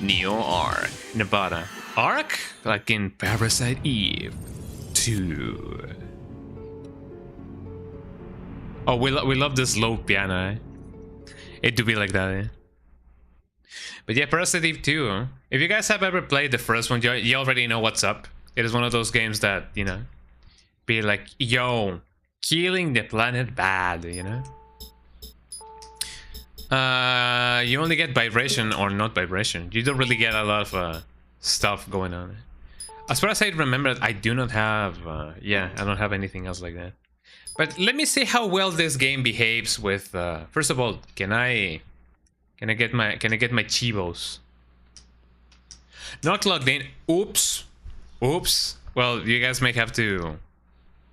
Neo Arc. Nevada. Arc? Like in Parasite Eve 2. Oh, we love this low piano, It do be like that, But yeah, Parasite Eve 2. If you guys have ever played the first one, you already know what's up. It is one of those games that, be like, yo, killing the planet bad, You only get vibration or not vibration. You don't really get a lot of stuff going on. As far as I remember, I do not have, I don't have anything else like that. But let me see how well this game behaves with. First of all, can I get my chivos? Not logged in. Oops. Well, you guys may have to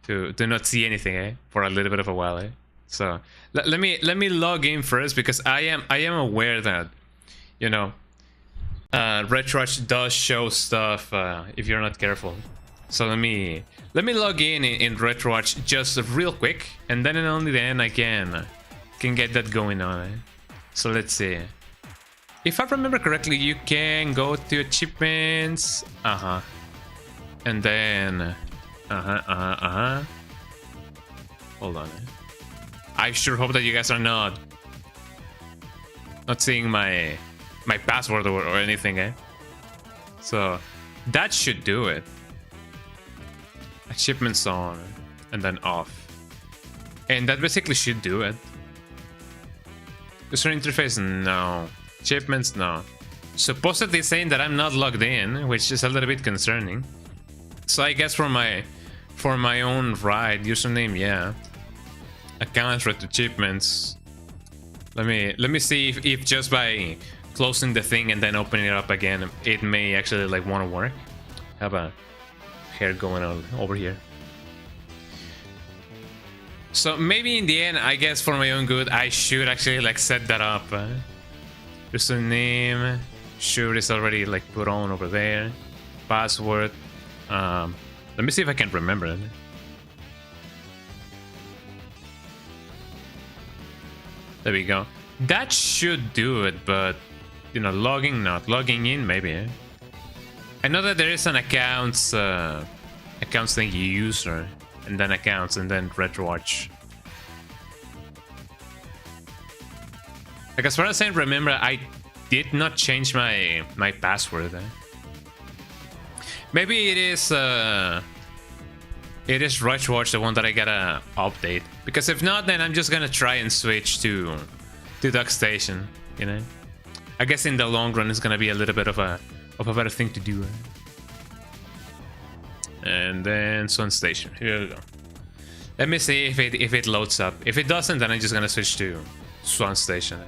not see anything, for a little bit of a while, So let me log in first, because I am aware that, Retroarch does show stuff if you're not careful. So let me log in Retroarch just real quick, and then and only then I can get that going on. So let's see. If I remember correctly, you can go to achievements, and then hold on. I sure hope that you guys are not seeing my password or anything, So that should do it. Achievements on, and then off. And that basically should do it. User interface, no. Achievements, no. Supposedly saying that I'm not logged in, which is a little bit concerning. So I guess for my own right, username, yeah. Accounts, red achievements. Let me see if just by closing the thing and then opening it up again, it may actually want to work. Have a hair going on over here. So maybe in the end, I guess for my own good, I should actually set that up. Username, sure, is already put on over there. Password. Let me see if I can remember it. There we go. That should do it, but logging in maybe. I know that there is an accounts thing, user, and then accounts, and then Retroarch. As far as I remember, I did not change my password. Maybe it is Retroarch, the one that I gotta update. Because if not, then I'm just gonna try and switch to DuckStation. I guess in the long run, it's gonna be a little bit of a better thing to do. And then Swan Station. Here we go. Let me see if it loads up. If it doesn't, then I'm just gonna switch to Swan Station.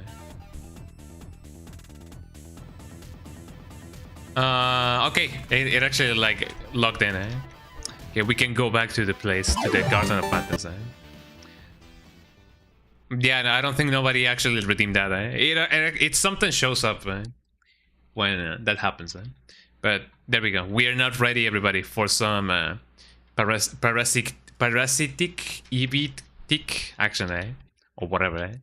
Okay, it actually like logged in. Okay, we can go back to the place, to the Garden of Phantoms. Yeah, no, I don't think nobody actually redeemed that. It something shows up when that happens. But there we go. We are not ready, everybody, for some parasitic evitic action, or whatever.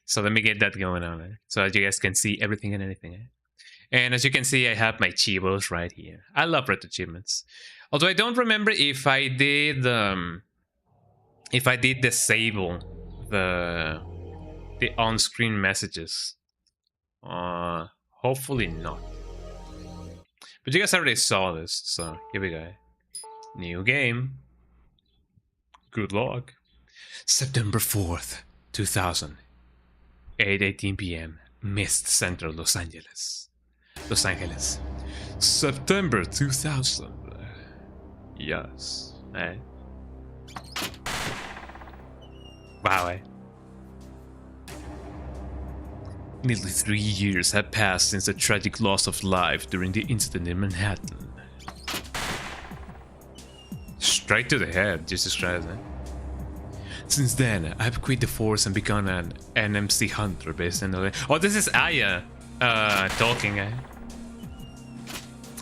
So let me get that going on, so that you guys can see everything and anything. And as you can see, I have my Chivos right here. I love red achievements. Although I don't remember if I did disable the on-screen messages. Hopefully not. But you guys already saw this, so here we go. New game. Good luck. September 4th, 2000. 8:18 p.m. Mist Center, Los Angeles. Los Angeles. September 2000. Yes. Wow, Nearly 3 years have passed since the tragic loss of life during the incident in Manhattan. Straight to the head, Jesus Christ. Since then, I've quit the force and become an NMC hunter based in LA. Oh, this is Aya talking.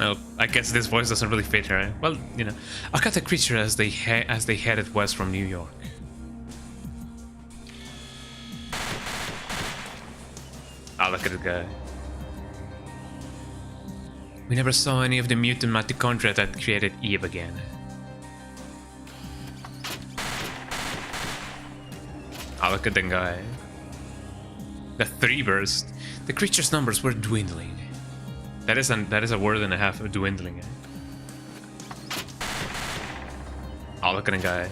Oh, I guess this voice doesn't really fit her. Well, you know, I caught the creature as they headed west from New York. Oh, look at the guy. We never saw any of the mutant mitochondria that created Eve again. Oh, look at the guy. The 3 burst. The creature's numbers were dwindling. That is a word and a half of dwindling. Oh, look at the guy.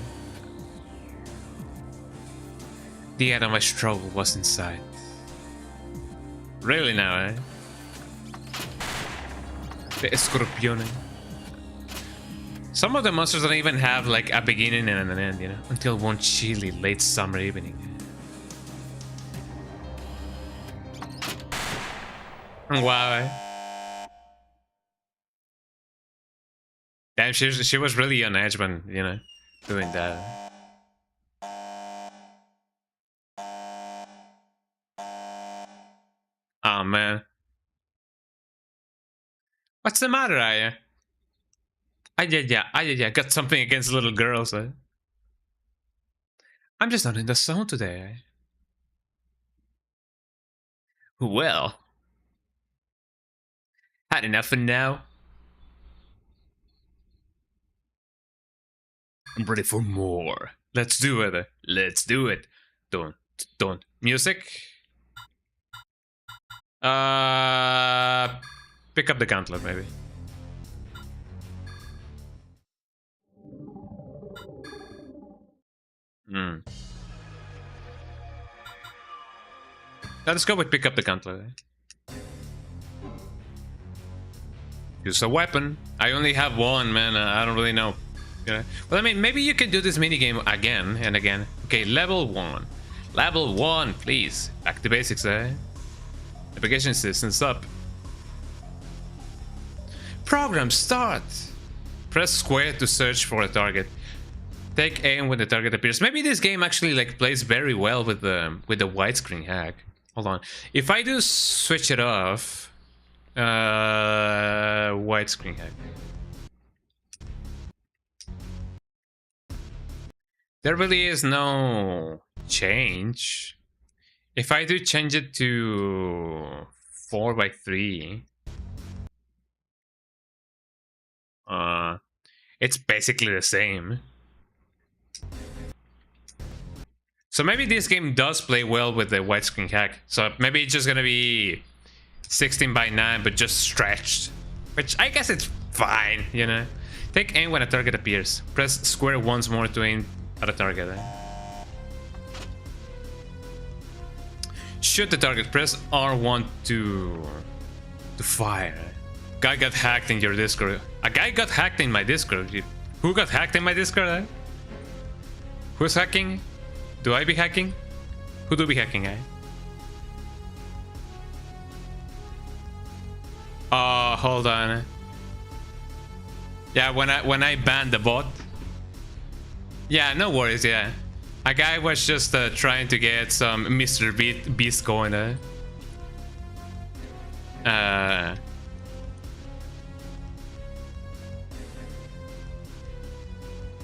The end of my struggle was in sight. Really now, The Escorpione. Some of the monsters don't even have like a beginning and an end, you know, until one chilly late summer evening. Wow. Damn, she was really on edge when, you know, doing that. Oh man. What's the matter, Aya? Yeah, got something against little girls, I'm just not in the zone today. Well. Had enough for now. I'm ready for more. Let's do it. Let's do it. Don't. Music. Pick up the gauntlet, maybe. Let's go with pick up the gauntlet. Use a weapon. I only have one, man. I don't really know. Yeah. Well, I mean, maybe you can do this minigame again and again. Okay, level 1. Level 1, please. Back to basics, Navigation systems up. Program start. Press square to search for a target. Take aim when the target appears. Maybe this game actually like plays very well with the widescreen hack. Hold on. If I do switch it off, widescreen hack. There really is no change. If I do change it to 4:3, it's basically the same. So maybe this game does play well with the widescreen hack. So maybe it's just gonna be 16:9, but just stretched. Which I guess it's fine, you know. Take aim when a target appears. Press square once more to aim at a target. Shoot the target. Press R1 to fire. Guy got hacked in your Discord. A guy got hacked in my Discord. Who got hacked in my Discord? Eh? Who's hacking? Do I be hacking? Who do be hacking, eh? Oh, hold on. Yeah, when I banned the bot. Yeah, no worries, yeah. A guy was just trying to get some Mr. Beast going,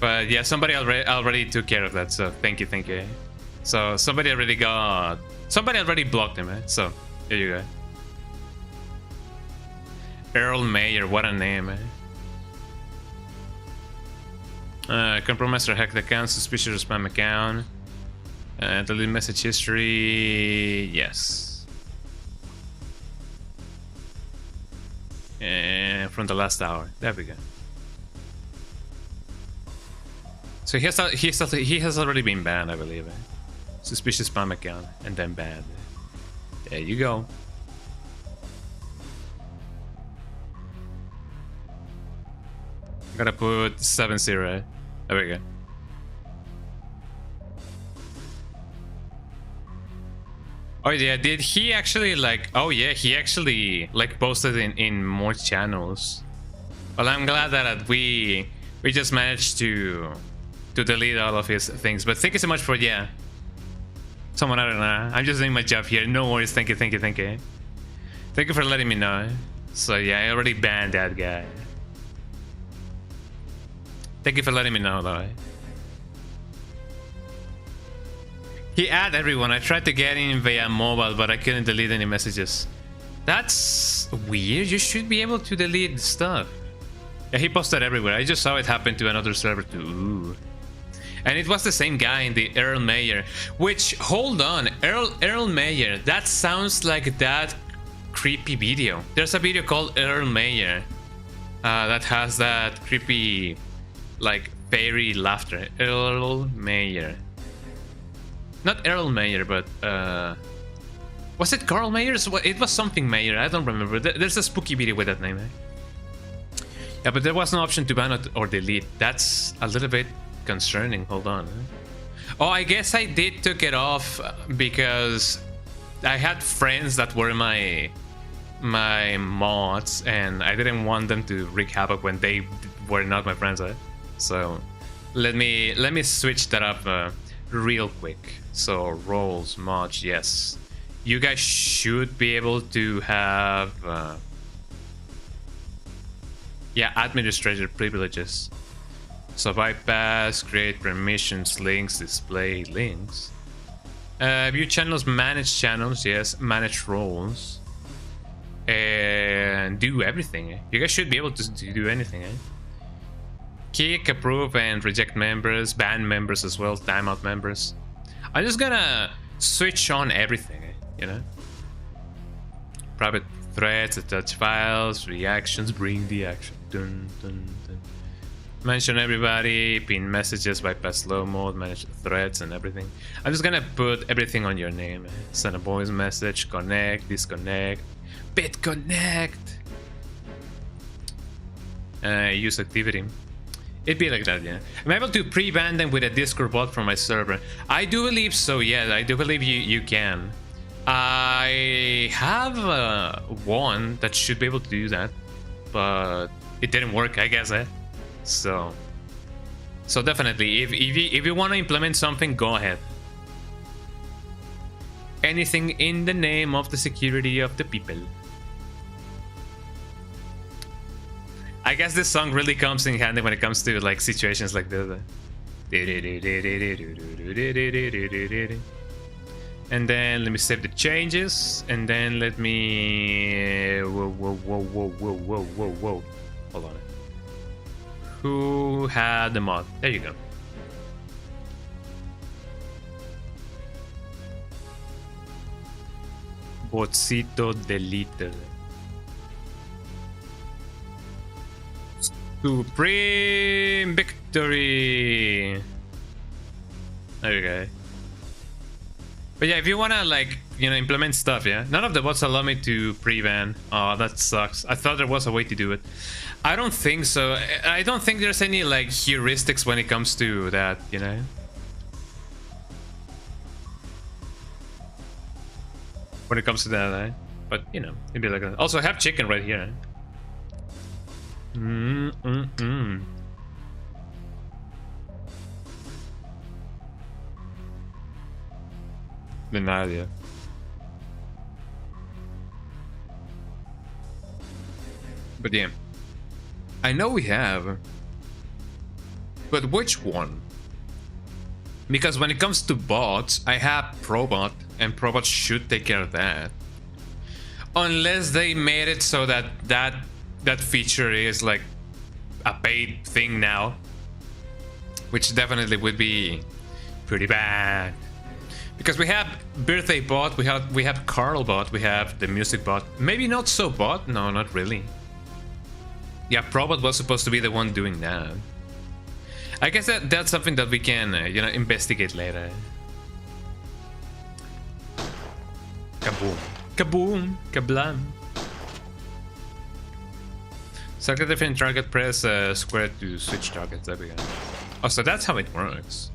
But yeah, somebody already took care of that, so thank you. So somebody already blocked him, so there you go. Earl Mayer, what a name, compromiser hacked account, suspicious spam account, delete message history, yes. From the last hour, there we go. So he has already been banned, I believe. Suspicious spam account and then banned. There you go. Gotta put 7-0. There we go. Oh yeah, did he actually like? Oh yeah, he actually like posted in more channels. Well, I'm glad that we just managed to delete all of his things. But thank you so much for someone, I don't know. I'm just doing my job here. No worries. Thank you. Thank you for letting me know. So yeah, I already banned that guy. Thank you for letting me know, though. He added everyone. I tried to get in via mobile, but I couldn't delete any messages. That's weird. You should be able to delete stuff. Yeah, he posted everywhere. I just saw it happen to another server too. Ooh. And it was the same guy in the Earl Mayer. Which, hold on, Earl Mayer. That sounds like that creepy video. There's a video called Earl Mayer that has that creepy, like, fairy laughter. Earl Mayer. Not Earl Mayer, but was it Carl Mayer? It was something Mayer. I don't remember. There's a spooky video with that name. Yeah, but there was no option to ban or delete. That's a little bit concerning. Hold on. Oh, I guess I did took it off because I had friends that were my mods, and I didn't want them to wreak havoc when they were not my friends. So let me switch that up real quick. So roles, mods, yes. You guys should be able to have administrator privileges. So bypass, create permissions, links, display links. View channels, manage channels, yes, manage roles. And do everything. You guys should be able to do anything. Kick, approve, and reject members, ban members as well, timeout members. I'm just gonna switch on everything, you know? Private threads, attach files, reactions, bring the action. Dun, dun, dun. Mention everybody, pin messages, bypass slow mode, manage threads and everything. I'm just gonna put everything on your name. Send a voice message, connect, disconnect, BitConnect. Use activity. It'd be like that, yeah. I'm able to pre-ban them with a Discord bot from my server. I do believe so, yeah. I do believe you can. I have one that should be able to do that, but it didn't work, I guess. So definitely, if you want to implement something, go ahead. Anything in the name of the security of the people. I guess this song really comes in handy when it comes to like situations like this. And then let me save the changes, and then let me whoa. Hold on. Who had the mod? There you go. Botcito deleted. Supreme victory. There you go. But yeah, if you wanna like, you know, implement stuff, yeah. None of the bots allow me to pre-ban. Oh, that sucks. I thought there was a way to do it. I don't think so. I don't think there's any like heuristics when it comes to that, you know. When it comes to that, eh? But you know, it'd be like that. Also, I have chicken right here. No idea. But yeah, I know we have, but which one? Because when it comes to bots, I have Probot, and Probot should take care of that. Unless they made it so that that feature is like a paid thing now, which definitely would be pretty bad. Because we have birthday bot, we have Carl bot, we have the music bot. Maybe not so bot, no, not really. Yeah, Probot was supposed to be the one doing that. I guess that's something that we can, you know, investigate later. Kaboom, kaboom, kablam. Select a different target, press square to switch targets. There we go. Oh, so that's how it works.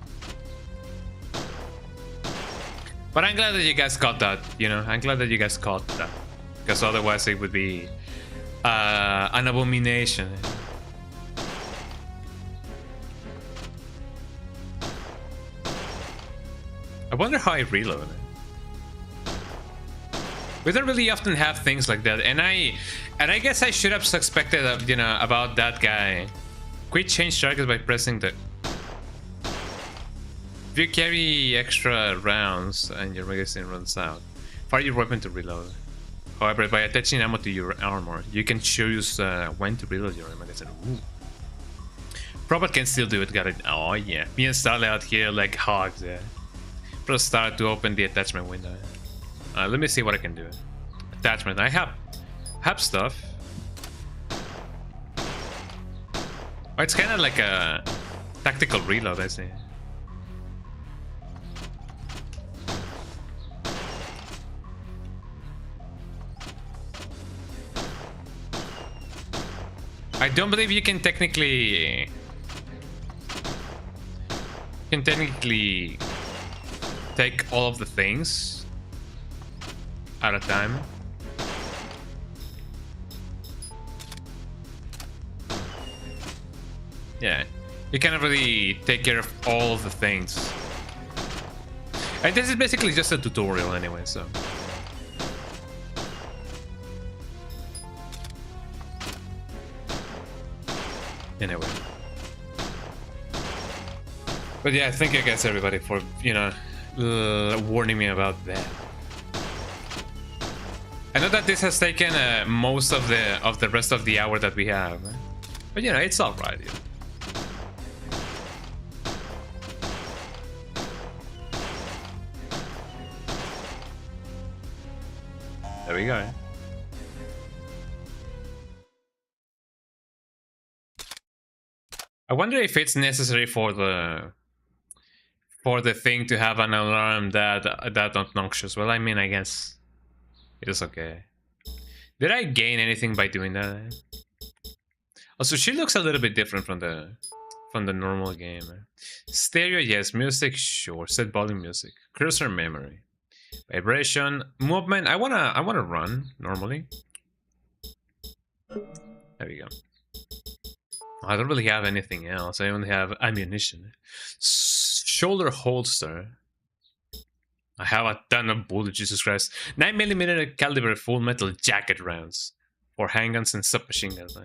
But I'm glad that you guys caught that, you know, I'm glad that you guys caught that. Because otherwise it would be an abomination. I wonder how I reload it. We don't really often have things like that, and I guess I should have suspected, you know, about that guy. Quick change targets by pressing the... If you carry extra rounds and your magazine runs out, fire your weapon to reload. However, by attaching ammo to your armor, you can choose when to reload your magazine. Ooh. Probot can still do it, got it. Oh yeah, me and Starley out here like hogs, yeah. Press start to open the attachment window. Let me see what I can do. Attachment, I have stuff. Oh, it's kind of like a tactical reload, I see. I don't believe you can technically take all of the things at a time. Yeah, you cannot really take care of all of the things. And this is basically just a tutorial anyway, so. Anyway. But yeah, thank you guys everybody for, you know, warning me about that. I know that this has taken most of the rest of the hour that we have, but you know, it's all right. Yeah. There we go. I wonder if it's necessary for the thing to have an alarm that obnoxious. Well, I mean, I guess it is okay. Did I gain anything by doing that? Also, she looks a little bit different from the normal game. Stereo, yes. Music, sure. Set volume music. Cursor memory. Vibration, movement. I wanna run normally. There we go. I don't really have anything else. I only have ammunition. Shoulder holster. I have a ton of bullets, Jesus Christ. 9mm caliber full metal jacket rounds. For handguns and submachine guns.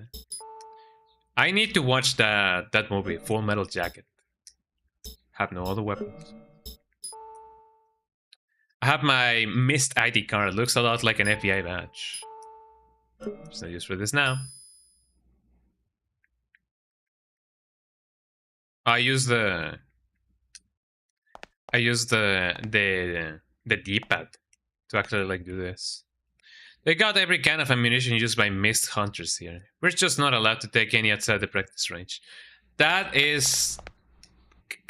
I need to watch that movie, Full Metal Jacket. Have no other weapons. I have my missed ID card. Looks a lot like an FBI badge. There's no use for this now. I use the D-pad to actually like do this. They got every kind of ammunition used by missed hunters here. We're just not allowed to take any outside the practice range. That is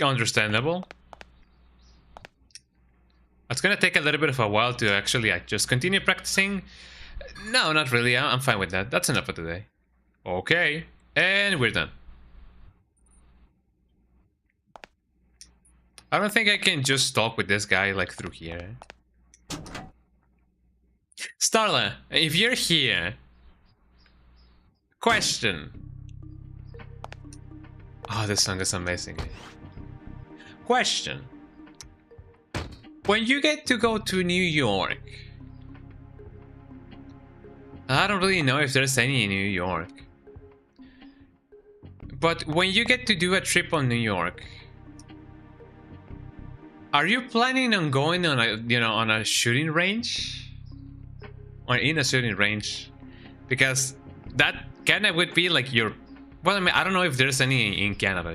understandable. At gonna take a little bit of a while to actually just continue practicing. No, not really. I'm fine with that. That's enough for today. Okay, and we're done. I don't think I can just talk with this guy like through here. Starla, if you're here, question. Oh, this song is amazing. Question. When you get to go to New York, I don't really know if there's any in New York, but when you get to do a trip on New York, are you planning on going on a, on a shooting range? Or in a shooting range? Because that kind of would be like your... Well, I mean, I don't know if there's any in Canada,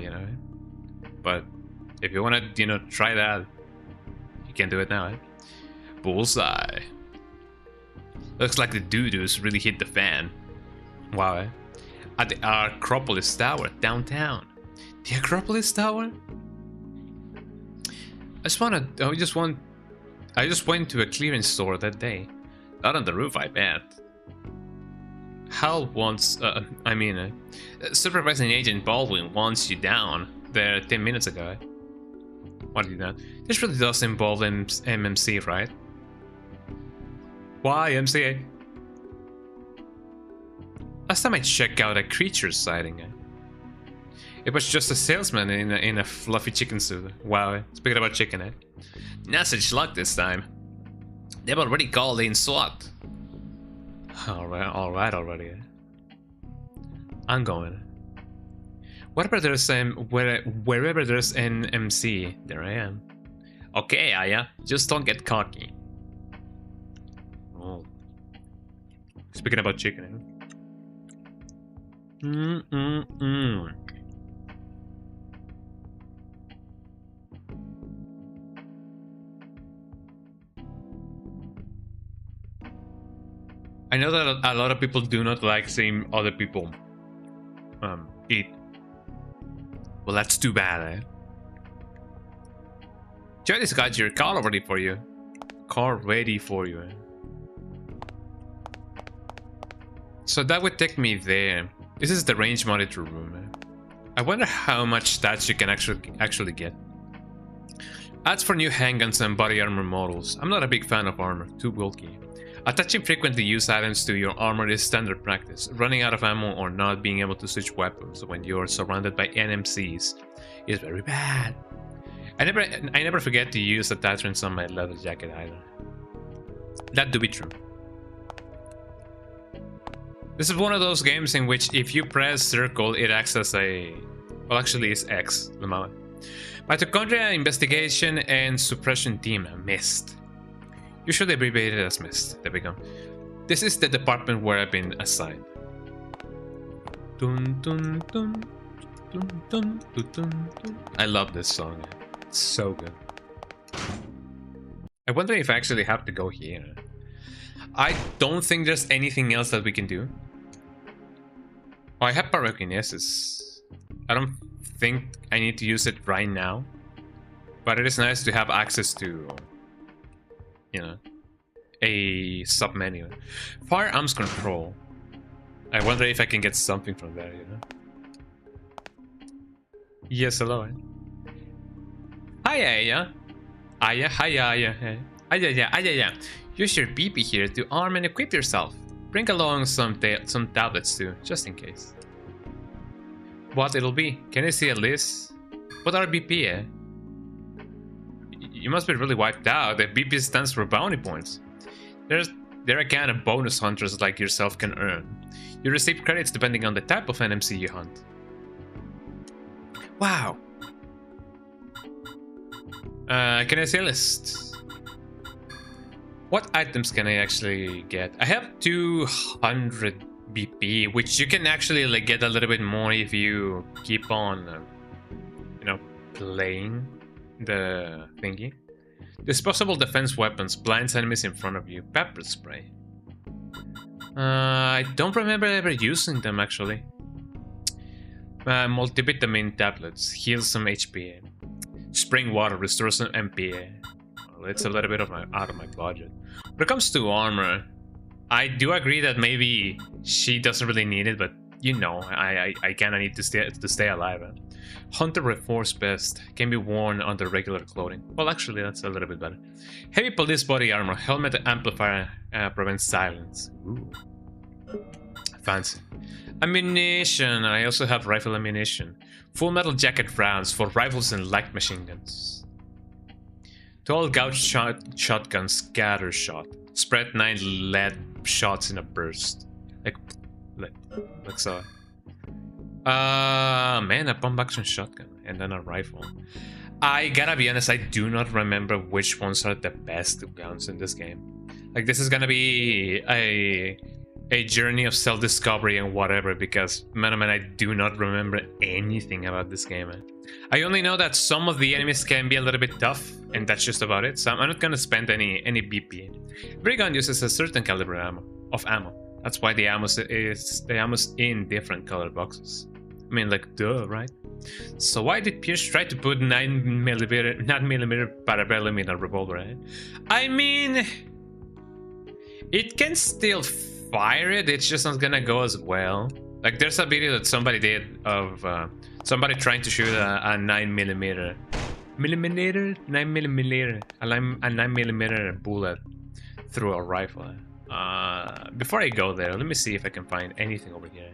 But if you want to, try that, you can do it now, Bullseye. Looks like the doo-doos really hit the fan. Wow, At the Acropolis Tower, downtown. The Acropolis Tower? I just went to a clearance store that day. Not on the roof, I bet. Hal wants, Supervising Agent Baldwin wants you down there 10 minutes ago. What did you know? This really does involve MMC, right? Why MCA? Last time I checked out a creature sighting, it was just a salesman in a fluffy chicken suit. Wow, speaking about chicken, Not such luck this time. They've already called in SWAT. Alright already. I'm going. Wherever there's wherever there's an MC, there I am. Okay, Aya, just don't get cocky. Oh. Speaking about chicken, I know that a lot of people do not like seeing other people eat. Well, that's too bad, Jody's got your car ready for you. So that would take me there. This is the range monitor room. I wonder how much stats you can actually get. Ads for new handguns and body armor models. I'm not a big fan of armor, too bulky. Attaching frequently used items to your armor is standard practice. Running out of ammo or not being able to switch weapons when you're surrounded by NMCs is very bad. I never forget to use attachments on my leather jacket either. That do be true. This is one of those games in which if you press circle, it acts as a... Well, actually it's X, the moment. Mitochondria Investigation and Suppression Team, MIST. Usually abbreviated as MIST. There we go. This is the department where I've been assigned. Dun, dun, dun, dun, dun, dun, dun, dun. I love this song. It's so good. I wonder if I actually have to go here. I don't think there's anything else that we can do. Oh, I have pyrokinesis. I don't think I need to use it right now. But it is nice to have access to... a sub-menu. Firearms control. I wonder if I can get something from there, Yes, hello. Hi, Aya. Aya, hi, Aya. Aya. Use your BP here to arm and equip yourself. Bring along some tablets too, just in case. What it'll be? Can you see a list? What are BP, You must be really wiped out. The BP stands for bounty points. There are kind of bonus hunters like yourself can earn. You receive credits depending on the type of NMC you hunt. Wow. Can I see a list? What items can I actually get? I have 200 BP, which you can actually get a little bit more if you keep on, playing the thingy. Disposable defense weapons, blinds enemies in front of you, pepper spray. I don't remember ever using them actually. Multivitamin tablets, heals some HP. Spring water, restores some MP. It's a little bit of out of my budget. When it comes to armor, I do agree that maybe she doesn't really need it, but you know, I kind of need to stay alive. Hunter Reinforced Vest can be worn under regular clothing. Well, actually, that's a little bit better. Heavy police body armor. Helmet amplifier prevents silence. Ooh. Fancy. Ammunition. I also have rifle ammunition. Full metal jacket rounds for rifles and light machine guns. 12 gauge shotgun scatter shot. Spread 9 lead shots in a burst. Like so. Man, a pump action shotgun and then a rifle. I gotta be honest, I do not remember which ones are the best guns in this game. Like, this is gonna be a journey of self-discovery and whatever, because man, I do not remember anything about this game. I only know that some of the enemies can be a little bit tough, and that's just about it. So I'm not gonna spend any BP. Every gun uses a certain caliber of ammo. That's why the ammo's in different colored boxes. I mean, like, duh, right? So why did Pierce try to put 9mm parabellum in a revolver? Eh? I mean, it can still fire it. It's just not gonna go as well. Like, there's a video that somebody did of somebody trying to shoot a 9mm bullet through a rifle. Before I go there, let me see if I can find anything over here.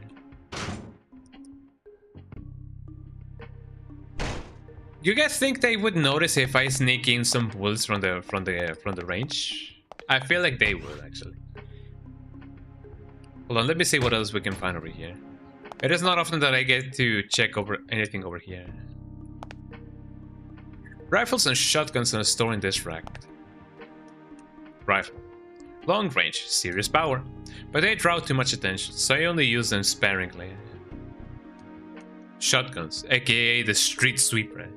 You guys think they would notice if I sneak in some bullets from the range? I feel like they would, actually. Hold on, let me see what else we can find over here. It is not often that I get to check over anything over here. Rifles and shotguns are stored in this rack. Rifle. Long range, serious power. But they draw too much attention, so I only use them sparingly. Shotguns, aka the street sweeper.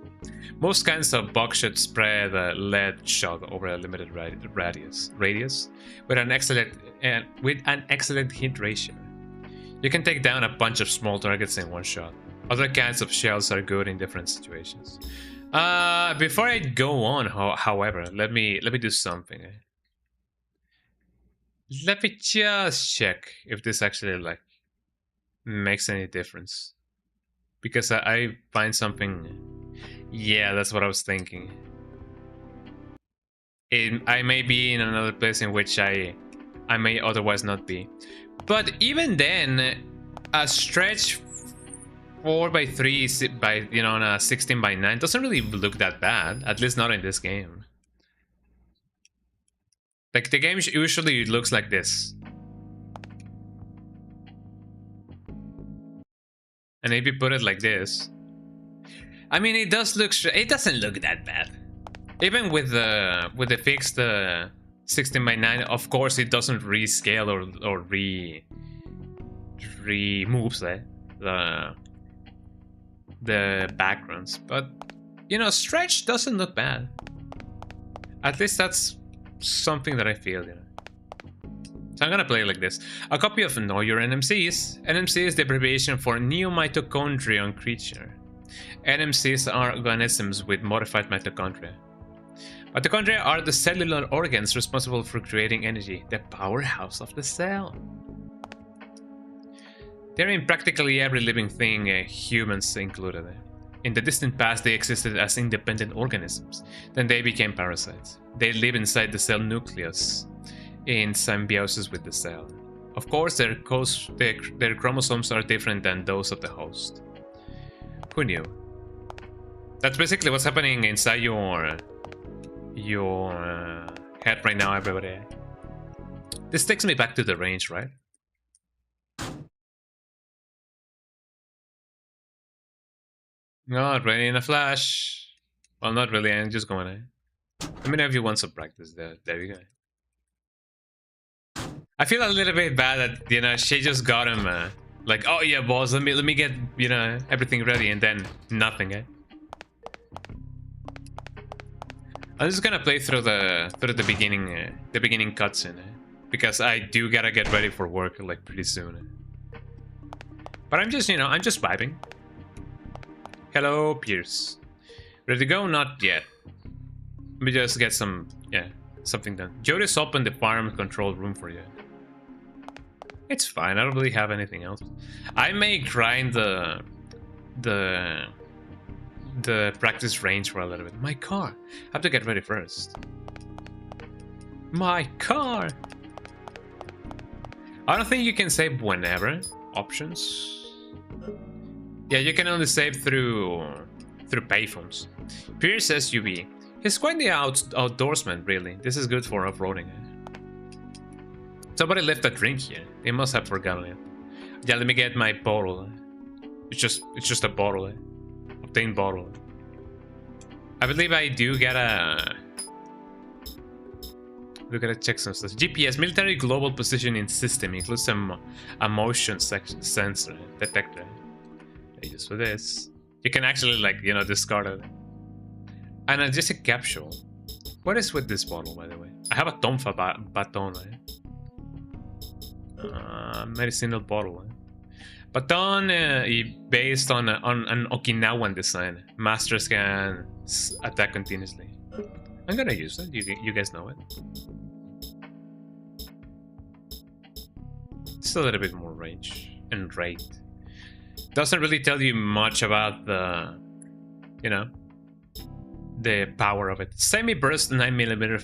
Most kinds of buckshot spread lead shot over a limited radius with an excellent hit ratio. You can take down a bunch of small targets in one shot. Other kinds of shells are good in different situations. Before I go on, however, let me do something. Let me just check if this actually like makes any difference, because I find something. Yeah, that's what I was thinking. I may be in another place in which I may otherwise not be. But even then, a stretch 4x3 by, you know, on a 16x9 doesn't really look that bad. At least not in this game. Like, the game usually looks like this. And if you put it like this, I mean, it does look. It doesn't look that bad. Even with the fixed 16x9, of course, it doesn't rescale or removes the backgrounds. But you know, stretch doesn't look bad. At least that's something that I feel. You know. So I'm gonna play like this. A copy of Know Your NMCs. NMC is the abbreviation for New Mitochondrion Creature. NMCs are organisms with modified mitochondria. Mitochondria are the cellular organs responsible for creating energy, the powerhouse of the cell. They're in practically every living thing, humans included. In the distant past, they existed as independent organisms. Then they became parasites. They live inside the cell nucleus, in symbiosis with the cell. Of course, their chromosomes are different than those of the host. Who knew? That's basically what's happening inside your head right now, everybody. This takes me back to the range, right? Not ready in a flash. Well, not really. I'm just going to. Let me know if you want some practice there. There you go. I feel a little bit bad that, you know, she just got him. Like, oh yeah, boss, let me get, you know, everything ready, and then nothing. I'm just gonna play through the beginning cutscene, because I do gotta get ready for work like pretty soon. But I'm just, you know, I'm just vibing. Hello, Pierce. Ready to go? Not yet. Let me just get some, something done. Jody's opened the farm control room for you. It's fine. I don't really have anything else. I may grind the practice range for a little bit. My car. I have to get ready first. My car. I don't think you can save whenever. Options. Yeah, you can only save through payphones. Pierce SUV. He's quite the outdoorsman, really. This is good for off-roading. Somebody left a drink here. They must have forgotten it. Yeah, let me get my bottle. It's just a bottle. Obtain bottle. I believe I do get a... We gotta check some stuff. GPS, military global positioning system, includes a motion sensor detector. Just for this. You can actually, like, you know, discard it. Analgesic capsule. What is with this bottle, by the way? I have a tonfa baton. Medicinal bottle. Baton based on an Okinawan design. Masters can attack continuously. I'm gonna use it. You guys know it. Just a little bit more range and rate. Doesn't really tell you much about the, you know, the power of it. Semi-burst 9mm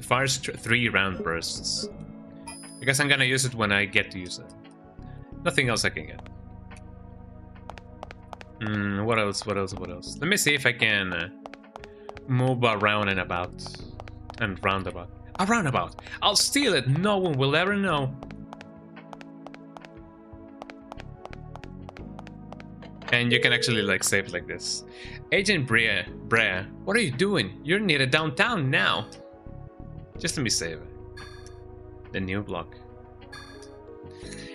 fires 3 round bursts. I guess I'm gonna use it when I get to use it. Nothing else I can get. What else? Let me see if I can move around and about. And roundabout. A roundabout! I'll steal it! No one will ever know. And you can actually, like, save like this. Agent Brea, what are you doing? You're needed downtown now. Just let me save it. The new block.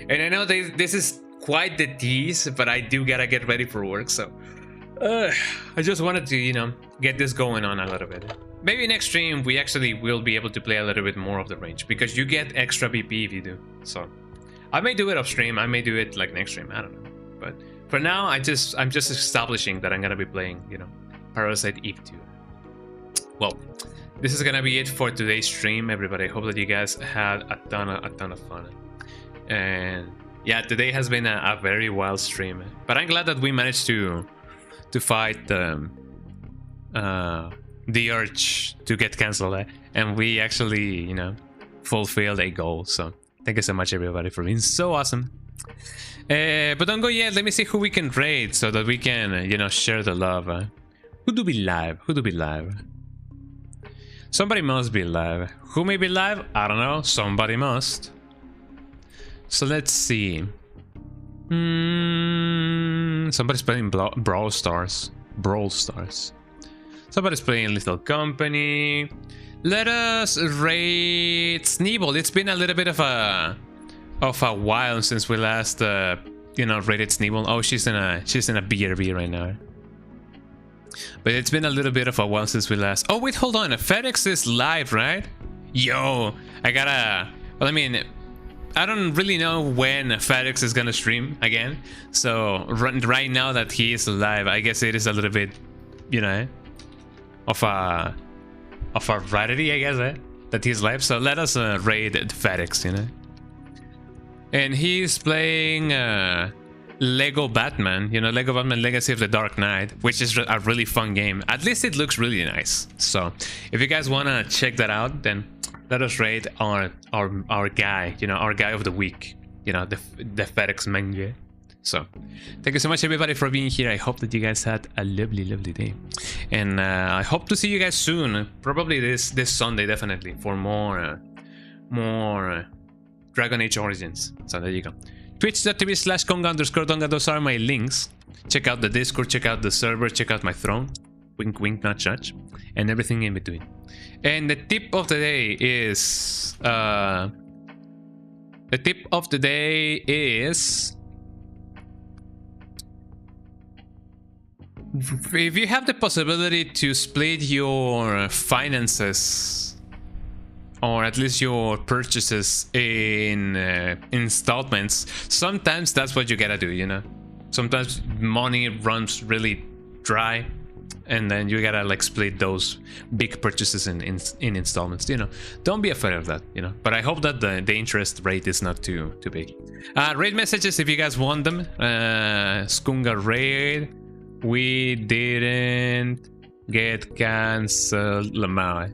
And I know this is quite the tease, but I do gotta get ready for work, so... I just wanted to, you know, get this going on a little bit. Maybe next stream we actually will be able to play a little bit more of the range, because you get extra BP if you do. So, I may do it off stream, I may do it like next stream, I don't know. But for now, I'm just establishing that I'm gonna be playing, you know, Parasite Eve 2. Well, this is gonna be it for today's stream, everybody. I hope that you guys had a ton of fun. And yeah, today has been a very wild stream. But I'm glad that we managed to fight the urge to get cancelled, and we actually, you know, fulfilled a goal. So thank you so much, everybody, for being so awesome. But don't go yet. Let me see who we can raid so that we can, you know, share the love. Who do we live? Somebody must be live. Who may be live? I don't know. Somebody must. So let's see. Somebody's playing Brawl Stars. Somebody's playing Little Company. Let us raid Sneeble. It's been a little bit of a while since we last you know, raided Sneeble. Oh, she's in a BRB right now. But it's been a little bit of a while since we last... Oh wait, hold on. FedEx is live, right? Yo, I gotta... Well, I mean, I don't really know when FedEx is gonna stream again. So right now that he is live, I guess it is a little bit, you know, of a rarity, I guess, that he's live. So let us raid FedEx, you know. And he's playing Lego Batman, you know, Lego Batman Legacy of the Dark Knight, which is a really fun game. At least it looks really nice. So if you guys want to check that out, then let us raid our guy, you know, our guy of the week, you know, the FedEx manager. So thank you so much, everybody, for being here. I hope that you guys had a lovely day, and I hope to see you guys soon, probably this Sunday, definitely, for more Dragon Age Origins. So there you go. Twitch.tv/Konga_Donga. Those are my links. Check out the Discord, check out the server, check out my throne. Wink, wink, nudge, nudge. And everything in between. And the tip of the day is... if you have the possibility to split your finances, or at least your purchases, in installments, sometimes that's what you gotta do, you know. Sometimes money runs really dry, and then you gotta like split those big purchases in installments. You know, don't be afraid of that. You know, but I hope that the interest rate is not too big. Raid messages if you guys want them. Skunga raid. We didn't get cancelled, Lamar.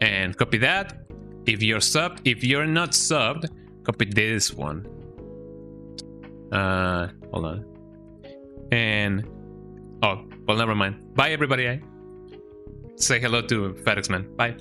And copy that. If you're subbed, if you're not subbed, copy this one. Hold on. And oh, well, never mind. Bye, everybody. Say hello to FedEx Man. Bye.